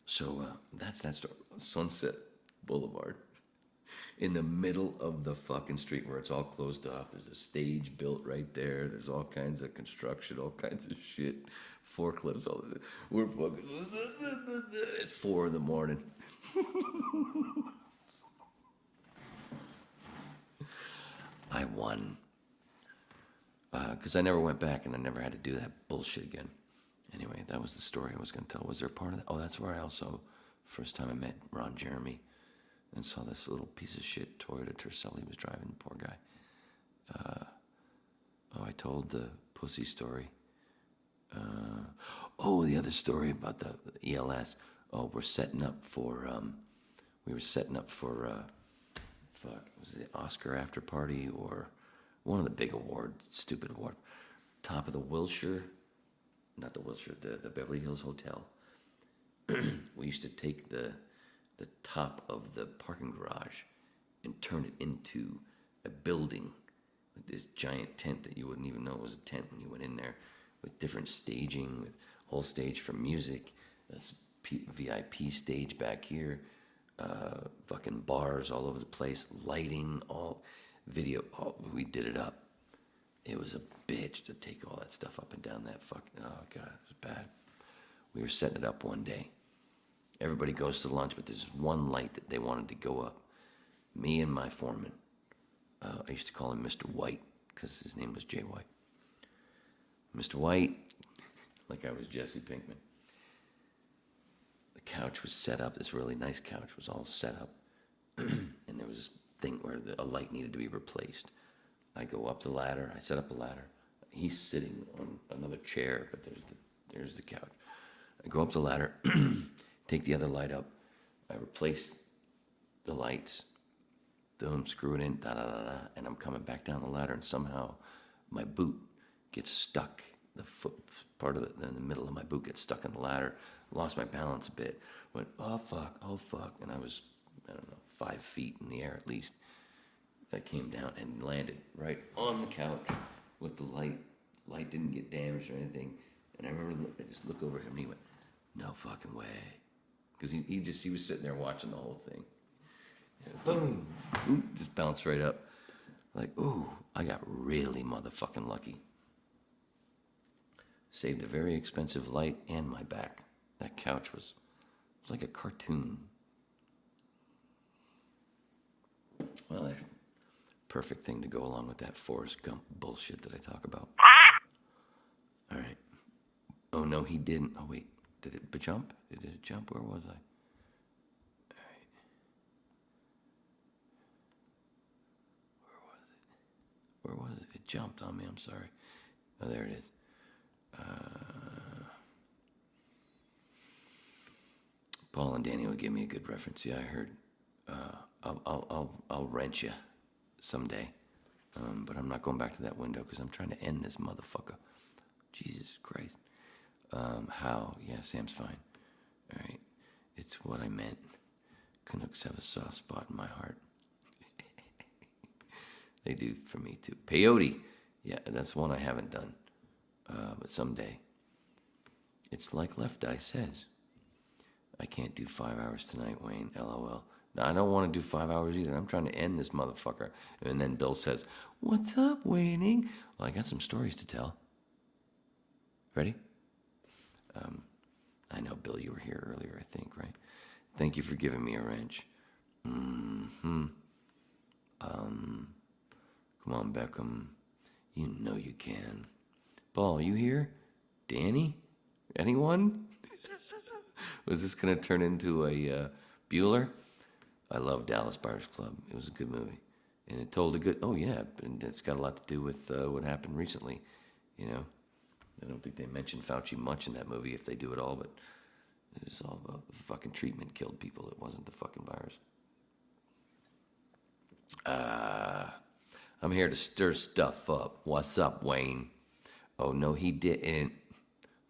So that's that story. Sunset Boulevard. In the middle of the fucking street where it's all closed off. There's a stage built right there. There's all kinds of construction, all kinds of shit. Forklifts, all of it. We're fucking at 4 a.m. I won. Because I never went back and I never had to do that bullshit again. Anyway, that was the story I was going to tell. Was there a part of that? Oh, that's where I also, first time I met Ron Jeremy and saw this little piece of shit Toyota Tercel he was driving, the poor guy. I told the pussy story. The other story about the ELS. Oh, we were setting up for, was it the Oscar after party or one of the big awards, stupid award. Top of the Wilshire, not the Wilshire, the Beverly Hills Hotel. We used to take the top of the parking garage and turn it into a building with this giant tent that you wouldn't even know was a tent when you went in there, with different staging, with whole stage for music, this VIP stage back here, fucking bars all over the place, lighting, all video, we did it up. It was a bitch to take all that stuff up and down that fucking, oh God, it was bad. We were setting it up one day. Everybody goes to lunch, but there's one light that they wanted to go up. Me and my foreman, I used to call him Mr. White, because his name was Jay White. Mr. White, like I was Jesse Pinkman. The couch was set up, this really nice couch was all set up. And there was this thing where a light needed to be replaced. I go up the ladder, I set up a ladder. He's sitting on another chair, but there's the couch. I go up the ladder, take the other light up, I replace the lights, boom, screw it in, and I'm coming back down the ladder, and somehow my boot gets stuck. The foot part of it in the middle of my boot gets stuck in the ladder. Lost my balance a bit. Went, oh fuck, and I was, 5 feet in the air at least. I came down and landed right on the couch with the light. Light didn't get damaged or anything. And I remember I just looked over at him and he went, no fucking way. Because he was sitting there watching the whole thing. And boom, just bounced right up. Like, ooh, I got really motherfucking lucky. Saved a very expensive light and my back. That couch was like a cartoon. Well, perfect thing to go along with that Forrest Gump bullshit that I talk about. All right. Oh, no, he didn't. Oh, wait. Did it jump? Did it jump? Where was I? All right. Where was it? It jumped on me. I'm sorry. Oh, there it is. Paul and Danny would give me a good reference. Yeah, I heard. I'll rent you someday, but I'm not going back to that window because I'm trying to end this motherfucker. Jesus Christ. How? Yeah, Sam's fine. All right. It's what I meant. Canucks have a soft spot in my heart. They do for me too. Peyote. Yeah, that's one I haven't done. But someday. It's like Left Eye says. I can't do 5 hours tonight, Wayne. LOL. No, I don't want to do 5 hours either. I'm trying to end this motherfucker. And then Bill says, "What's up, Wayne?" Well, I got some stories to tell. Ready? I know, Bill, you were here earlier, I think, right? Thank you for giving me a wrench. Come on, Beckham. You know you can. Paul, you here? Danny? Anyone? Was this going to turn into a Bueller? I love Dallas Buyers Club. It was a good movie. And it told a good... Oh, yeah. And it's got a lot to do with what happened recently. You know? I don't think they mentioned Fauci much in that movie, if they do at all, but it's all about the fucking treatment killed people. It wasn't the fucking virus. I'm here to stir stuff up. What's up, Wayne? Oh, no, he didn't.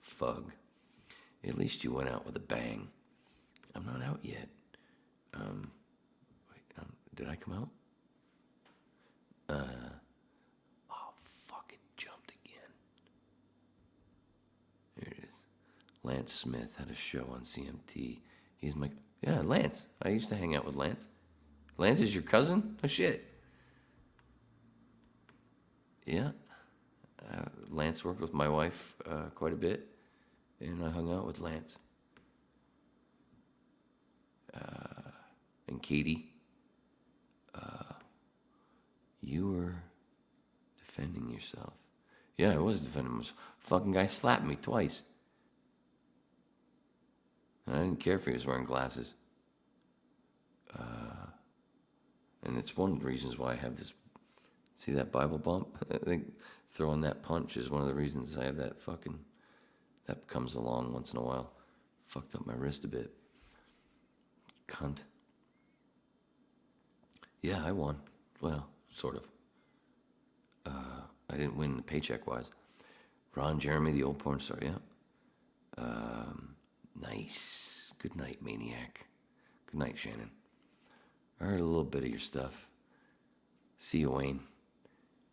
Fug. At least you went out with a bang. I'm not out yet. Did I come out? Oh, fuck, it jumped again. There it is. Lance Smith had a show on CMT. He's my... Yeah, Lance. I used to hang out with Lance. Lance is your cousin? Oh, shit. Yeah. Lance worked with my wife quite a bit, and I hung out with Lance. And Katie. You were defending yourself. Yeah, I was defending myself. Fucking guy slapped me twice. And I didn't care if he was wearing glasses. And it's one of the reasons why I have this... See that Bible bump? I think throwing that punch is one of the reasons I have that fucking... That comes along once in a while. Fucked up my wrist a bit. Cunt. Yeah, I won. Well, sort of. I didn't win paycheck-wise. Ron Jeremy, the old porn star, yeah. Nice. Good night, Maniac. Good night, Shannon. I heard a little bit of your stuff. See you, Wayne.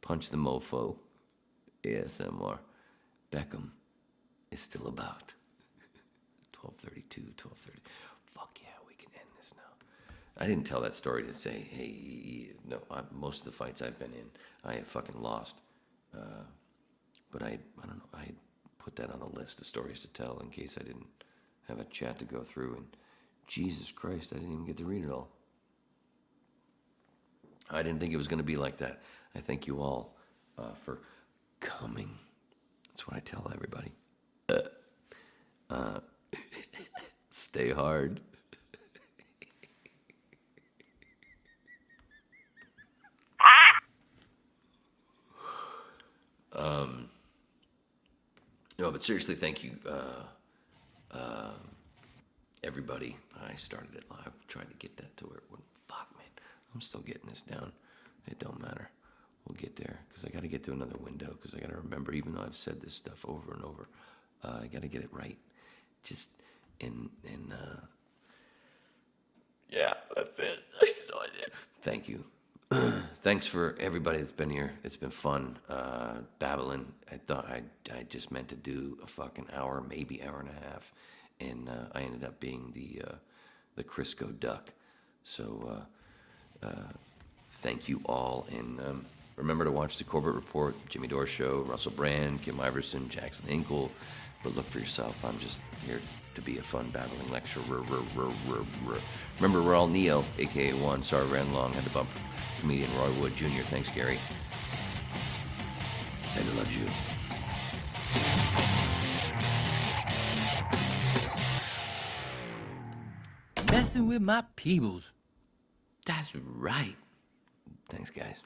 Punch the mofo. ASMR. Beckham is still about. 12:32, 12:30. Fuck yeah, we can end this now. I didn't tell that story to say, hey, no, most of the fights I've been in, I have fucking lost. But I don't know, I put that on a list of stories to tell in case I didn't have a chat to go through. And Jesus Christ, I didn't even get to read it all. I didn't think it was going to be like that. I thank you all for coming. That's what I tell everybody. Stay hard. No, but seriously, thank you, everybody. I started it live, tried to get that to where it wouldn't. Fuck, man, I'm still getting this down. It don't matter. We'll get there, because I got to get to another window, because I got to remember, even though I've said this stuff over and over, I got to get it right. Just yeah, that's it. Thank you. Thanks for everybody that's been here. It's been fun babbling. I thought I just meant to do a fucking hour, maybe hour and a half, and I ended up being the Crisco duck. So thank you all, and remember to watch the Corbett Report, Jimmy Dore Show, Russell Brand, Kim Iverson, Jackson Hinkle. But look for yourself. I'm just here to be a fun babbling lecturer. Remember, we're all Neo, a.k.a. One. Sorry, ran long. Had to bump comedian Roy Wood Jr. Thanks, Gary. Daddy loves you. Messing with my peoples. That's right. Thanks, guys.